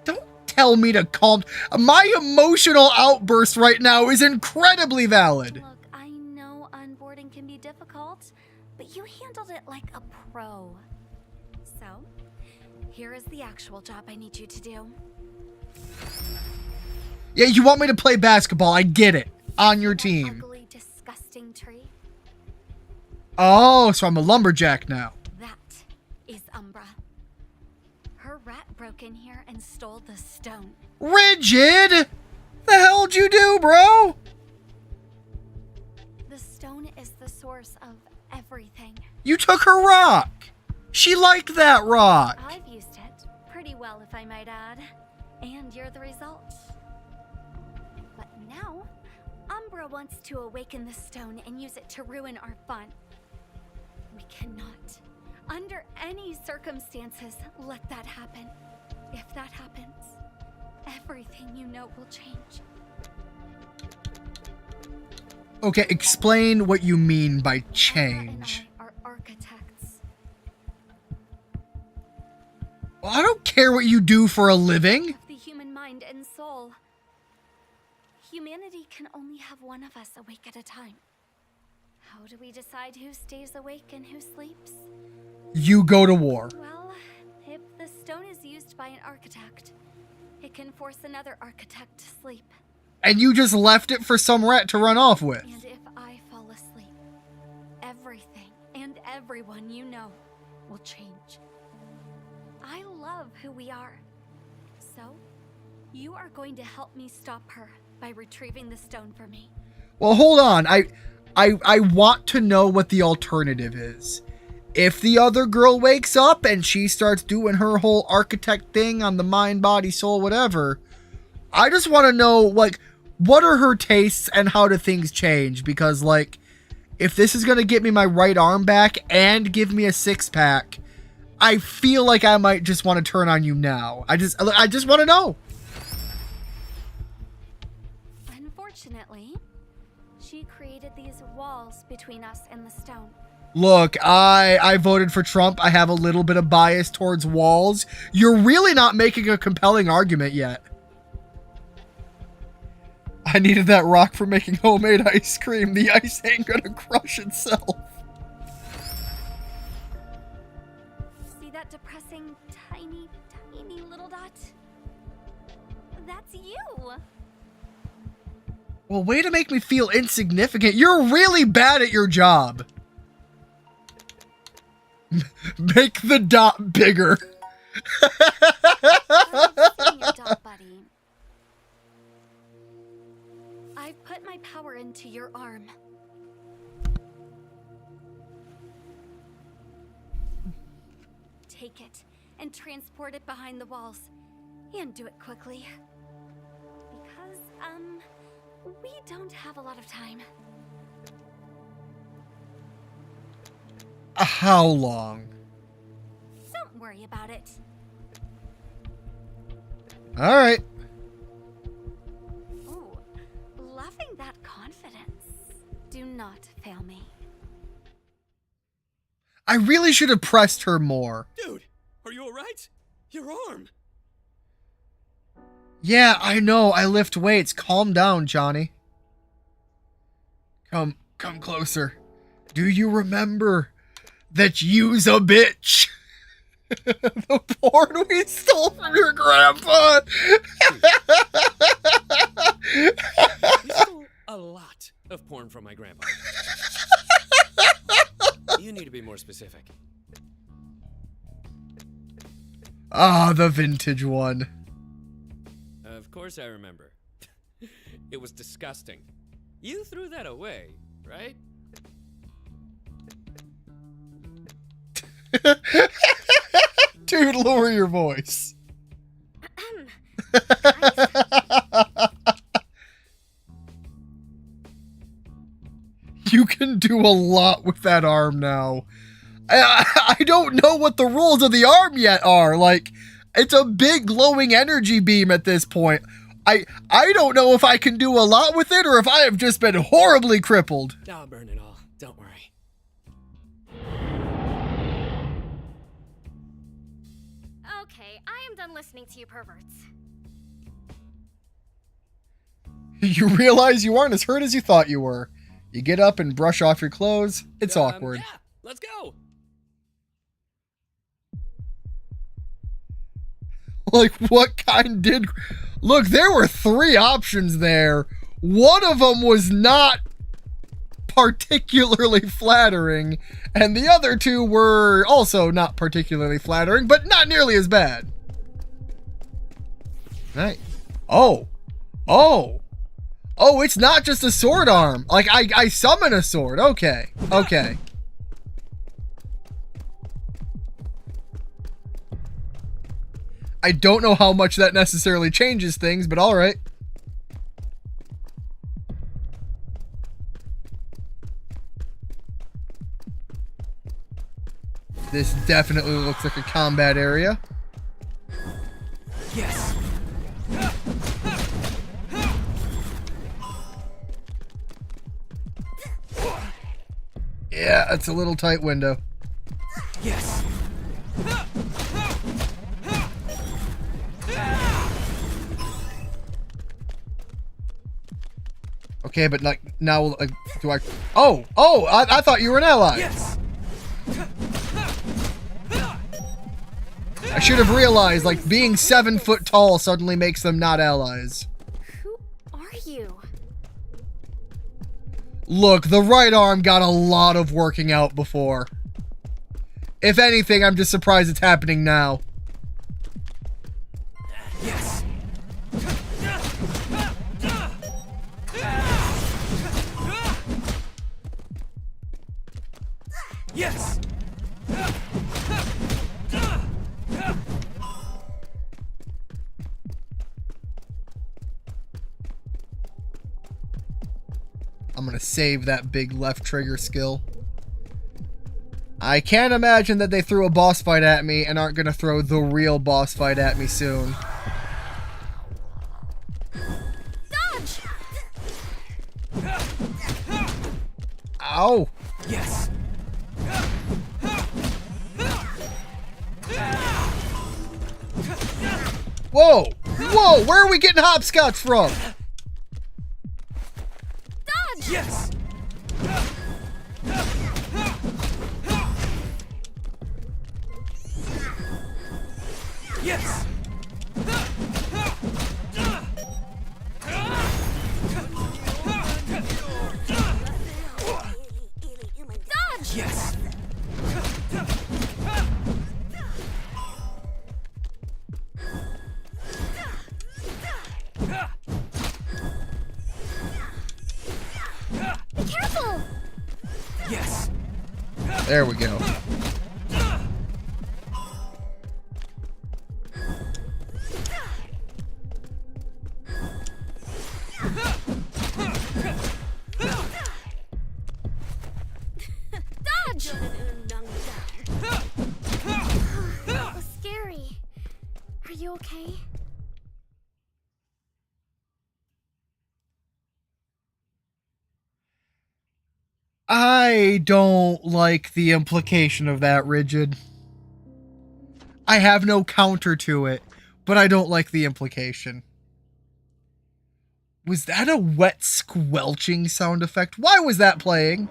Don't tell me to calm. My emotional outburst right now is incredibly valid. Look, I know onboarding can be difficult, but you handled it like a pro. So, here is the actual job I need you to do. Yeah, you want me to play basketball. I get it. On your That team. ugly, disgusting tree. Oh, so I'm a lumberjack now. That is Umbra. Her rat broke in here and stole the stone. Rigid? The hell'd you do, bro? The stone is the source of everything. You took her rock. She liked that rock. I've used it pretty well, if I might add. And you're the result. But now, Umbra wants to awaken the stone and use it to ruin our fun. We cannot, under any circumstances, let that happen. If that happens, everything you know will change. Okay, explain what you mean by Umbra change. and I are architects. Well, I don't care what you do for a living. Of the human mind and soul. Humanity can only have one of us awake at a time. How do we decide who stays awake and who sleeps? You go to war. Well, if the stone is used by an architect, it can force another architect to sleep. And you just left it for some rat to run off with. And if I fall asleep, everything and everyone you know will change. I love who we are. So, you are going to help me stop her by retrieving the stone for me. Well, hold on. I want to know what the alternative is. If the other girl wakes up and she starts doing her whole architect thing on the mind, body, soul, whatever, I just want to know, like, what are her tastes and how do things change? Because, like, if this is going to get me my right arm back and give me a six-pack, I feel like I might just want to turn on you now. I just want to know. Unfortunately, she created these walls between us and the stone. Look, I voted for Trump. I have a little bit of bias towards walls. You're really not making a compelling argument yet. I needed that rock for making homemade ice cream. The ice ain't gonna crush itself. See that depressing, tiny little dot? That's you! Well, way to make me feel insignificant. You're really bad at your job. Make the dot bigger. Your dot, buddy. I've put my power into your arm. Take it and transport it behind the walls. And do it quickly. Because, we don't have a lot of time. How long? Don't worry about it. All right. Ooh, loving that confidence. Do not fail me. I really should have pressed her more. Dude, are you alright? Your arm! Yeah, I know. I lift weights. Calm down, Johnny. Come closer. Do you remember that you's a bitch? The porn we stole from your grandpa. You stole a lot of porn from my grandpa. You need to be more specific. Ah, the vintage one. Of course I remember. It was disgusting. You threw that away, right? Dude, lower your voice. You can do a lot with that arm now. I don't know what the rules of the arm yet are. Like, it's a big glowing energy beam at this point. I don't know if I can do a lot with it or if I have just been horribly crippled. I'll burn it all. Don't worry. Okay, I am done listening to you perverts. You realize you aren't as hurt as you thought you were. You get up and brush off your clothes. It's awkward. Yeah, let's go. Like, what kind did... Look, there were 3 options there. One of them was not particularly flattering, and the other 2 were also not particularly flattering, but not nearly as bad. Right. Oh, it's not just a sword arm. Like, I summon a sword. Okay. I don't know how much that necessarily changes things, but all right. This definitely looks like a combat area. Yes. Yeah, it's a little tight window. Yes. Okay, but like now, like, do I? Oh, I thought you were an ally. Yes. I should have realized, like, being 7 foot tall suddenly makes them not allies. Who are you? Look, the right arm got a lot of working out before. If anything, I'm just surprised it's happening now. Yes. Yes. I'm gonna save that big left trigger skill. I can't imagine that they threw a boss fight at me and aren't gonna throw the real boss fight at me soon. Dodge! Ow! Yes. Whoa! Whoa! Where are we getting hopscotch from? Dodge! Yes. Yes. Dodge! Yes. Be careful! Yes. There we go. Dodge! That was scary. Are you okay? I don't like the implication of that, Rigid. I have no counter to it, but I don't like the implication. Was that a wet squelching sound effect? Why was that playing?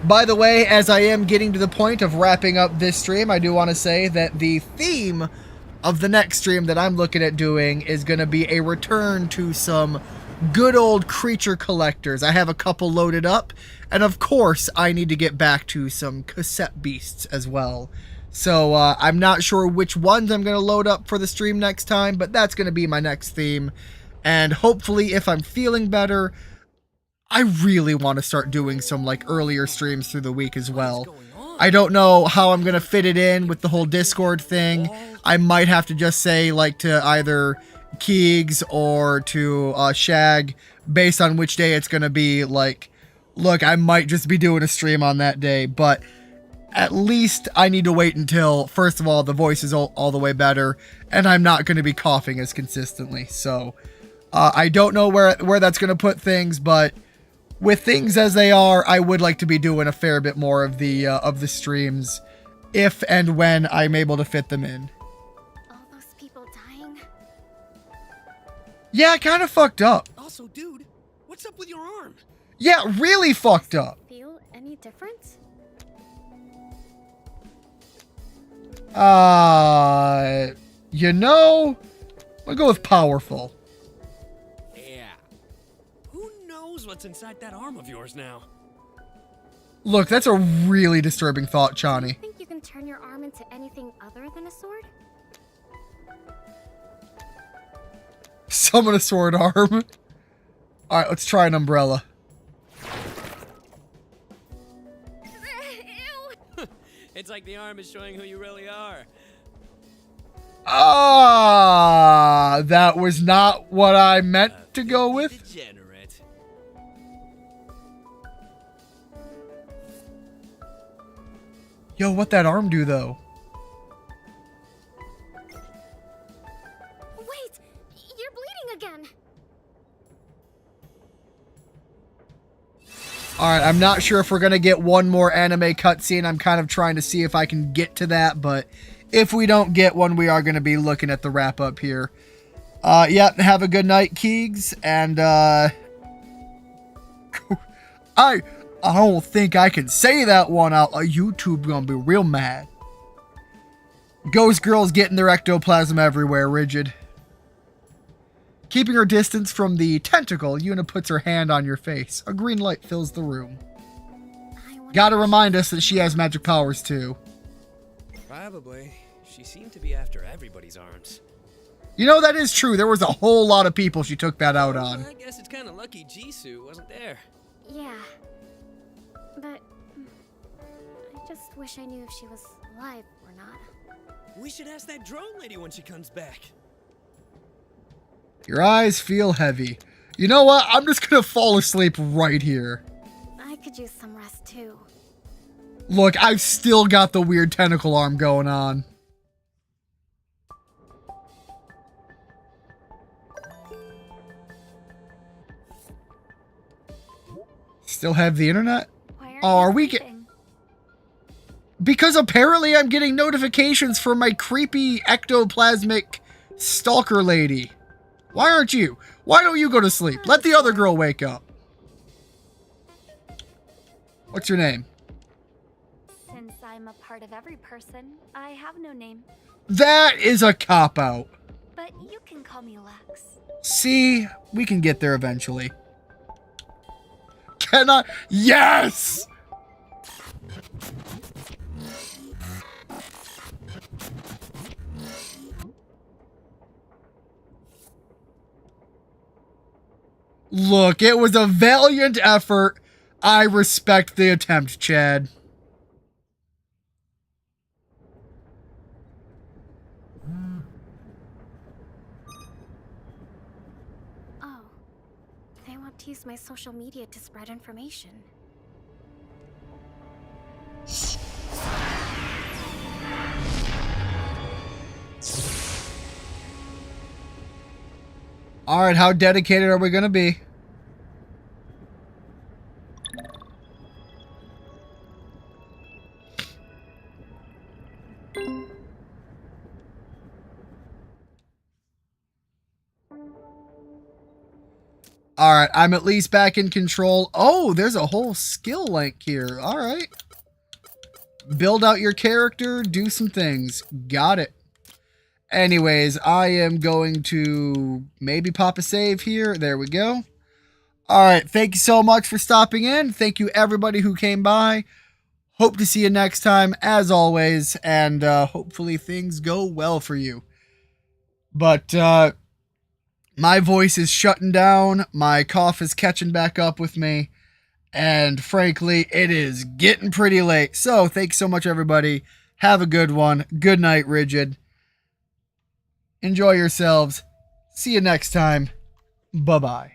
By the way, as I am getting to the point of wrapping up this stream, I do want to say that the theme of the next stream that I'm looking at doing is going to be a return to some good old creature collectors. I have a couple loaded up, and of course, I need to get back to some cassette beasts as well. So, I'm not sure which ones I'm going to load up for the stream next time, but that's going to be my next theme. And hopefully, if I'm feeling better, I really want to start doing some, like, earlier streams through the week as well. I don't know how I'm going to fit it in with the whole Discord thing. I might have to just say, like, to either Keegs or to Shag, based on which day it's going to be, like, look, I might just be doing a stream on that day, but at least I need to wait until, first of all, the voice is all the way better, and I'm not going to be coughing as consistently. So, I don't know where that's going to put things, but with things as they are, I would like to be doing a fair bit more of the streams, if and when I'm able to fit them in. All those people dying? Yeah, kind of fucked up. Also, dude, what's up with your arm? Yeah, really fucked up. Feel any difference? You know, I'll go with powerful. Yeah. Who knows what's inside that arm of yours now? Look, that's a really disturbing thought, Do you Chani. think you can turn your arm into anything other than a sword? Summon a sword arm. Alright, let's try an umbrella. Ew! It's like the arm is showing who you really are. That was not what I meant to go with. Degenerate. Yo, what'd that arm do, though? Wait! You're bleeding again! Alright, I'm not sure if we're gonna get one more anime cutscene. I'm kind of trying to see if I can get to that, but if we don't get one, we are going to be looking at the wrap up here. Yeah, have a good night, Keegs, and I don't think I can say that one out. YouTube gonna be real mad. Ghost Girl's getting their ectoplasm everywhere, Rigid. Keeping her distance from the tentacle, Yuna puts her hand on your face. A green light fills the room. Gotta remind us that she has magic powers too. Probably. She seemed to be after everybody's arms. You know, that is true. There was a whole lot of people she took that out on. I guess it's kind of lucky Jisoo wasn't there. Yeah. But I just wish I knew if she was alive or not. We should ask that drone lady when she comes back. Your eyes feel heavy. You know what? I'm just gonna fall asleep right here. I could use some rest too. Look, I've still got the weird tentacle arm going on. Still have the internet? Why Oh, are we Because apparently I'm getting notifications from my creepy ectoplasmic stalker lady. Why aren't you? Why don't you go to sleep? Let the other girl wake up. What's your name? Since I'm a part of every person, I have no name. That is a cop-out. But you can call me Lex. See, we can get there eventually. Can I? Yes! Look, it was a valiant effort. I respect the attempt, Chad. Oh. They want to use my social media to spread information. Alright, how dedicated are we gonna be? Alright, I'm at least back in control. Oh, there's a whole skill link here. Alright. Build out your character, do some things. Got it. Anyways, I am going to maybe pop a save here. There we go. Alright, thank you so much for stopping in. Thank you everybody who came by. Hope to see you next time, as always, and hopefully things go well for you. But, my voice is shutting down, my cough is catching back up with me, and frankly, it is getting pretty late. So, thanks so much, everybody. Have a good one. Good night, Rigid. Enjoy yourselves. See you next time. Bye-bye.